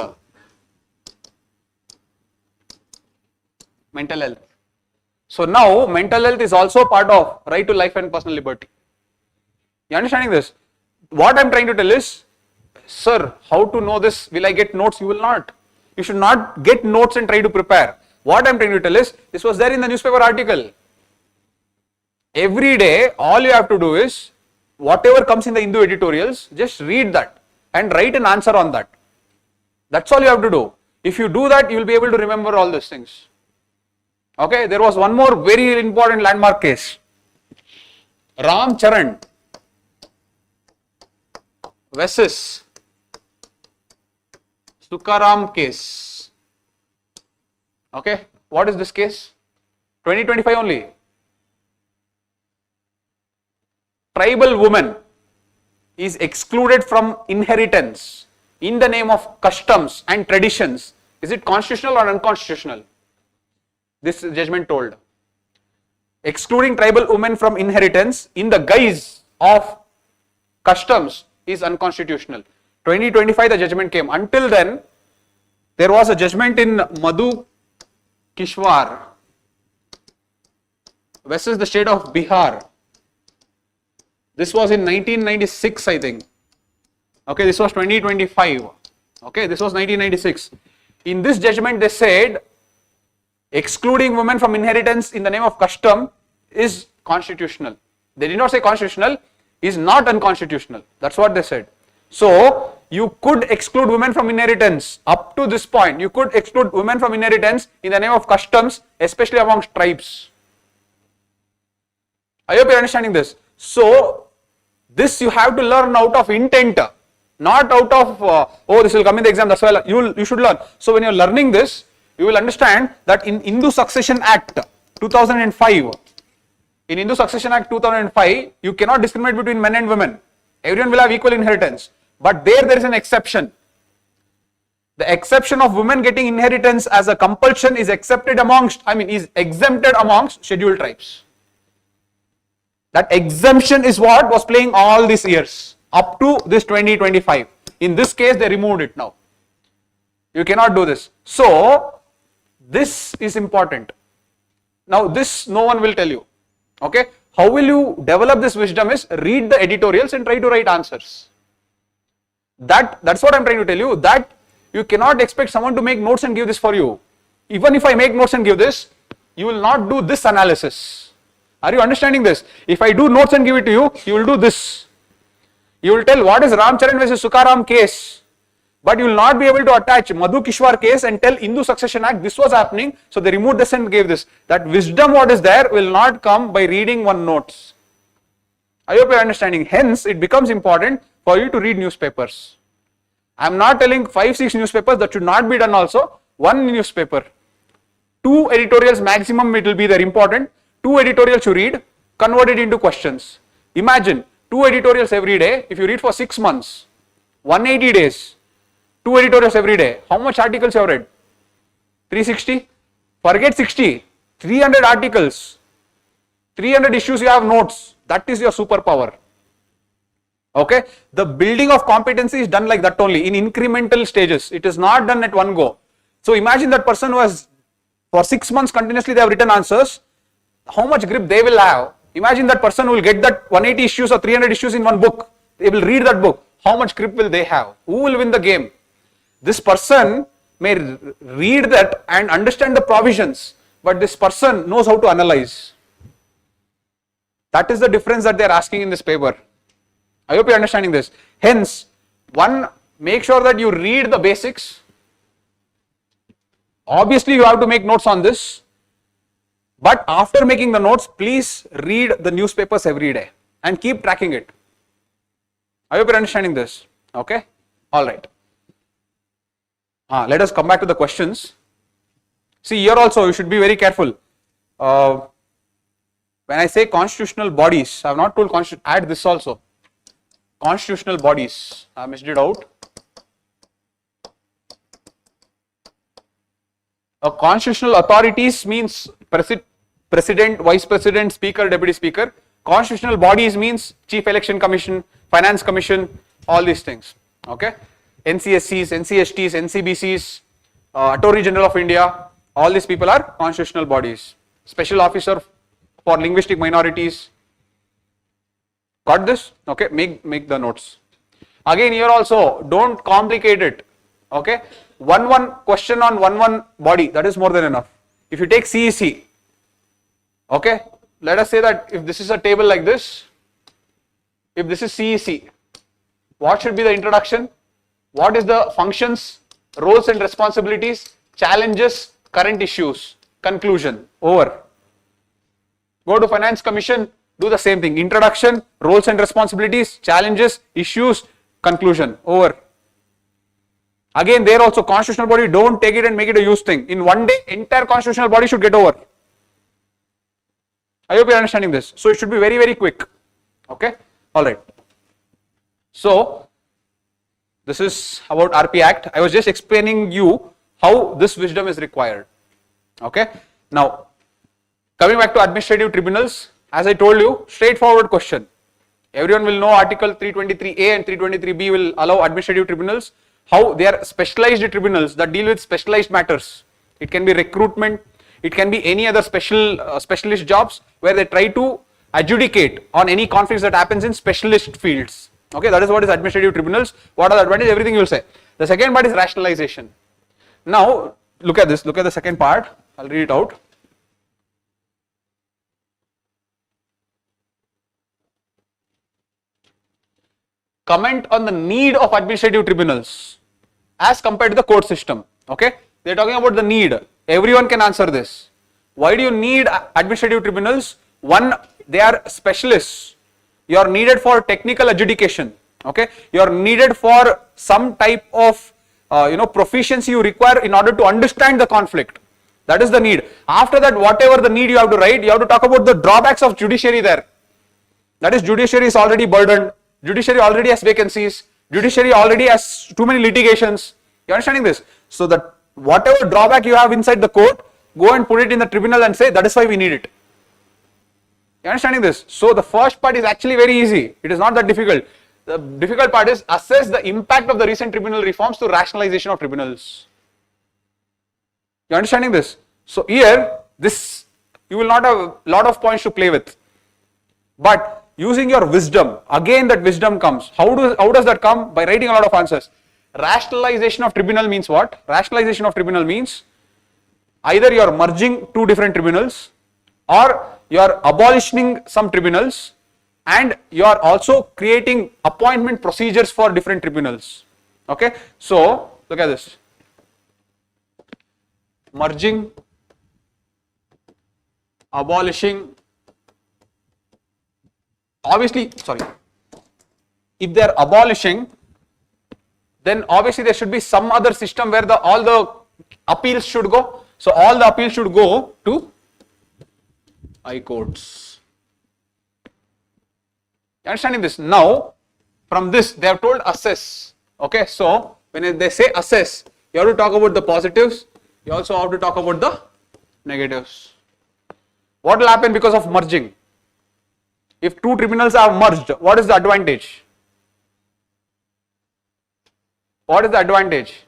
mental health. So now mental health is also part of right to life and personal liberty. You understanding this? What I am trying to tell is, sir, how to know this? Will I get notes? You will not. You should not get notes and try to prepare. What I am trying to tell is, this was there in the newspaper article. Every day, all you have to do is, whatever comes in the Hindu editorials, just read that and write an answer on that. That's all you have to do. If you do that, you will be able to remember all these things. Okay, there was one more very important landmark case. Ram Charan versus Sukaram case. Okay, what is this case? 2025 only. Tribal woman is excluded from inheritance in the name of customs and traditions. Is it constitutional or unconstitutional? This judgment told. Excluding tribal women from inheritance in the guise of customs is unconstitutional. 2025 the judgment came. Until then, there was a judgment in Madhu Kishwar versus the state of Bihar. This was in 1996, I think. Okay, this was 2025. Okay, this was 1996. In this judgment, they said excluding women from inheritance in the name of custom is constitutional. They did not say constitutional, is not unconstitutional. That's what they said. So, you could exclude women from inheritance. Up to this point, you could exclude women from inheritance in the name of customs, especially amongst tribes. I hope you are understanding this. So, this you have to learn out of intent, not out of, oh, this will come in the exam, that's why you should learn. So, when you are learning this, you will understand that in Hindu Succession Act 2005, in Hindu Succession Act 2005, you cannot discriminate between men and women. Everyone will have equal inheritance. But there is an exception. The exception of women getting inheritance as a compulsion is accepted amongst, is exempted amongst scheduled tribes. That exemption is what was playing all these years up to this 2025. In this case, they removed it now. You cannot do this. So, this is important. Now, this no one will tell you. Okay? How will you develop this wisdom is read the editorials and try to write answers. That's what I'm trying to tell you, that you cannot expect someone to make notes and give this for you. Even if I make notes and give this, you will not do this analysis. Are you understanding this? If I do notes and give it to you, you will do this. You will tell what is Ramcharan versus Sukaram case. But you will not be able to attach Madhu Kishwar case and tell Hindu Succession Act this was happening, so they removed this and gave this. That wisdom what is there will not come by reading one notes. I hope you are understanding. Hence, it becomes important for you to read newspapers. I am not telling 5-6 newspapers, that should not be done also. One newspaper. 2 editorials maximum it will be there important. 2 editorials you read, convert it into questions. Imagine 2 editorials every day. If you read for 6 months, 180 days, 2 editorials every day. How much articles you have read? 360? Forget 60. 300 articles. 300 issues you have notes. That is your superpower. Okay? The building of competency is done like that only, in incremental stages. It is not done at one go. So imagine that person who has, for 6 months continuously they have written answers. How much grip they will have. Imagine that person who will get that 180 issues or 300 issues in one book. They will read that book. How much grip will they have? Who will win the game? This person may read that and understand the provisions, but this person knows how to analyze. That is the difference that they are asking in this paper. I hope you are understanding this. Hence, one, make sure that you read the basics. Obviously, you have to make notes on this. But after making the notes, please read the newspapers every day and keep tracking it. I hope you are understanding this. Okay? Alright. Let us come back to the questions. See, here also you should be very careful. When I say constitutional bodies, I have not told add this also. Constitutional bodies, I missed it out. Constitutional authorities means President, Vice President, Speaker, Deputy Speaker. Constitutional bodies means Chief Election Commission, Finance Commission, all these things. Okay? NCSCs, NCSTs, NCBCs, Attorney General of India, all these people are constitutional bodies. Special Officer for Linguistic Minorities. Got this? Okay, make the notes. Again, here also, don't complicate it. Okay? One question on one body, that is more than enough. If you take CEC, okay, let us say that if this is a table like this, if this is CEC, what should be the introduction? What is the functions, roles and responsibilities, challenges, current issues, conclusion, over. Go to Finance Commission, do the same thing, introduction, roles and responsibilities, challenges, issues, conclusion, over. Again, there also constitutional body, don't take it and make it a use thing. In one day, entire constitutional body should get over. I hope you are understanding this. So it should be very, very quick. Okay? Alright. So, this is about RP Act. I was just explaining you how this wisdom is required. Okay? Now, coming back to administrative tribunals, as I told you, straightforward question. Everyone will know Article 323A and 323B will allow administrative tribunals. How they are specialized tribunals that deal with specialized matters. It can be recruitment, it can be any other specialist jobs where they try to adjudicate on any conflicts that happens in specialist fields. Okay, that is what is administrative tribunals. What are the advantages? Everything you will say. The second part is rationalization. Now, look at this. Look at the second part. I'll read it out. comment on the need of administrative tribunals as compared to the court system. Okay, they're talking about the need. Everyone can answer this. Why do you need administrative tribunals? One, they are specialists. You are needed for technical adjudication. Okay, you are needed for some type of proficiency you require in order to understand the conflict. That is the need. After that, whatever the need you have to write, you have to talk about the drawbacks of judiciary there. That is, judiciary is already burdened. Judiciary already has vacancies. Judiciary already has too many litigations. You understanding this? So that whatever drawback you have inside the court, go and put it in the tribunal and say that is why we need it. You understanding this? So the first part is actually very easy. It is not that difficult. The difficult part is assess the impact of the recent tribunal reforms to rationalization of tribunals. You understanding this? So here, this you will not have a lot of points to play with. But using your wisdom, again that wisdom comes. How does that come? By writing a lot of answers. Rationalization of tribunal means what? Rationalization of tribunal means either you are merging two different tribunals, or you are abolishing some tribunals, and you are also creating appointment procedures for different tribunals. Okay, so look at this. Merging, abolishing, obviously, if they are abolishing, then obviously there should be some other system where all the appeals should go. So all the appeals should go to high courts. You understanding this? Now, from this they have told assess. Okay, so when they say assess, you have to talk about the positives. You also have to talk about the negatives. What will happen because of merging? If two tribunals are merged, what is the advantage? What is the advantage?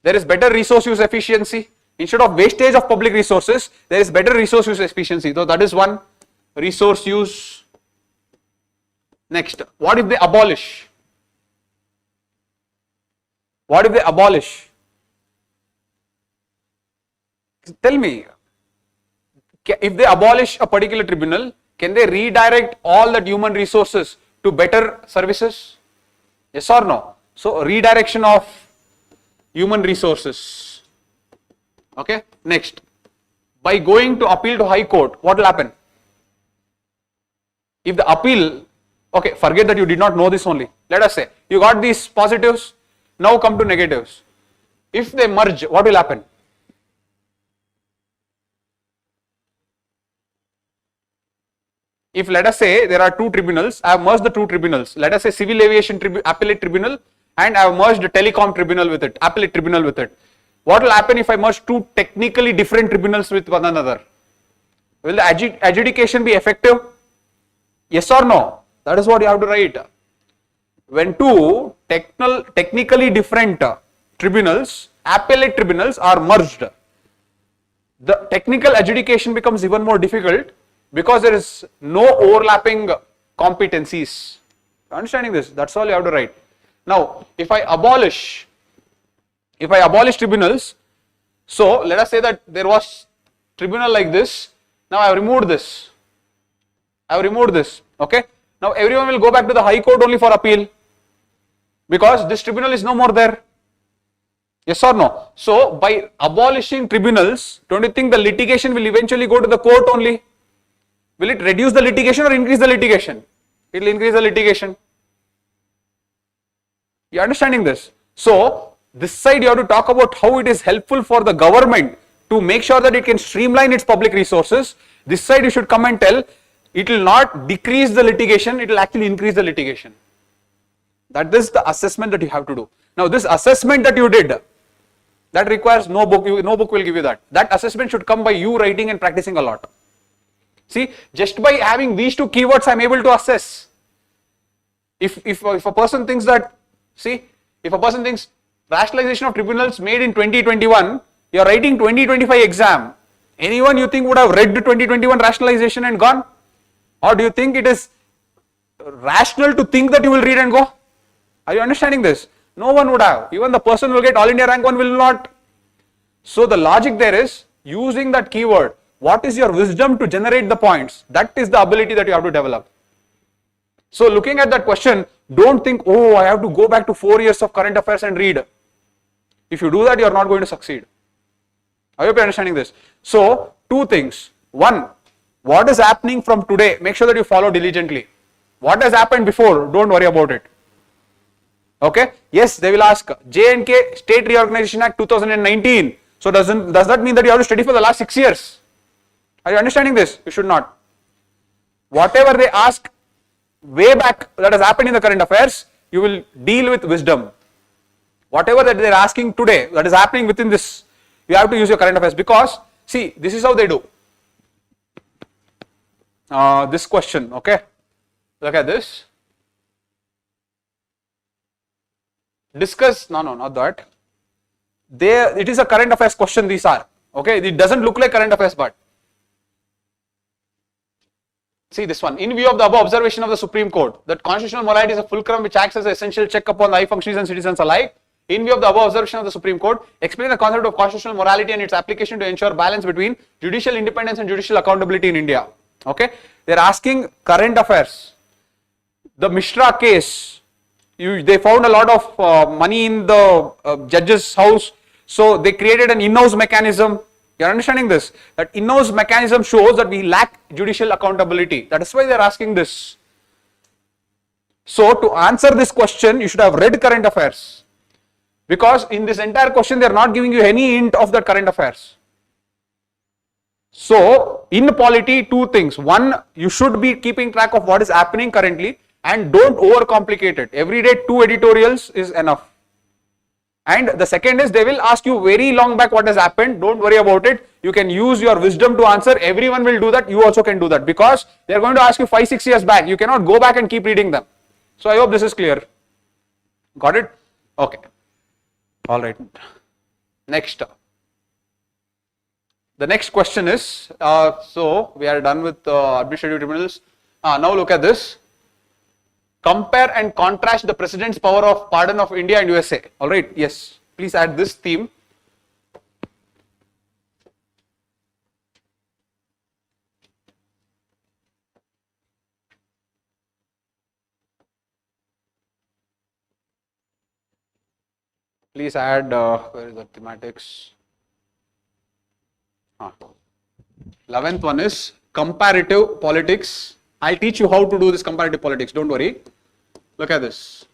There is better resource use efficiency. Instead of wastage of public resources, there is better resource use efficiency. So that is one, resource use. Next, what if they abolish? What if they abolish? Tell me, if they abolish a particular tribunal, can they redirect all that human resources to better services? Yes or no? So redirection of human resources. Okay, next, by going to appeal to high court, what will happen? If the appeal, okay, forget that you did not know this only. Let us say you got these positives, now come to negatives. If they merge, what will happen? If let us say there are two tribunals, I have merged the two tribunals. Let us say civil aviation appellate tribunal, and I have merged the telecom tribunal with it, appellate tribunal with it. What will happen if I merge two technically different tribunals with one another? Will the adjudication be effective? Yes or no? That is what you have to write. When two technically different tribunals, appellate tribunals are merged, the technical adjudication becomes even more difficult because there is no overlapping competencies. Understanding this? That's all you have to write. Now, if I abolish tribunals, so let us say that there was tribunal like this. Now I have removed this. Okay. Now everyone will go back to the high court only for appeal because this tribunal is no more there. Yes or no? So by abolishing tribunals, don't you think the litigation will eventually go to the court only? Will it reduce the litigation or increase the litigation? It will increase the litigation. You understanding this? So this side you have to talk about how it is helpful for the government to make sure that it can streamline its public resources. This side you should come and tell it will not decrease the litigation, it will actually increase the litigation. That is the assessment that you have to do. Now this assessment that you did, that requires no book, no book will give you that. That assessment should come by you writing and practicing a lot. See, just by having these two keywords I am able to assess. If a person thinks that, see, if a person thinks rationalization of tribunals made in 2021, you are writing 2025 exam. Anyone you think would have read the 2021 rationalization and gone? Or do you think it is rational to think that you will read and go? Are you understanding this? No one would have. Even the person who will get All India rank 1 will not. So the logic there is using that keyword. What is your wisdom to generate the points? That is the ability that you have to develop. So looking at that question, Don't think, oh, I have to go back to 4 years of current affairs and read. If you do that, you are not going to succeed. I hope you are understanding this. So, two things. One, what is happening from today? Make sure that you follow diligently. What has happened before? Don't worry about it. Okay? Yes, they will ask J&K State Reorganization Act 2019. So, does that mean that you have to study for the last 6 years? Are you understanding this? You should not. Whatever they ask way back that has happened in the current affairs, you will deal with wisdom. Whatever that they are asking today that is happening within this, you have to use your current affairs, because see, this is how they do. This question, okay? Look at this. Discuss, no, not that. It is a current affairs question, these are, okay? It doesn't look like current affairs, but see this one. In view of the above observation of the Supreme Court, that constitutional morality is a fulcrum which acts as an essential check upon the high functionaries and citizens alike. In view of the above observation of the Supreme Court, explain the concept of constitutional morality and its application to ensure balance between judicial independence and judicial accountability in India. Okay, they are asking current affairs. The Mishra case, they found a lot of money in the judge's house, so they created an in-house mechanism. You are understanding this? That in-house mechanism shows that we lack judicial accountability. That is why they are asking this. So, to answer this question, you should have read current affairs. Because in this entire question, they are not giving you any hint of the current affairs. So, in polity, two things. One, you should be keeping track of what is happening currently, and don't overcomplicate it. Every day, 2 editorials is enough. And the second is, they will ask you very long back what has happened. Don't worry about it. You can use your wisdom to answer. Everyone will do that. You also can do that, because they are going to ask you 5-6 years back. You cannot go back and keep reading them. So, I hope this is clear. Got it? Okay. All right. Next. The next question is, so we are done with administrative tribunals. Now look at this. Compare and contrast the President's power of pardon of India and USA. All right. Yes. Please add this theme. Please add, where is the thematics? 11th one is comparative politics. I'll teach you how to do this comparative politics. Don't worry. Look at this.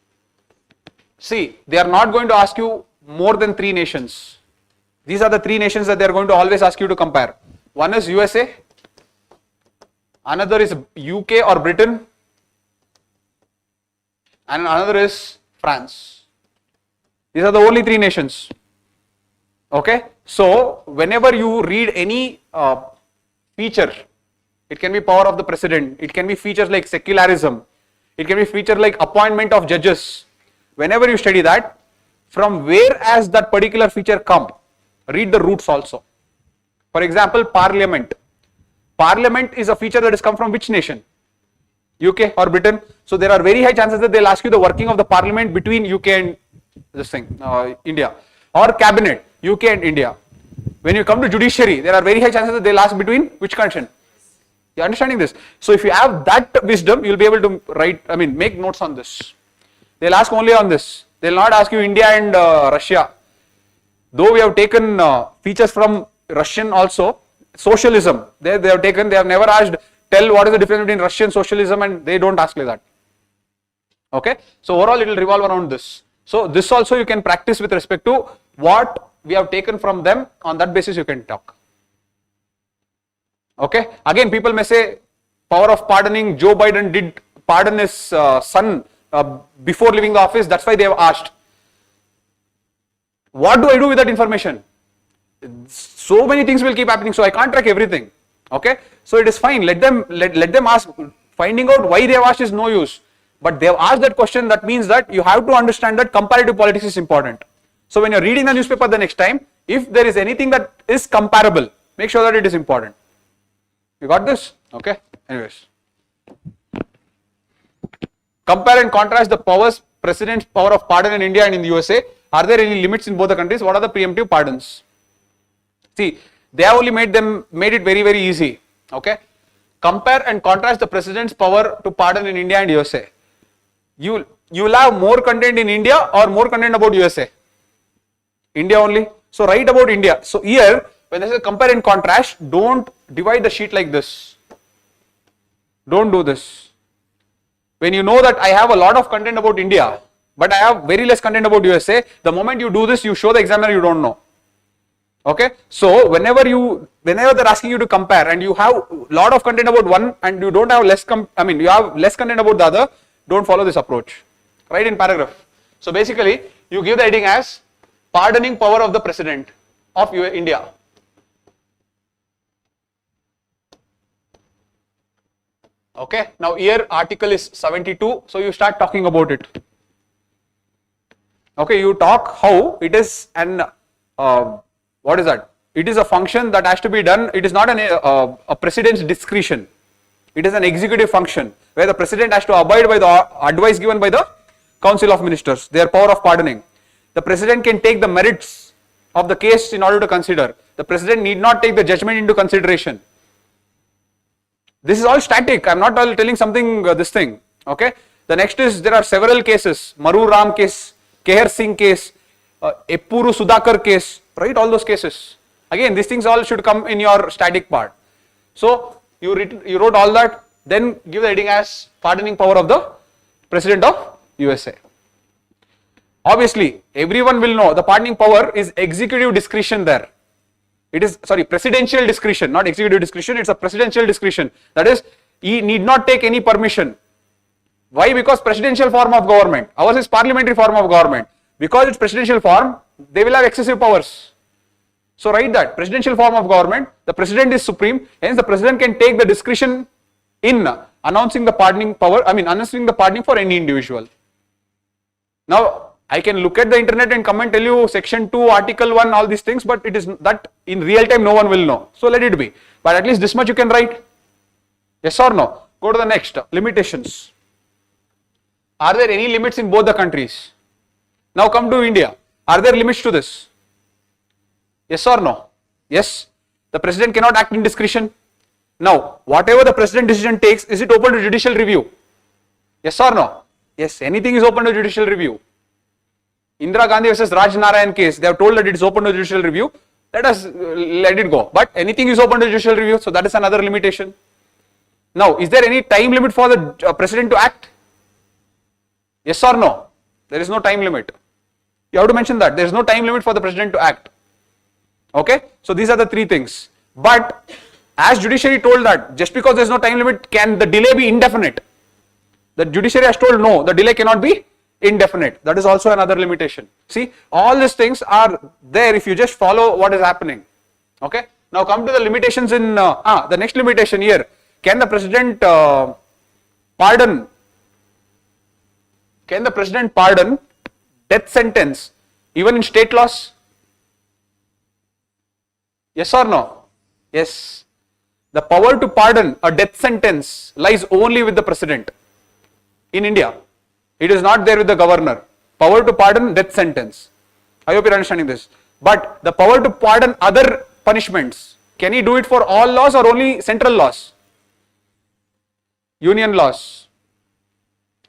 See, they are not going to ask you more than 3 nations. These are the 3 nations that they are going to always ask you to compare. One is USA. Another is UK or Britain. And another is France. These are the only 3 nations. Okay. So, whenever you read any feature, it can be power of the president, it can be features like secularism, it can be features like appointment of judges. Whenever you study that, from where has that particular feature come? Read the roots also. For example, parliament. Parliament is a feature that has come from which nation? UK or Britain. So, there are very high chances that they will ask you the working of the parliament between UK and this thing, India. Or cabinet, UK and India. When you come to judiciary, there are very high chances that they will ask between which country? You are understanding this? So, if you have that wisdom, you will be able to make notes on this. They will ask only on this. They will not ask you India and Russia. Though we have taken features from Russian also, socialism, they have never asked, tell what is the difference between Russian socialism, and they don't ask like that. Okay. So, overall it will revolve around this. So, this also you can practice with respect to what we have taken from them. On that basis you can talk. Okay. Again, people may say power of pardoning. Joe Biden did pardon his son before leaving the office. That's why they have asked. What do I do with that information? So many things will keep happening, so I can't track everything. Okay. So it is fine. Let them ask. Finding out why they have asked is no use. But they have asked that question. That means that you have to understand that comparative politics is important. So when you are reading the newspaper the next time, if there is anything that is comparable, make sure that it is important. You got this? Okay. Anyways. Compare and contrast the President's power of pardon in India and in the USA. Are there any limits in both the countries? What are the preemptive pardons? See, they have only made it very, very easy. Okay. Compare and contrast the President's power to pardon in India and USA. You will have more content in India or more content about USA? India only. So write about India. So here, when there is a compare and contrast, don't divide the sheet like this. Don't do this. When you know that I have a lot of content about India, but I have very less content about USA, the moment you do this, you show the examiner you don't know. Okay. So whenever they're asking you to compare and you have a lot of content about one and you don't have you have less content about the other, don't follow this approach. Write in paragraph. So basically, you give the heading as pardoning power of the president of India. Okay, now here article is 72, so you start talking about it. Okay, you talk how it is an, what is that? It is a function that has to be done, it is not a president's discretion. It is an executive function where the president has to abide by the advice given by the Council of Ministers, their power of pardoning. The president can take the merits of the case in order to consider. The president need not take the judgment into consideration. This is all static. I am not telling something this thing. Okay. The next is there are several cases. Maru Ram case, Keher Singh case, Eppuru Sudhakar case. Right, all those cases. Again, these things all should come in your static part. So you wrote all that. Then give the heading as pardoning power of the President of USA. Obviously, everyone will know the pardoning power is executive discretion there. It is, presidential discretion, not executive discretion, it's a presidential discretion. That is, he need not take any permission. Why? Because presidential form of government. Ours is parliamentary form of government. Because it's presidential form, they will have excessive powers. So write that, presidential form of government, the president is supreme, hence the president can take the discretion in announcing the pardoning power, announcing the pardoning for any individual. Now, I can look at the internet and come and tell you section 2, article 1, all these things, but it is that in real time no one will know. So let it be. But at least this much you can write. Yes or no? Go to the next. Limitations. Are there any limits in both the countries? Now come to India. Are there limits to this? Yes or no? Yes. The president cannot act in discretion. Now, whatever the president decision takes, is it open to judicial review? Yes or no? Yes. Anything is open to judicial review. Indira Gandhi versus Raj Narayan case, they have told that it is open to judicial review. Let it go. But anything is open to judicial review, so that is another limitation. Now, is there any time limit for the president to act? Yes or no? There is no time limit. You have to mention that. There is no time limit for the president to act. Okay? So these are the three things. But as judiciary told that just because there is no time limit, can the delay be indefinite? The judiciary has told no, the delay cannot be indefinite. That is also another limitation. See, all these things are there if you just follow what is happening. Okay. Now come to the limitations in the next limitation here. Can the president pardon? Can the president pardon death sentence even in state laws? Yes or no? Yes. The power to pardon a death sentence lies only with the president in India. It is not there with the governor. Power to pardon death sentence. I hope you are understanding this. But the power to pardon other punishments, can he do it for all laws or only central laws? Union laws.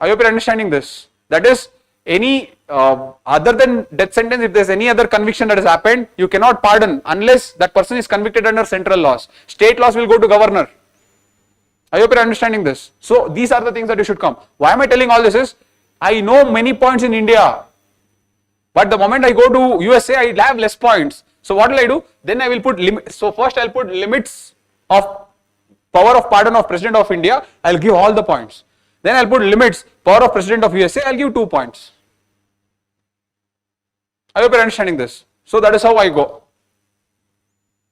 I hope you are understanding this. That is, any other than death sentence, if there is any other conviction that has happened, you cannot pardon unless that person is convicted under central laws. State laws will go to governor. I hope you are understanding this. So these are the things that you should come. Why am I telling all this is, I know many points in India, but the moment I go to USA, I will have less points. So what will I do? Then I will put limits. So first I will put limits of power of pardon of President of India. I will give all the points. Then I will put limits, power of President of USA. I will give 2 points. I hope you are understanding this. So that is how I go.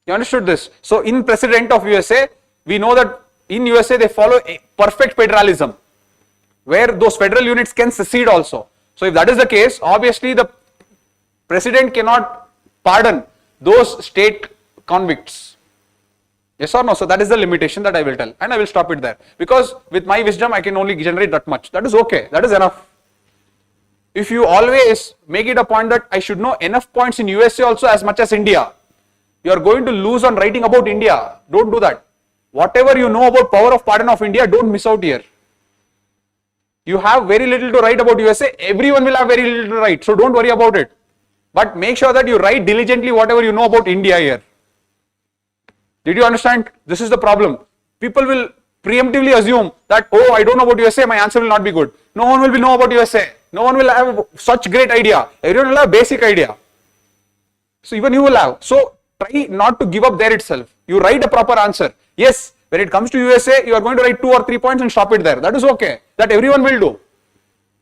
You understood this? So in President of USA, we know that in USA they follow a perfect federalism, where those federal units can secede also. So if that is the case, obviously the president cannot pardon those state convicts. Yes or no? So that is the limitation that I will tell, and I will stop it there, because with my wisdom I can only generate that much. That is okay, that is enough. If you always make it a point that I should know enough points in USA also as much as India, you are going to lose on writing about India. Don't do that. Whatever you know about power of pardon of India, don't miss out here. You have very little to write about USA. Everyone will have very little to write. So don't worry about it. But make sure that you write diligently whatever you know about India here. Did you understand? This is the problem. People will preemptively assume that, oh, I don't know about USA, my answer will not be good. No one will know about USA. No one will have such great idea. Everyone will have basic idea. So even you will have. So try not to give up there itself. You write a proper answer. Yes, when it comes to USA, you are going to write 2 or 3 points and stop it there. That is okay. That everyone will do.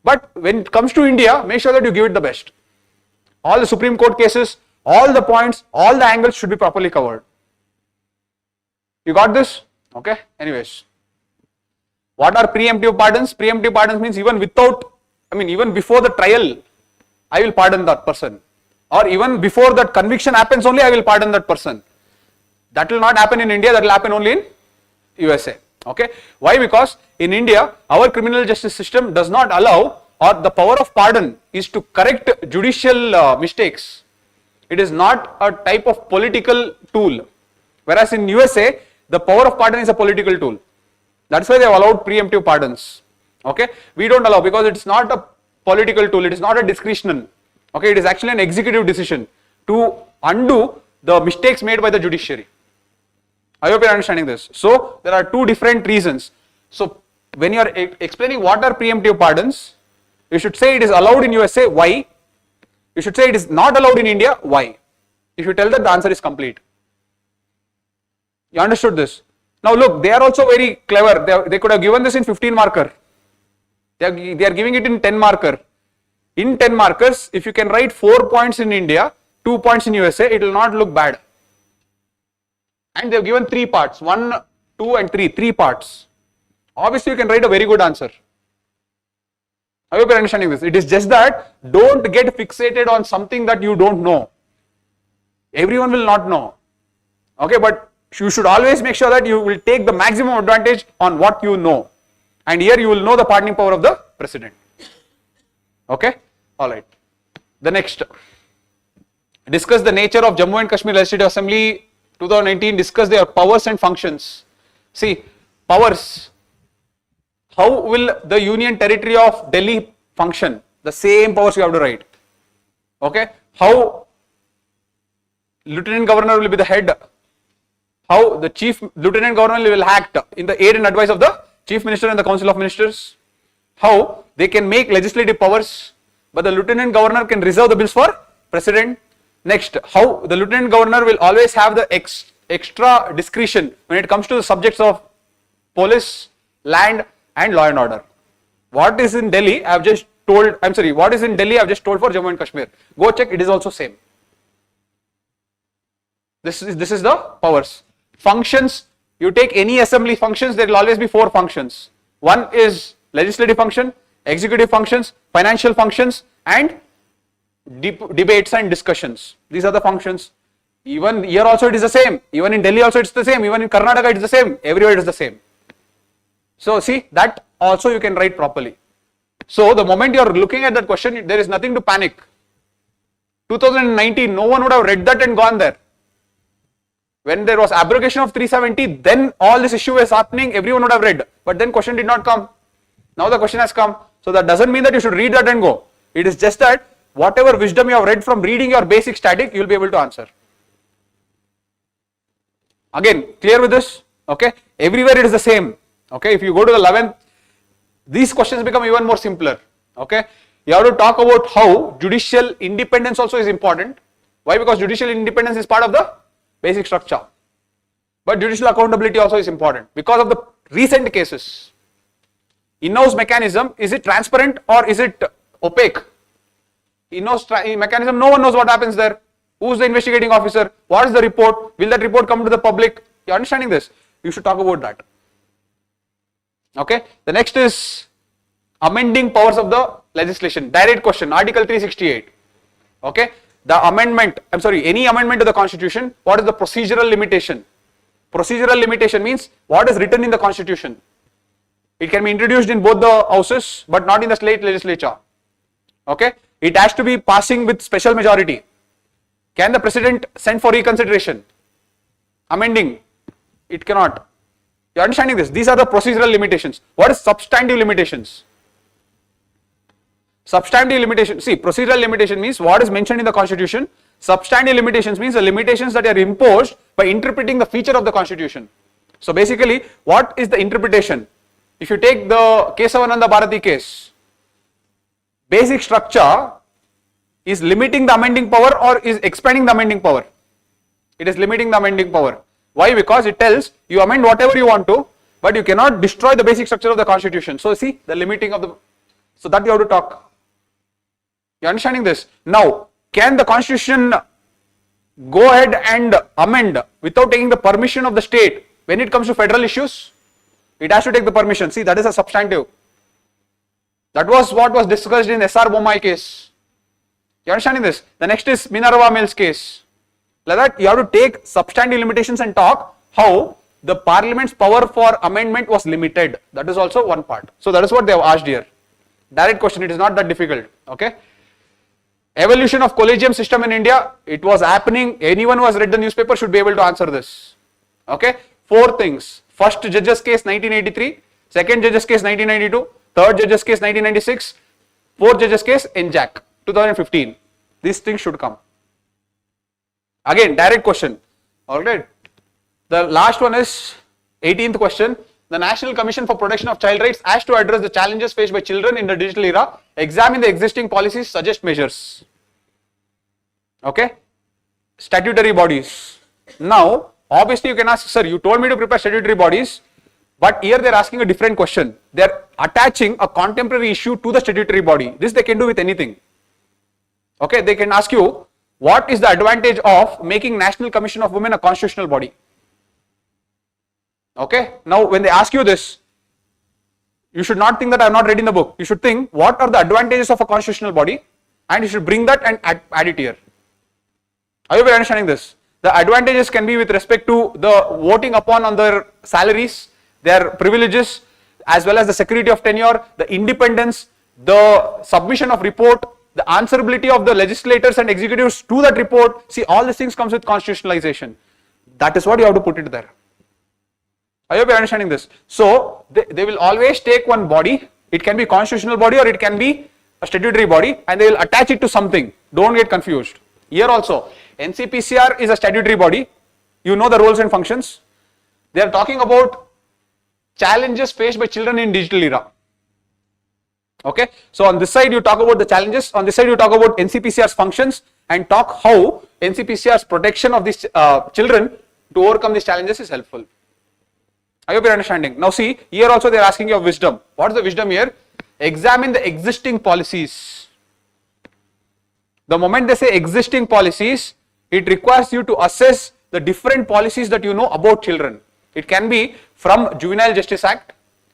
But when it comes to India, make sure that you give it the best. All the Supreme Court cases, all the points, all the angles should be properly covered. You got this? Okay. Anyways. What are preemptive pardons? Preemptive pardons means even even before the trial, I will pardon that person. Or even before that conviction happens only, I will pardon that person. That will not happen in India, that will happen only in USA. Okay. Why? Because in India, our criminal justice system does not allow, or the power of pardon is to correct judicial mistakes. It is not a type of political tool. Whereas in USA, the power of pardon is a political tool. That's why they have allowed preemptive pardons. Okay. We don't allow because it's not a political tool. It is not a discretional. Okay. It is actually an executive decision to undo the mistakes made by the judiciary. I hope you are understanding this. So there are two different reasons. So when you are explaining what are preemptive pardons, you should say it is allowed in USA. Why? You should say it is not allowed in India. Why? If you tell that, the answer is complete. You understood this? Now look, they are also very clever. They could have given this in 15 marker. They are giving it in 10 marker. In 10 markers, if you can write 4 points in India, 2 points in USA, it will not look bad. And they have given 3 parts, 1, 2 and 3, 3 parts. Obviously you can write a very good answer. I hope you are understanding this. It is just that don't get fixated on something that you don't know. Everyone will not know. Okay, but you should always make sure that you will take the maximum advantage on what you know. And here you will know the pardoning power of the president. Okay, alright. The next. Discuss the nature of Jammu and Kashmir Legislative Assembly 2019. Discuss their powers and functions. See, powers. How will the Union Territory of Delhi function? The same powers you have to write. Okay. How Lieutenant Governor will be the head. How the Chief Lieutenant Governor will act in the aid and advice of the Chief Minister and the Council of Ministers. How they can make legislative powers, but the Lieutenant Governor can reserve the bills for President. Next, how the Lieutenant Governor will always have the extra discretion when it comes to the subjects of police, land and law and order. What is in Delhi, I have just told, what is in Delhi I have just told for Jammu and Kashmir. Go check, it is also same. This is the powers. Functions, you take any assembly functions, there will always be 4 functions. One is legislative function, executive functions, financial functions and debates and discussions. These are the functions. Even here also it is the same. Even in Delhi also it is the same. Even in Karnataka it is the same. Everywhere it is the same. So see, that also you can write properly. So the moment you are looking at that question, there is nothing to panic. 2019, no one would have read that and gone there. When there was abrogation of 370, then all this issue was happening, everyone would have read. But then question did not come. Now the question has come. So that doesn't mean that you should read that and go. It is just that whatever wisdom you have read from reading your basic static, you will be able to answer. Again, clear with this? Okay. Everywhere it is the same. Okay. If you go to the 11th, these questions become even more simpler. Okay. You have to talk about how judicial independence also is important. Why? Because judicial independence is part of the basic structure. But judicial accountability also is important because of the recent cases. In-house mechanism, is it transparent or is it opaque? In-house mechanism, no one knows what happens there. Who is the investigating officer? What is the report? Will that report come to the public? You are understanding this? You should talk about that. Okay. The next is amending powers of the legislation. Direct question, Article 368. Okay. The amendment, any amendment to the constitution, what is the procedural limitation? Procedural limitation means what is written in the constitution. It can be introduced in both the houses, but not in the state legislature. Okay. It has to be passing with special majority. Can the president send for reconsideration? Amending, it cannot. You are understanding this? These are the procedural limitations. What is substantive limitations? Substantive limitation, see, procedural limitation means what is mentioned in the constitution. Substantive limitations means the limitations that are imposed by interpreting the feature of the constitution. So basically, what is the interpretation? If you take the Kesavananda Bharati case, basic structure is limiting the amending power or is expanding the amending power? It is limiting the amending power. Why? Because it tells you amend whatever you want to, but you cannot destroy the basic structure of the constitution. So see, the limiting of the, so that you have to talk. You understanding this? Now, can the constitution go ahead and amend without taking the permission of the state when it comes to federal issues? It has to take the permission. See, that is a substantive. That was what was discussed in SR Bommai case. You understanding this? The next is Minerva Mills case. Like that, you have to take substantive limitations and talk how the parliament's power for amendment was limited. That is also one part. So that is what they have asked here. Direct question, it is not that difficult. Okay. Evolution of collegium system in India, it was happening. Anyone who has read the newspaper should be able to answer this. Okay. 4 things. First judges case 1983, second judges case 1992, third judges case 1996, fourth judges case NJAC 2015. These things should come. Again, direct question. Alright. The last one is 18th question. The National Commission for Protection of Child Rights has to address the challenges faced by children in the digital era, examine the existing policies, suggest measures. Okay. Statutory bodies. Now, obviously you can ask, sir, you told me to prepare statutory bodies, but here they are asking a different question. They are attaching a contemporary issue to the statutory body. This they can do with anything. Okay. They can ask you, what is the advantage of making National Commission of Women a constitutional body? Okay. Now, when they ask you this, you should not think that I have not read in the book. You should think, what are the advantages of a constitutional body? And you should bring that and add it here. Are you understanding this? The advantages can be with respect to the voting upon on their salaries, their privileges, as well as the security of tenure, the independence, the submission of report, the answerability of the legislators and executives to that report. See, all these things comes with constitutionalization. That is what you have to put it there. I hope you are understanding this. So, they will always take one body. It can be constitutional body or it can be a statutory body, and they will attach it to something. Don't get confused. Here also, NCPCR is a statutory body. You know the roles and functions. They are talking about challenges faced by children in digital era. Okay. So, on this side you talk about the challenges. On this side you talk about NCPCR's functions and talk how NCPCR's protection of these children to overcome these challenges is helpful. I hope you are understanding. Now see, here also they are asking you of wisdom. What is the wisdom here? Examine the existing policies. The moment they say existing policies, it requires you to assess the different policies that you know about children. It can be from Juvenile Justice Act,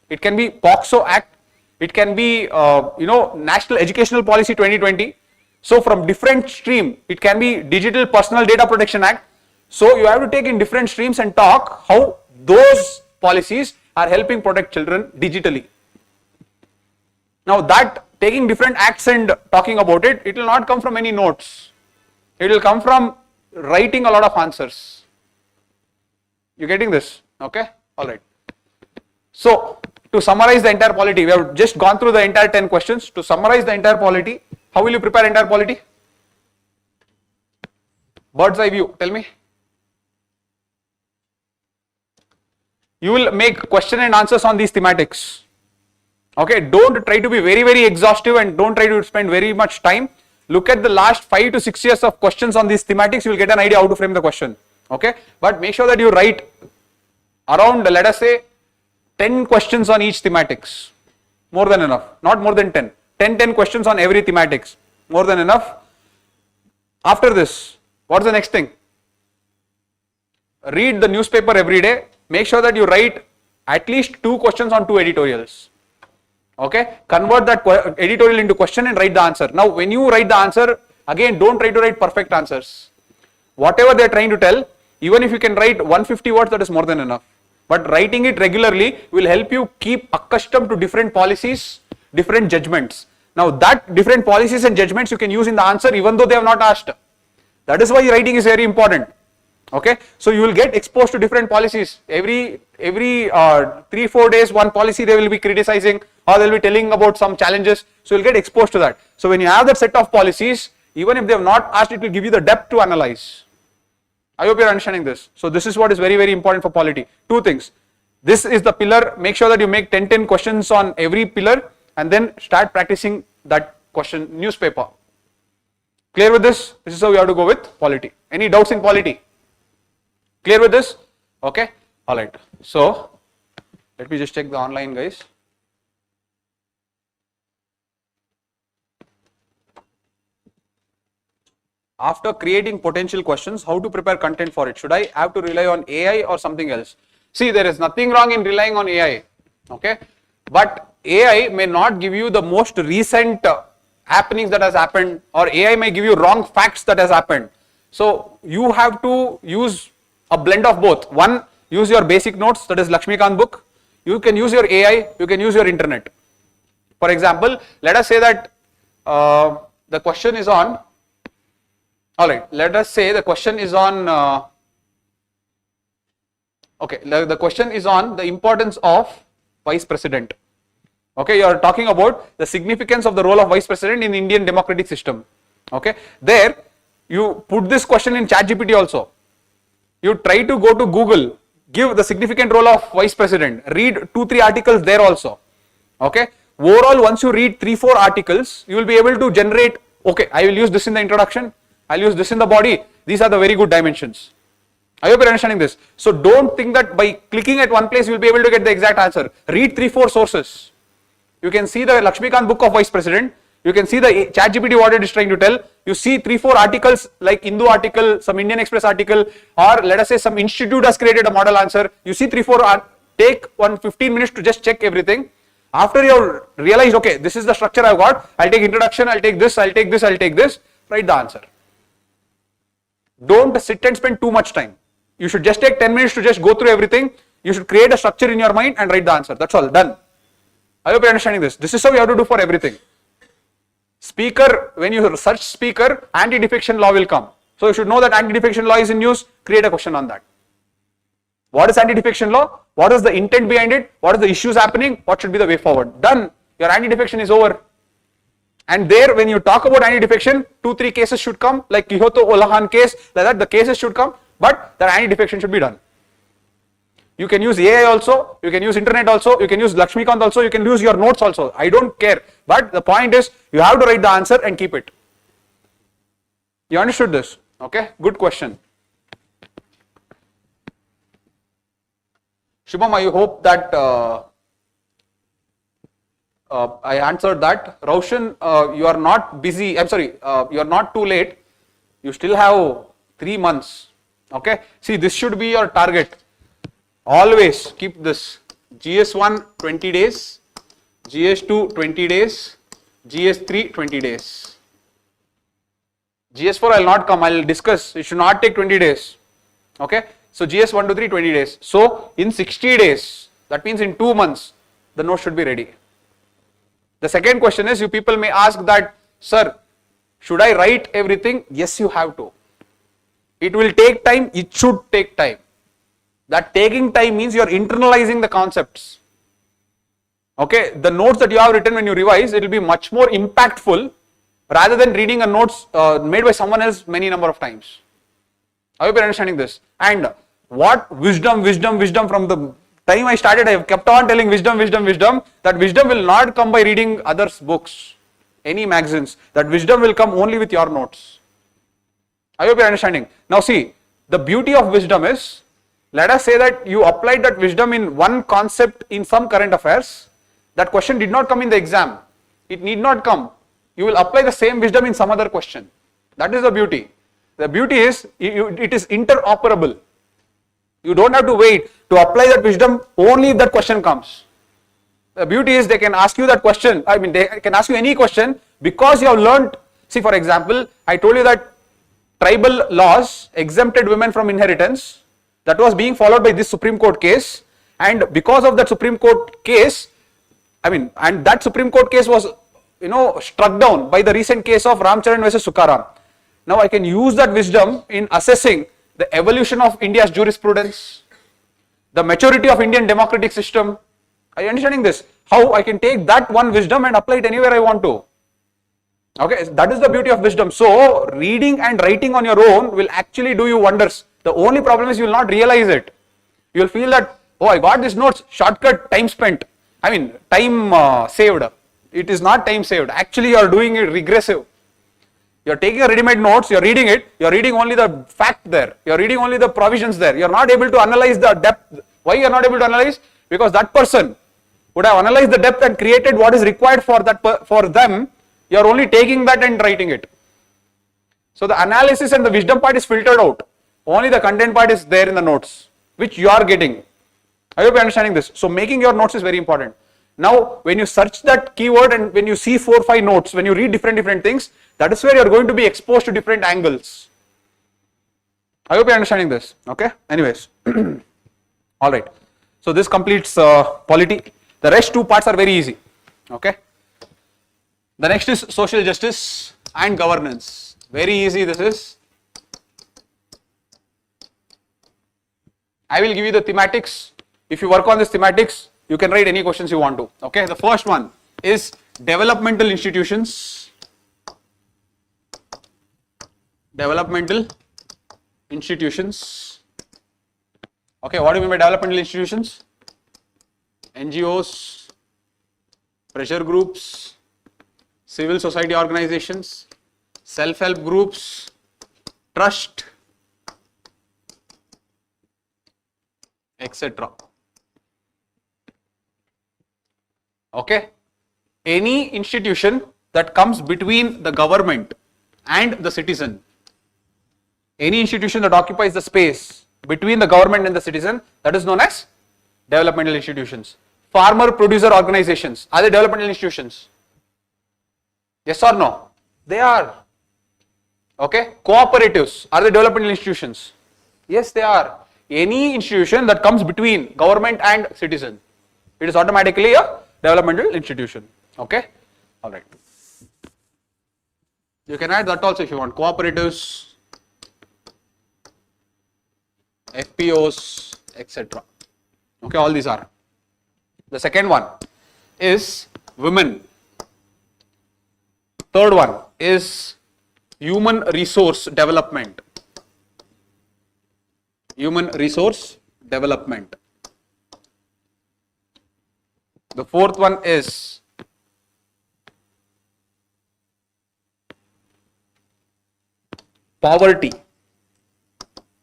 it can be POCSO Act, it can be National Educational Policy 2020. So from different stream, it can be Digital Personal Data Protection Act. So you have to take in different streams and talk how those policies are helping protect children digitally. Now that taking different acts and talking about it, it will not come from any notes. It will come from writing a lot of answers. You getting this? Okay. All right. So to summarize the entire polity, we have just gone through the entire 10 questions. To summarize the entire polity, how will you prepare entire polity? Bird's eye view. Tell me. You will make question and answers on these thematics. Okay, don't try to be very exhaustive and don't try to spend very much time. Look at the last 5 to 6 years of questions on these thematics, you will get an idea how to frame the question. Okay, but make sure that you write around, let us say, 10 questions on each thematics. More than enough, not more than 10. 10 questions on every thematics. More than enough. After this, what's the next thing? Read the newspaper every day. Make sure that you write at least 2 questions on 2 editorials. Okay, convert that editorial into question and write the answer. Now, when you write the answer, again, don't try to write perfect answers. Whatever they are trying to tell, even if you can write 150 words, that is more than enough. But writing it regularly will help you keep accustomed to different policies, different judgments. Now, that different policies and judgments you can use in the answer even though they have not asked. That is why writing is very important. Okay, so you will get exposed to different policies. Every 3-4 days, one policy they will be criticizing, or they'll be telling about some challenges. So you'll get exposed to that. So when you have that set of policies, even if they have not asked, it will give you the depth to analyze. I hope you're understanding this. So this is what is very, very important for polity. Two things. This is the pillar. Make sure that you make 10 questions on every pillar, and then start practicing that question newspaper. Clear with this? This is how you have to go with polity. Any doubts in polity? Clear with this? Okay. All right. So let me just check the online, guys. After creating potential questions, how to prepare content for it? Should I have to rely on AI or something else? See, there is nothing wrong in relying on AI. Okay. But AI may not give you the most recent happenings that has happened, or AI may give you wrong facts that has happened. So you have to use a blend of both. One, use your basic notes, that is Lakshmikant book. You can use your AI, you can use your internet. For example, let us say that the question is on, alright, let us say the question is on, the question is on the importance of vice president. Okay, you are talking about the significance of the role of vice president in Indian democratic system. Okay, there you put this question in ChatGPT also. You try to go to Google, give the significant role of vice president, read 2-3 articles there also. Okay, overall once you read 3-4 articles, you will be able to generate, okay, I will use this in the introduction, I will use this in the body. These are the very good dimensions. I hope you are understanding this. So don't think that by clicking at one place you will be able to get the exact answer. Read 3-4 sources. You can see the Lakshmikant book of vice president. You can see the ChatGPT what it is trying to tell. You see 3-4 articles like Hindu article, some Indian Express article, or let us say some institute has created a model answer. You see 3-4, take 15 minutes to just check everything. After you realize, okay, this is the structure I've got, I'll take introduction, I'll take this, I'll take this, I'll take this, write the answer. Don't sit and spend too much time. You should just take 10 minutes to just go through everything. You should create a structure in your mind and write the answer. That's all, done. I hope you're understanding this. This is how you have to do for everything. Speaker, when you search speaker, anti-defection law will come. So you should know that anti-defection law is in use, create a question on that. What is anti-defection law? What is the intent behind it? What are the issues happening? What should be the way forward? Done. Your anti-defection is over. And there, when you talk about anti-defection, 2-3 cases should come, like Kihoto Olahan case, like that, the cases should come, but the anti-defection should be done. You can use AI also, you can use internet also, you can use Lakshmikant also, you can use your notes also. I don't care. But the point is, you have to write the answer and keep it. You understood this? Okay, good question. Shubham, I hope that I answered that. Roshan, you are not busy, I'm sorry, you are not too late. You still have 3 months. Okay, see, this should be your target. Always keep this. GS1 20 days, GS2 20 days, GS3 20 days. GS4 I will not come, I will discuss. It should not take 20 days. Okay, so GS1 to 3 20 days. So in 60 days, that means in 2 months, the note should be ready. The second question is, you people may ask that, sir, should I write everything? Yes, you have to. It will take time, it should take time. That taking time means you are internalizing the concepts. Okay, the notes that you have written when you revise, it will be much more impactful rather than reading a notes made by someone else many number of times. I hope you are understanding this. And what wisdom from the time I started, I have kept on telling wisdom. That wisdom will not come by reading others' books, any magazines. That wisdom will come only with your notes. I hope you are understanding. Now see, the beauty of wisdom is, let us say that you applied that wisdom in one concept in some current affairs. That question did not come in the exam. It need not come. You will apply the same wisdom in some other question. That is the beauty. The beauty is, it is interoperable. You don't have to wait to apply that wisdom only if that question comes. The beauty is, they can ask you that question. I mean, they can ask you any question because you have learnt. See, for example, I told you that tribal laws exempted women from inheritance. That was being followed by this Supreme Court case, and because of that Supreme Court case, and that Supreme Court case was, struck down by the recent case of Ramcharan versus Sukaram. Now I can use that wisdom in assessing the evolution of India's jurisprudence, the maturity of Indian democratic system. Are you understanding this? How I can take that one wisdom and apply it anywhere I want to. Okay, that is the beauty of wisdom. So, reading and writing on your own will actually do you wonders. The only problem is you will not realize it. You will feel that, oh, I got this notes, shortcut, time spent. I mean, time saved. It is not time saved. Actually, you are doing it regressive. You are taking a ready-made notes, you are reading it, you are reading only the fact there, you are reading only the provisions there. You are not able to analyze the depth. Why you are not able to analyze? Because that person would have analyzed the depth and created what is required for that for them. You are only taking that and writing it. So the analysis and the wisdom part is filtered out. Only the content part is there in the notes, which you are getting. I hope you are understanding this. So making your notes is very important. Now, when you search that keyword and when you see 4 or 5 notes, when you read different things, that is where you are going to be exposed to different angles. I hope you are understanding this. Okay. Anyways, all right. So this completes polity. The rest 2 parts are very easy. Okay. The next is social justice and governance. Very easy this is. I will give you the thematics. If you work on this thematics, you can write any questions you want to. Okay. The first one is developmental institutions. Developmental institutions. Okay. What do you mean by developmental institutions? NGOs, pressure groups, civil society organizations, self-help groups, trust, etc. Okay. Any institution that comes between the government and the citizen, any institution that occupies the space between the government and the citizen, that is known as developmental institutions. Farmer producer organizations, are they developmental institutions? Yes or no? They are. Okay. Cooperatives, are they developmental institutions? Yes, they are. Any institution that comes between government and citizen, it is automatically a developmental institution. Okay. All right. You can add that also if you want. Cooperatives, FPOs, etc. Okay, all these are. The second one is women. Third one is human resource development. Human resource development. The fourth one is poverty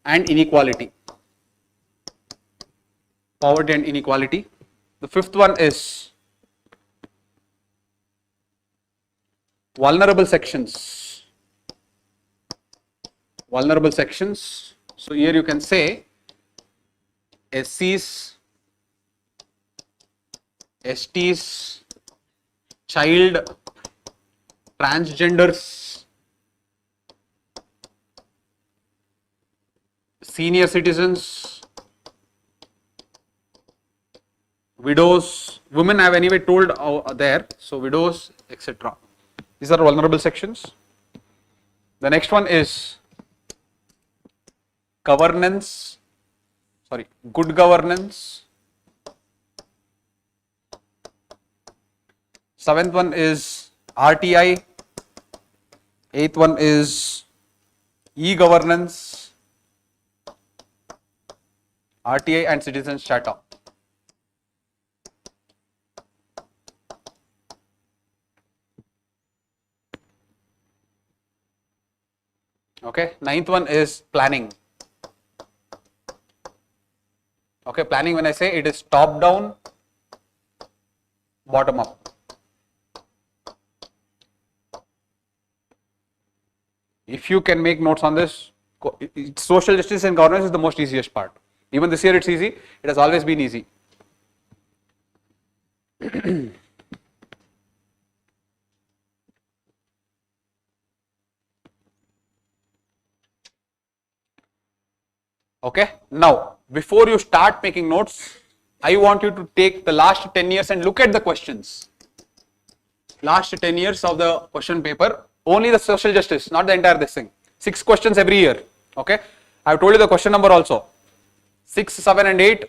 and inequality. Poverty and inequality. The fifth one is vulnerable sections. Vulnerable sections. So here you can say SCs, STs, child, transgenders, senior citizens, widows. Women I have anyway told there, so widows, etc. These are vulnerable sections. The next one is governance, good governance. Seventh one is RTI. Eighth one is e-governance, RTI and Citizens Charter. Okay, ninth one is planning. Okay, planning, when I say it is top down, bottom up. If you can make notes on this, social justice and governance is the most easiest part. Even this year it's easy, it has always been easy. Okay, now before you start making notes, I want you to take the last 10 years and look at the questions. Last 10 years of the question paper, only the social justice, not the entire this thing. 6 questions every year. Okay, I have told you the question number also. 6, 7 and 8,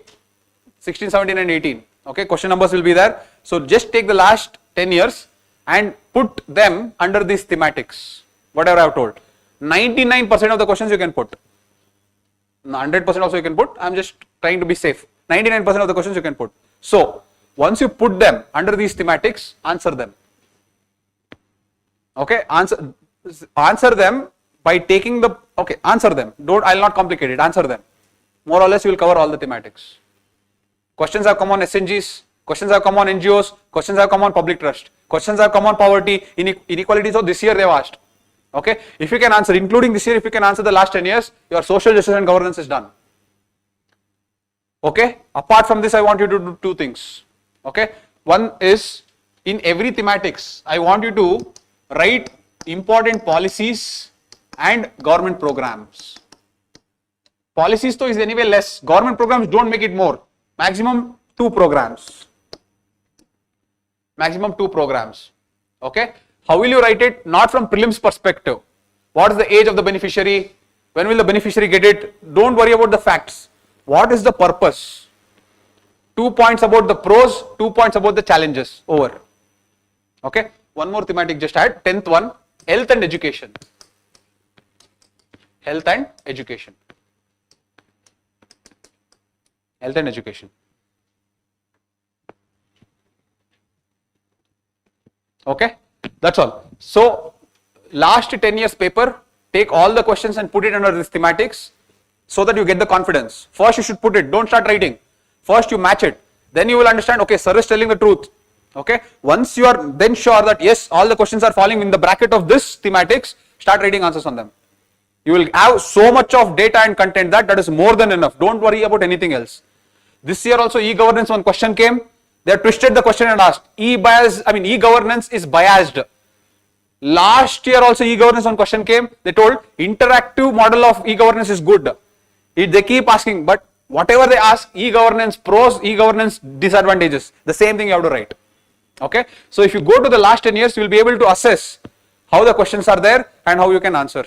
16, 17 and 18. Okay, question numbers will be there. So just take the last 10 years and put them under these thematics. Whatever I have told. 99% of the questions you can put. 100% also you can put. I am just trying to be safe. 99% of the questions you can put. So once you put them under these thematics, answer them. Okay, answer them by taking the, okay, answer them. I will not complicate it, answer them. More or less you will cover all the thematics. Questions have come on SNGs, questions have come on NGOs, questions have come on public trust, questions have come on poverty, inequality. So this year they have asked. Okay, if you can answer, including this year, if you can answer the last 10 years, your social justice and governance is done. Okay, apart from this, I want you to do two things. Okay, one is in every thematics, I want you to write important policies and government programs. Policies though is anyway less, government programs don't make it more, maximum 2 programs. Maximum 2 programs. Okay, how will you write it? Not from prelims perspective. What is the age of the beneficiary? When will the beneficiary get it? Don't worry about the facts. What is the purpose? 2 points about the pros, 2 points about the challenges. Over. Okay, one more thematic just add, 10th one, health and education. Health and education. Health and education. Okay, that's all. So last 10 years paper, take all the questions and put it under this thematics so that you get the confidence. First you should put it, don't start writing. First you match it, then you will understand, okay, sir is telling the truth. Okay, once you are then sure that yes, all the questions are falling in the bracket of this thematics, start writing answers on them. You will have so much of data and content that is more than enough. Don't worry about anything else. This year also e-governance, one question came, they have twisted the question and asked, e-governance is biased. Last year also e-governance, one question came, they told interactive model of e-governance is good. They keep asking, but whatever they ask, e-governance pros, e-governance disadvantages, the same thing you have to write. Okay, so if you go to the last 10 years, you will be able to assess how the questions are there and how you can answer.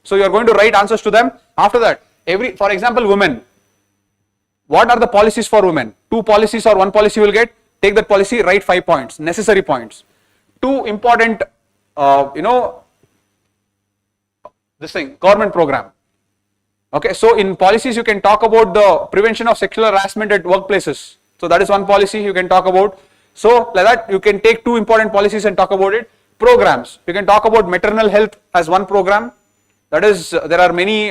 So you are going to write answers to them. After that, for example, women. What are the policies for women? 2 policies or 1 policy you will get. Take that policy, write 5 points, necessary points. 2 important, this thing, government program. Okay, so in policies you can talk about the prevention of sexual harassment at workplaces. So that is one policy you can talk about. So like that you can take 2 important policies and talk about it. Programs, you can talk about maternal health as one program. That is, there are many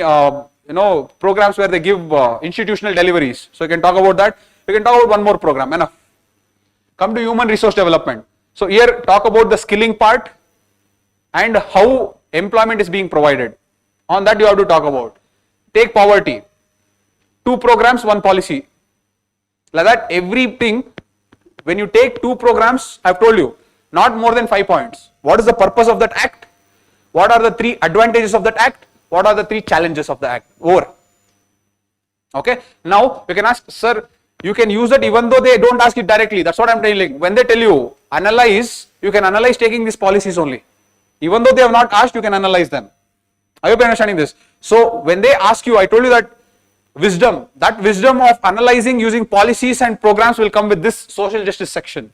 programs where they give institutional deliveries. So you can talk about that. You can talk about one more program, enough. Come to human resource development. So here talk about the skilling part and how employment is being provided. On that you have to talk about. Take poverty. 2 programs, 1 policy. Like that, everything, when you take 2 programs, I have told you, not more than 5 points. What is the purpose of that act? What are the 3 advantages of that act? What are the 3 challenges of the act? Over. Okay. Now you can ask, sir, you can use it even though they don't ask it directly. That's what I'm telling. When they tell you analyze, you can analyze taking these policies only. Even though they have not asked, you can analyze them. I hope you're understanding this. So when they ask you, I told you that wisdom of analyzing using policies and programs will come with this social justice section.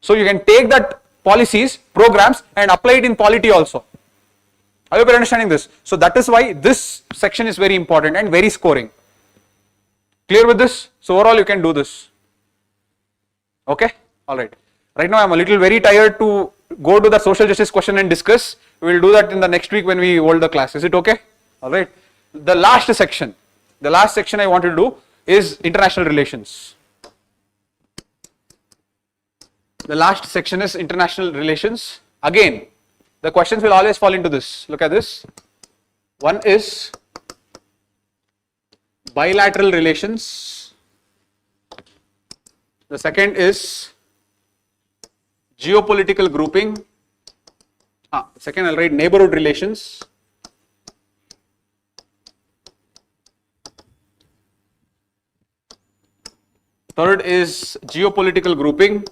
So you can take that policies, programs and apply it in polity also. I hope you're understanding this. So that is why this section is very important and very scoring. Clear with this? So overall you can do this. Okay? Alright. Right now I am a little very tired to go to the social justice question and discuss. We will do that in the next week when we hold the class. Is it okay? Alright. The last section I want to do is international relations. The last section is international relations. Again, the questions will always fall into this. Look at this. One is bilateral relations. The second is geopolitical grouping. Second I'll write neighborhood relations. Third is geopolitical grouping.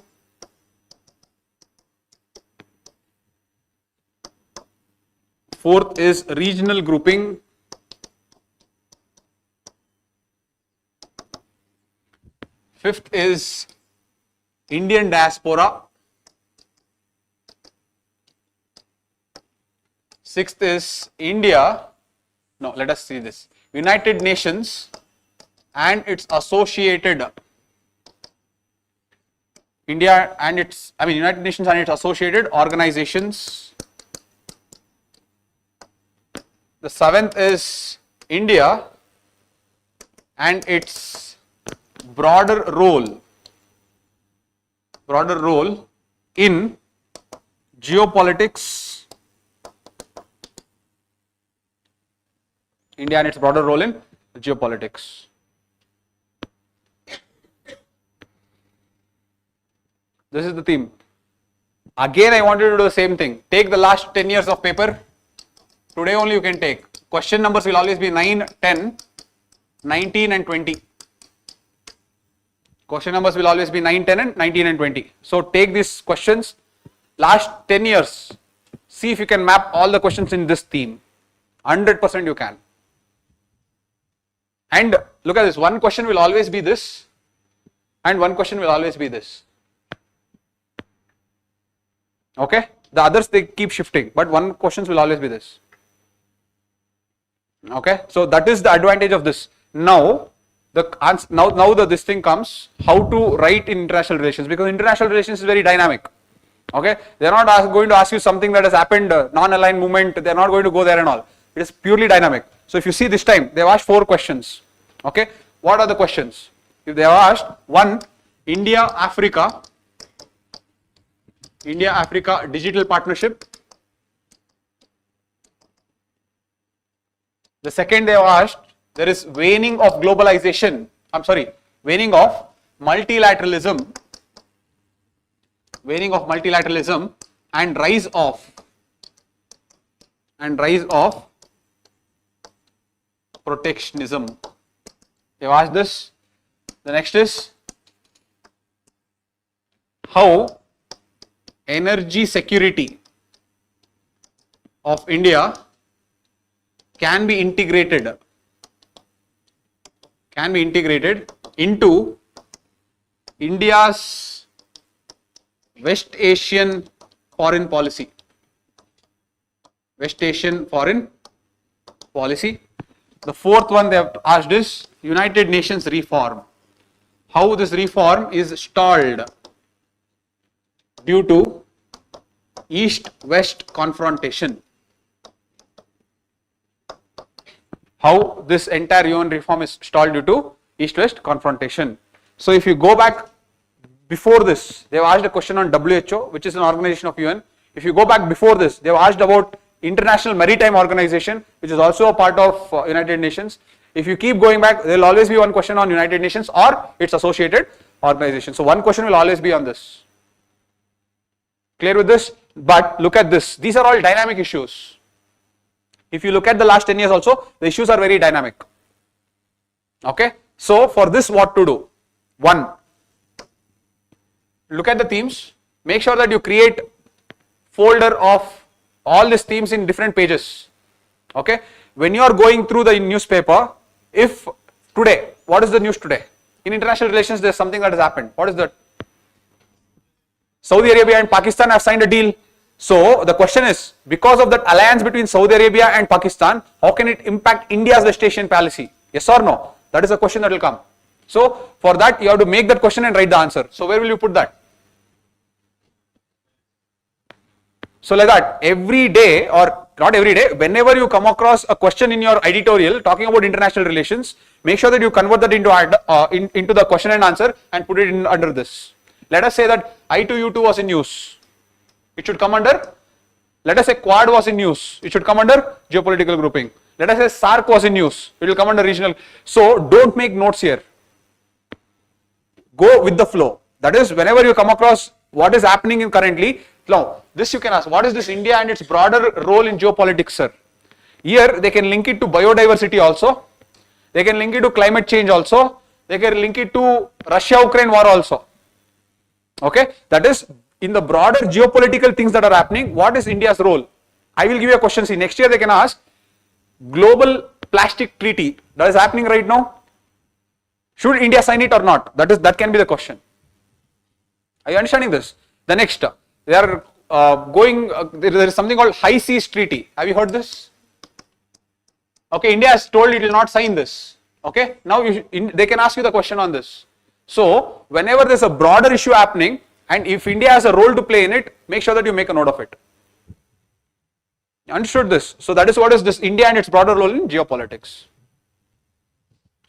Fourth is regional grouping. Fifth is Indian diaspora. Sixth is India. No, let us see this. United Nations and its associated United Nations and its associated organizations. The seventh is India and its broader role in geopolitics. India and its broader role in geopolitics. This is the theme. Again, I wanted to do the same thing. Take the last 10 years of paper. Today only you can take. Question numbers will always be 9, 10, 19 and 20. Question numbers will always be 9, 10 and 19 and 20. So take these questions. Last 10 years. See if you can map all the questions in this theme. 100% you can. And look at this. One question will always be this. And one question will always be this. Okay, the others they keep shifting, but one questions will always be this. Okay, so that is the advantage of this. Now this thing comes how to write in international relations, because international relations is very dynamic. Okay, they are not going to ask you something that has happened, non-aligned movement. They are not going to go there and all. It is purely dynamic. So if you see this time, they have asked 4 questions. Okay, what are the questions? If they have asked 1, India-Africa digital partnership. The second they have asked, there is waning of globalization. Waning of multilateralism. And rise of protectionism. They have asked this. The next is how energy security of India can be integrated into India's West Asian foreign policy. The fourth one they have asked is United Nations reform. How this reform is stalled due to East-West confrontation. How this entire UN reform is stalled due to East-West confrontation. So if you go back before this, they have asked a question on WHO, which is an organization of UN. If you go back before this, they have asked about International Maritime Organization, which is also a part of United Nations. If you keep going back, there will always be one question on United Nations or its associated organization. So one question will always be on this. Clear with this? But look at this. These are all dynamic issues. If you look at the last 10 years also, the issues are very dynamic. Okay. So for this, what to do? 1. Look at the themes. Make sure that you create folder of all these themes in different pages. Okay. When you are going through the newspaper, if today, what is the news today? In international relations, there is something that has happened. What is that? Saudi Arabia and Pakistan have signed a deal. So the question is, because of that alliance between Saudi Arabia and Pakistan, how can it impact India's West Asian policy? Yes or no? That is a question that will come. So for that, you have to make that question and write the answer. So where will you put that? So like that, every day, or not every day, whenever you come across a question in your editorial talking about international relations, make sure that you convert that into the question and answer and put it in under this. Let us say that I2U2 was in news. It should come under, let us say Quad was in news. It should come under geopolitical grouping. Let us say SARC was in news. It will come under regional. So don't make notes here. Go with the flow. That is, whenever you come across what is happening in currently, now this you can ask, what is this India and its broader role in geopolitics, sir? Here they can link it to biodiversity also. They can link it to climate change also. They can link it to Russia-Ukraine war also. Okay, that is in the broader geopolitical things that are happening, what is India's role? I will give you a question. See, next year they can ask global plastic treaty that is happening right now. Should India sign it or not? That can be the question. Are you understanding this? The next, they are there is something called High Seas Treaty. Have you heard this? Okay, India has told it will not sign this. Okay, now they can ask you the question on this. So, whenever there's a broader issue happening, and if India has a role to play in it, make sure that you make a note of it. Understood this? So, that is what is this India and its broader role in geopolitics.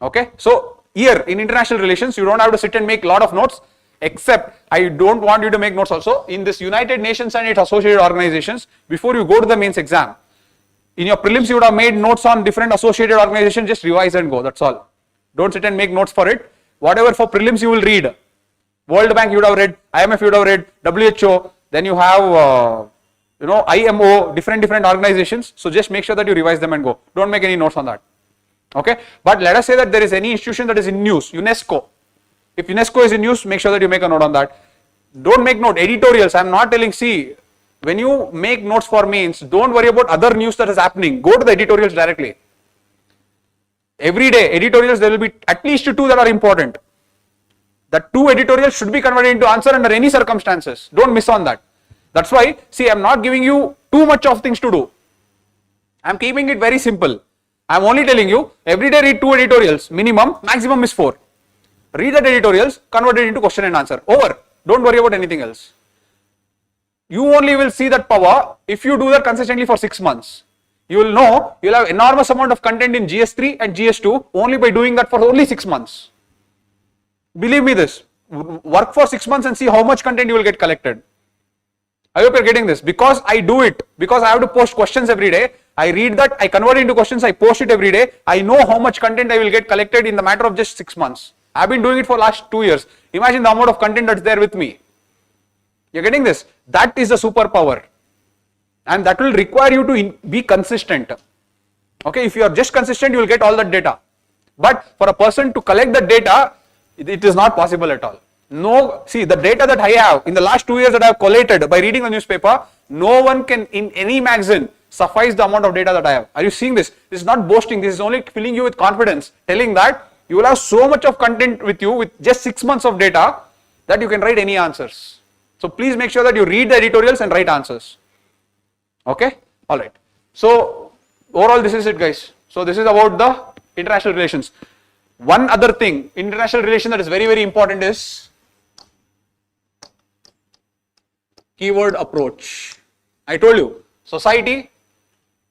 Okay, so here in international relations, you don't have to sit and make a lot of notes, except I don't want you to make notes also. In this United Nations and its associated organizations, before you go to the mains exam, in your prelims you would have made notes on different associated organizations, just revise and go, that's all. Don't sit and make notes for it. Whatever for prelims you will read, World Bank you would have read, IMF you would have read, WHO, then you have IMO, different organizations. So just make sure that you revise them and go. Don't make any notes on that. Okay, but let us say that there is any institution that is in news, UNESCO. If UNESCO is in news, make sure that you make a note on that. Don't make note, editorials, I am not telling, see, when you make notes for mains, don't worry about other news that is happening. Go to the editorials directly. Every day, editorials, there will be at least 2 that are important. The 2 editorials should be converted into answer under any circumstances. Don't miss on that. That's why, see, I am not giving you too much of things to do. I am keeping it very simple. I am only telling you, every day read 2 editorials, minimum, maximum is 4. Read the editorials, convert it into question and answer. Over. Don't worry about anything else. You only will see that power if you do that consistently for 6 months. You will know you will have enormous amount of content in GS3 and GS2 only by doing that for only 6 months. Believe me this, work for 6 months and see how much content you will get collected. I hope you are getting this. Because I do it, because I have to post questions every day, I read that, I convert it into questions, I post it every day, I know how much content I will get collected in the matter of just 6 months. I have been doing it for last 2 years. Imagine the amount of content that's there with me. You're getting this? That is the superpower. And that will require you to be consistent. Okay, if you are just consistent, you will get all that data. But for a person to collect the data, it is not possible at all. No, see, the data that I have in the last 2 years that I have collated by reading the newspaper, no one can in any magazine suffice the amount of data that I have. Are you seeing this? This is not boasting, this is only filling you with confidence, telling that you will have so much of content with you with just 6 months of data that you can write any answers. So please make sure that you read the editorials and write answers. Okay, alright. So overall this is it, guys. So this is about the international relations. One other thing, international relation that is very important is keyword approach. I told you, society,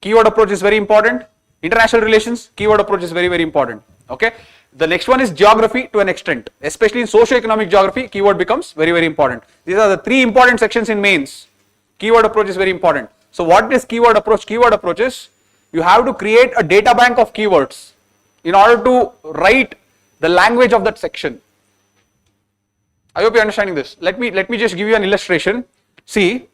keyword approach is very important. International relations, keyword approach is very important. Okay. The next one is geography to an extent, especially in socio-economic geography, keyword becomes very important. These are the 3 important sections in mains. Keyword approach is very important. So what is keyword approach? Keyword approach is you have to create a data bank of keywords in order to write the language of that section. I hope you are understanding this. Let me just give you an illustration. See,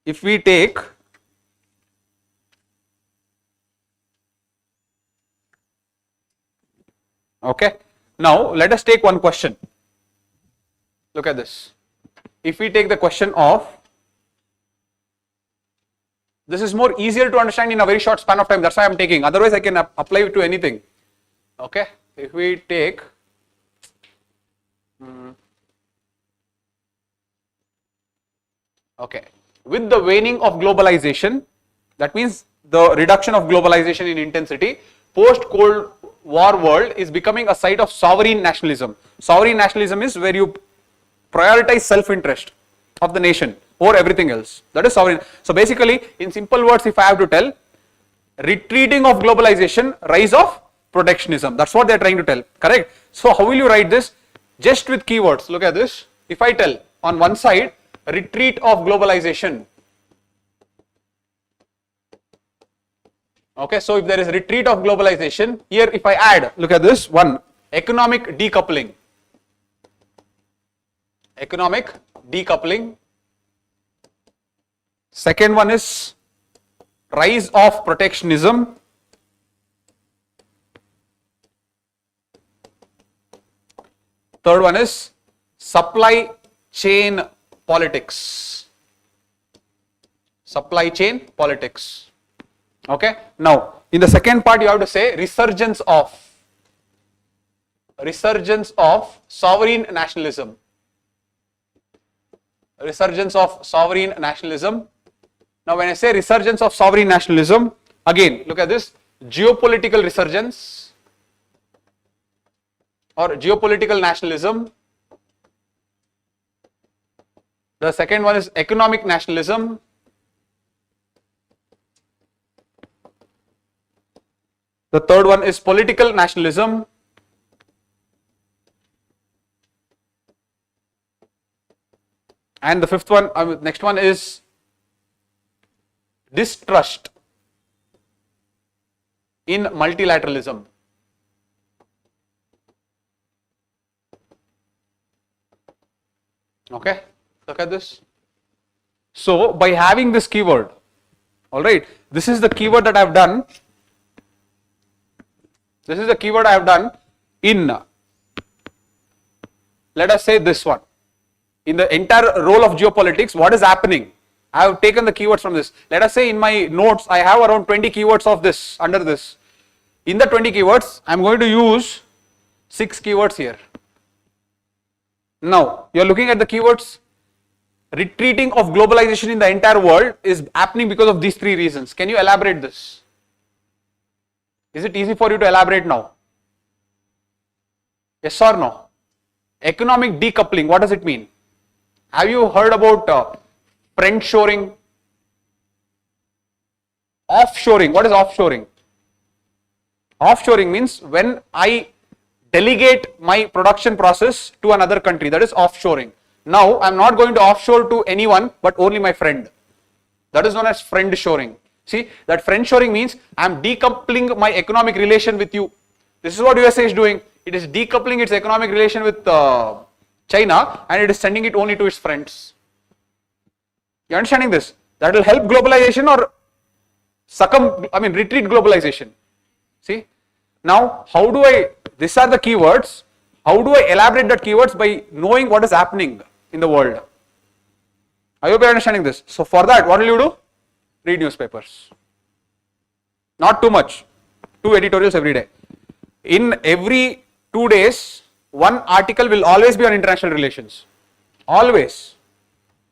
if we take okay, now let us take one question. Look at this. If we take the question of, this is more easier to understand in a very short span of time, that's why I am taking, otherwise I can apply it to anything. Okay, if we take okay, with the waning of globalization, that means the reduction of globalization in intensity, post-Cold War world is becoming a site of sovereign nationalism. Sovereign nationalism is where you prioritize self-interest of the nation over everything else. That is sovereign. So basically, in simple words, if I have to tell, retreating of globalization, rise of protectionism. That's what they are trying to tell. Correct? So how will you write this? Just with keywords. Look at this. If I tell on one side, retreat of globalization. Okay, so if there is retreat of globalization, here if I add, look at this one, economic decoupling. Economic decoupling. Second one is rise of protectionism. Third one is supply chain politics. Supply chain politics. Okay. Now, in the second part, you have to say resurgence of sovereign nationalism. Resurgence of sovereign nationalism. Now, when I say resurgence of sovereign nationalism, again, look at this, geopolitical resurgence or geopolitical nationalism. The second one is economic nationalism. The third one is political nationalism. And the fifth one, next one is distrust in multilateralism. Okay, look at this. So, by having this keyword, all right, this is the keyword that I have done. This is the keyword I have done in, let us say this one. In the entire role of geopolitics, what is happening? I have taken the keywords from this. Let us say in my notes, I have around 20 keywords of this, under this. In the 20 keywords, I am going to use 6 keywords here. Now, you are looking at the keywords. Retreating of globalization in the entire world is happening because of these 3 reasons. Can you elaborate this? Is it easy for you to elaborate now? Yes or no? Economic decoupling, what does it mean? Have you heard about friendshoring? Offshoring, what is offshoring? Offshoring means when I delegate my production process to another country, that is offshoring. Now, I am not going to offshore to anyone but only my friend. That is known as friend shoring. See, that friend shoring means I am decoupling my economic relation with you. This is what USA is doing. It is decoupling its economic relation with China and it is sending it only to its friends. You are understanding this? That will help globalization or retreat globalization. See, now how do I, these are the keywords, how do I elaborate that keywords? By knowing what is happening in the world. I hope you are understanding this. So for that, what will you do? Read newspapers. Not too much, 2 editorials every day. In every 2 days, one article will always be on international relations. Always.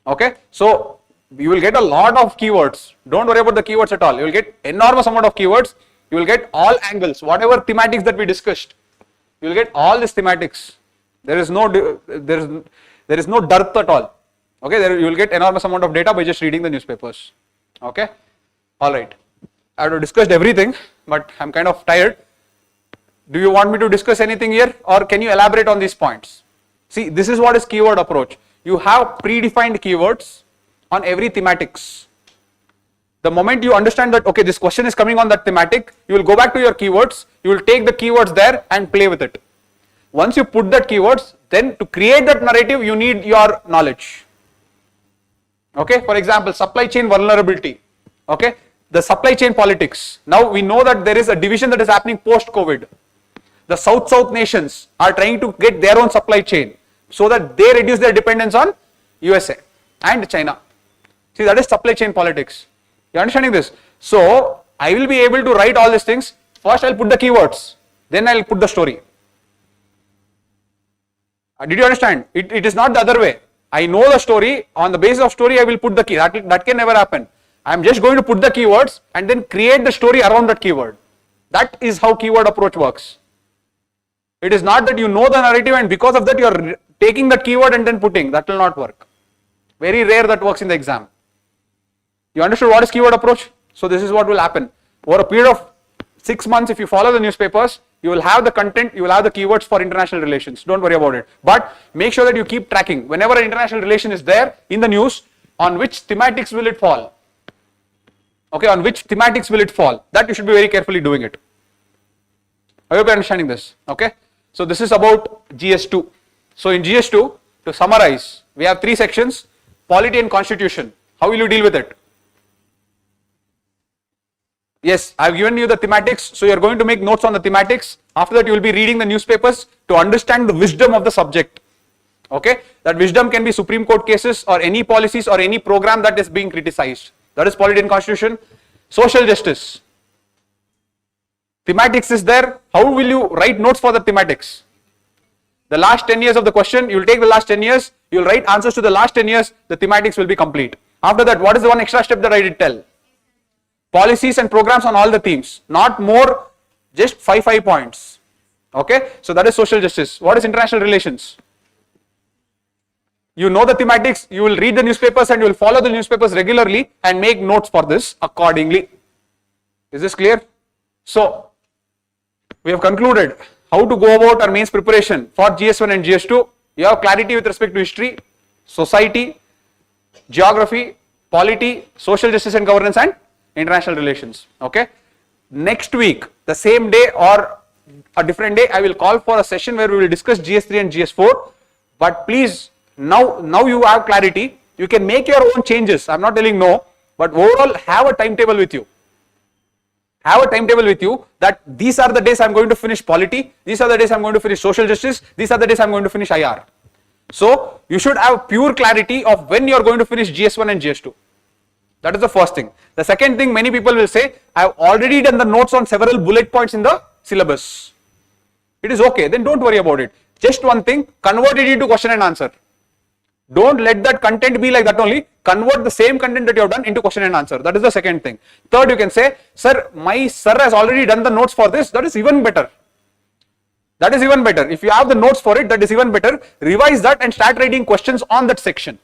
Okay. So you will get a lot of keywords. Don't worry about the keywords at all. You will get enormous amount of keywords. You will get all angles, whatever thematics that we discussed. You will get all these thematics. There is no dearth at all. Okay. You will get enormous amount of data by just reading the newspapers. Okay. All right. I have discussed everything, but I'm kind of tired. Do you want me to discuss anything here or can you elaborate on these points? See, this is what is keyword approach. You have predefined keywords on every thematics. The moment you understand that, okay, this question is coming on that thematic, you will go back to your keywords, you will take the keywords there and play with it. Once you put that keywords, then to create that narrative, you need your knowledge. Okay, for example, supply chain vulnerability. Okay, the supply chain politics. Now we know that there is a division that is happening post-COVID. The South nations are trying to get their own supply chain so that they reduce their dependence on USA and China. See, that is supply chain politics. You are understanding this? So, I will be able to write all these things. First, I will put the keywords. Then, I will put the story. Did you understand? It is not the other way. I know the story. On the basis of story, I will put the key. That can never happen. I am just going to put the keywords and then create the story around that keyword. That is how keyword approach works. It is not that you know the narrative and because of that you are taking that keyword and then putting. That will not work. Very rare that works in the exam. You understood what is keyword approach? So this is what will happen. Over a period of 6 months, if you follow the newspapers, you will have the content, you will have the keywords for international relations. Don't worry about it. But make sure that you keep tracking. Whenever an international relation is there in the news, on which thematics will it fall? Okay, on which thematics will it fall? That you should be very carefully doing it. I hope you are understanding this. Okay. So this is about GS2. So in GS2, to summarize, we have 3 sections: polity and constitution. How will you deal with it? Yes, I have given you the thematics, so you are going to make notes on the thematics. After that, you will be reading the newspapers to understand the wisdom of the subject. Okay, that wisdom can be Supreme Court cases or any policies or any program that is being criticized. That is polity and constitution. Social justice. Thematics is there. How will you write notes for the thematics? The last 10 years of the question, you will take the last 10 years, you will write answers to the last 10 years, the thematics will be complete. After that, what is the one extra step that I did tell? Policies and programs on all the themes, not more, just 5 points. Okay, so that is social justice. What is international relations? You know the thematics, you will read the newspapers and you will follow the newspapers regularly and make notes for this accordingly. Is this clear? So, we have concluded how to go about our mains preparation for GS1 and GS2. You have clarity with respect to history, society, geography, polity, social justice and governance, and international relations. Okay. Next week, the same day or a different day, I will call for a session where we will discuss GS3 and GS4. But please, now you have clarity. You can make your own changes. I'm not telling no, but overall have a timetable with you. Have a timetable with you that these are the days I'm going to finish polity, these are the days I'm going to finish social justice, these are the days I'm going to finish IR. So you should have pure clarity of when you're going to finish GS1 and GS2. That is the first thing. The second thing, many people will say, I've already done the notes on several bullet points in the syllabus. It is okay, then don't worry about it. Just one thing, convert it into question and answer. Don't let that content be like that only. Convert the same content that you have done into question and answer. That is the second thing. Third, you can say, sir, my sir has already done the notes for this. That is even better. That is even better. If you have the notes for it, that is even better. Revise that and start writing questions on that section.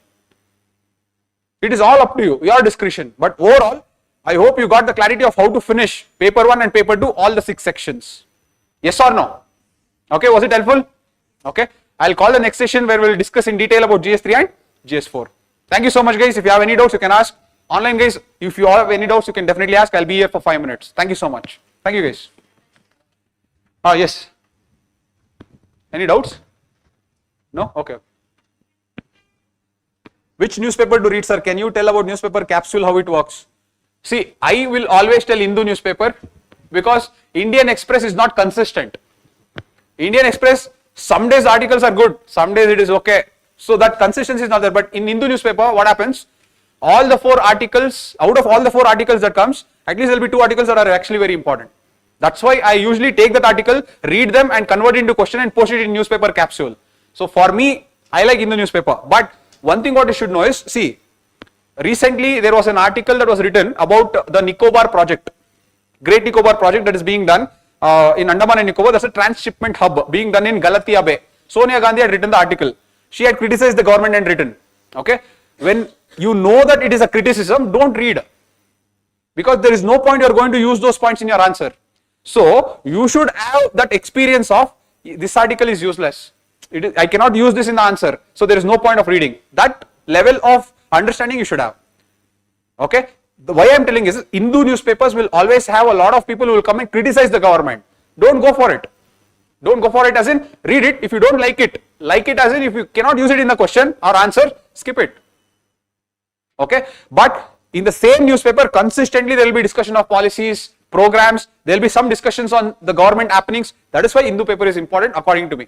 It is all up to you, your discretion. But overall, I hope you got the clarity of how to finish paper 1 and paper 2, all the 6 sections. Yes or no? Okay, was it helpful? Okay. I'll call the next session where we'll discuss in detail about GS3 and GS4. Thank you so much, guys. If you have any doubts, you can ask. Online, guys, if you have any doubts, you can definitely ask. I'll be here for 5 minutes. Thank you so much. Thank you, guys. Yes. Any doubts? No? Okay. Which newspaper to read, sir? Can you tell about newspaper capsule, how it works? See, I will always tell Hindu newspaper because Indian Express is not consistent. Indian Express, some days articles are good, some days it is okay. So that consistency is not there. But in Hindu newspaper, what happens? All the 4 articles, out of all the 4 articles that comes, at least there will be 2 articles that are actually very important. That's why I usually take that article, read them and convert it into question and post it in newspaper capsule. So for me, I like Hindu newspaper. But one thing what you should know is, see, recently there was an article that was written about the Nicobar project, Great Nicobar project that is being done in Andaman and Nicobar. That's a transshipment hub being done in Galatia Bay. Sonia Gandhi had written the article. She had criticized the government and written. Okay, when you know that it is a criticism, don't read, because there is no point you are going to use those points in your answer. So you should have that experience of this article is useless. I cannot use this in the answer, so there is no point of reading. That level of understanding you should have. Okay. Why I am telling is, Hindu newspapers will always have a lot of people who will come and criticize the government. Don't go for it. Don't go for it as in read it. If you don't like it as in if you cannot use it in the question or answer, skip it. Okay. But in the same newspaper, consistently there will be discussion of policies, programs. There will be some discussions on the government happenings. That is why Hindu paper is important according to me.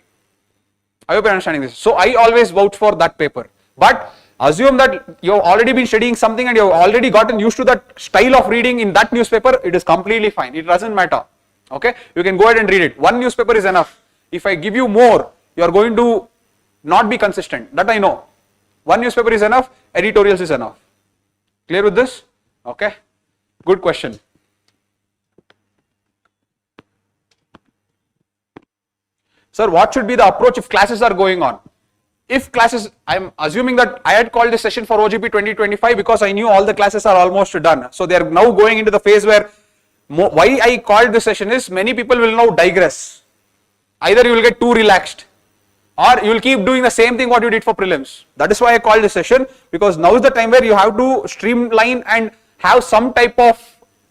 I hope you are understanding this. So I always vouch for that paper. But assume that you have already been studying something and you have already gotten used to that style of reading in that newspaper. It is completely fine. It doesn't matter. Okay, you can go ahead and read it. One newspaper is enough. If I give you more, you are going to not be consistent. That I know. One newspaper is enough. Editorials is enough. Clear with this? Okay. Good question. Sir, what should be the approach if classes are going on? If classes, I am assuming that I had called this session for OGP 2025 because I knew all the classes are almost done. So they are now going into the phase where, why I called this session is, many people will now digress. Either you will get too relaxed or you will keep doing the same thing what you did for prelims. That is why I called this session, because now is the time where you have to streamline and have some type of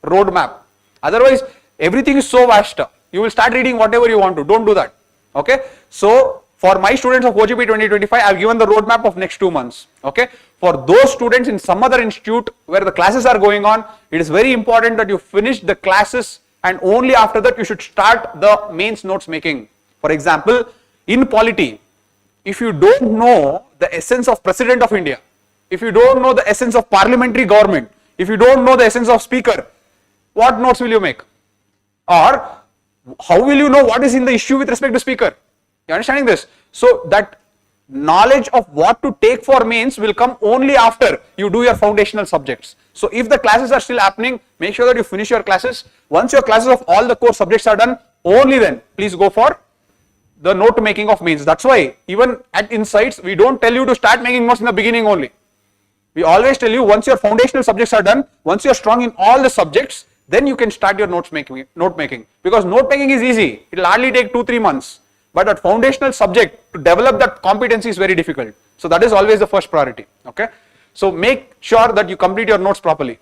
roadmap. Otherwise, everything is so vast. You will start reading whatever you want to. Don't do that. Okay. So for my students of OGP 2025, I have given the roadmap of next 2 months. Okay. For those students in some other institute where the classes are going on, it is very important that you finish the classes and only after that you should start the mains notes making. For example, in polity, if you don't know the essence of President of India, if you don't know the essence of parliamentary government, if you don't know the essence of speaker, what notes will you make? Or how will you know what is in the issue with respect to speaker? You understanding this? So that knowledge of what to take for mains will come only after you do your foundational subjects. So if the classes are still happening, make sure that you finish your classes. Once your classes of all the core subjects are done, only then please go for the note making of mains. That's why even at Insights, we don't tell you to start making notes in the beginning only. We always tell you once your foundational subjects are done, once you're strong in all the subjects, then you can start your note making. Because note making is easy. It will hardly take 2-3 months. But that foundational subject, to develop that competency is very difficult. So that is always the first priority. Okay. So make sure that you complete your notes properly.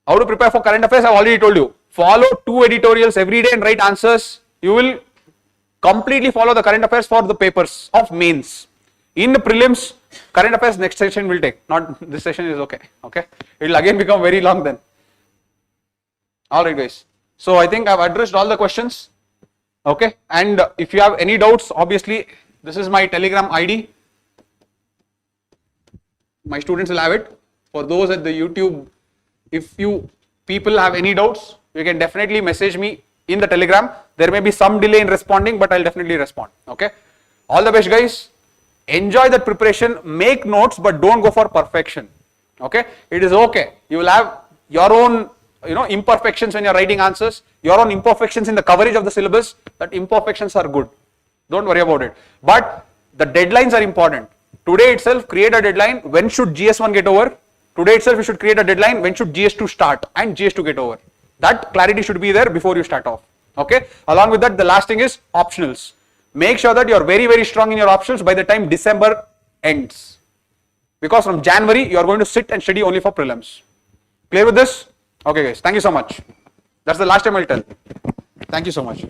How to prepare for current affairs, I've already told you. Follow 2 editorials every day and write answers. You will completely follow the current affairs for the papers of mains. In the prelims, current affairs next session will take. Not this session is okay. Okay. It will again become very long then. Alright guys. So I think I've addressed all the questions. Okay. And if you have any doubts, obviously this is my Telegram ID. My students will have it. For those at the YouTube, if you people have any doubts, you can definitely message me in the Telegram. There may be some delay in responding, but I'll definitely respond. Okay. All the best guys. Enjoy that preparation. Make notes, but don't go for perfection. Okay. It is okay. You will have your own imperfections when you're writing answers, your own imperfections in the coverage of the syllabus. That imperfections are good. Don't worry about it. But the deadlines are important. Today itself, create a deadline. When should GS1 get over? Today itself, you should create a deadline. When should GS2 start and GS2 get over? That clarity should be there before you start off. Okay. Along with that, the last thing is optionals. Make sure that you're very, very strong in your optionals by the time December ends. Because from January, you're going to sit and study only for prelims. Clear with this? Okay guys, thank you so much. That's the last time I'll tell. Thank you so much.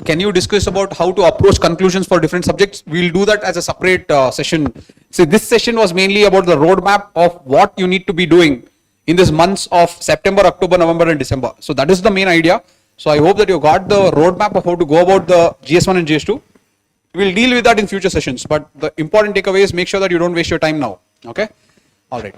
Can you discuss about how to approach conclusions for different subjects? We'll do that as a separate session. So this session was mainly about the roadmap of what you need to be doing in these months of September, October, November and December. So that is the main idea. So I hope that you got the roadmap of how to go about the GS1 and GS2. We'll deal with that in future sessions, but the important takeaway is make sure that you don't waste your time now. Okay. All right.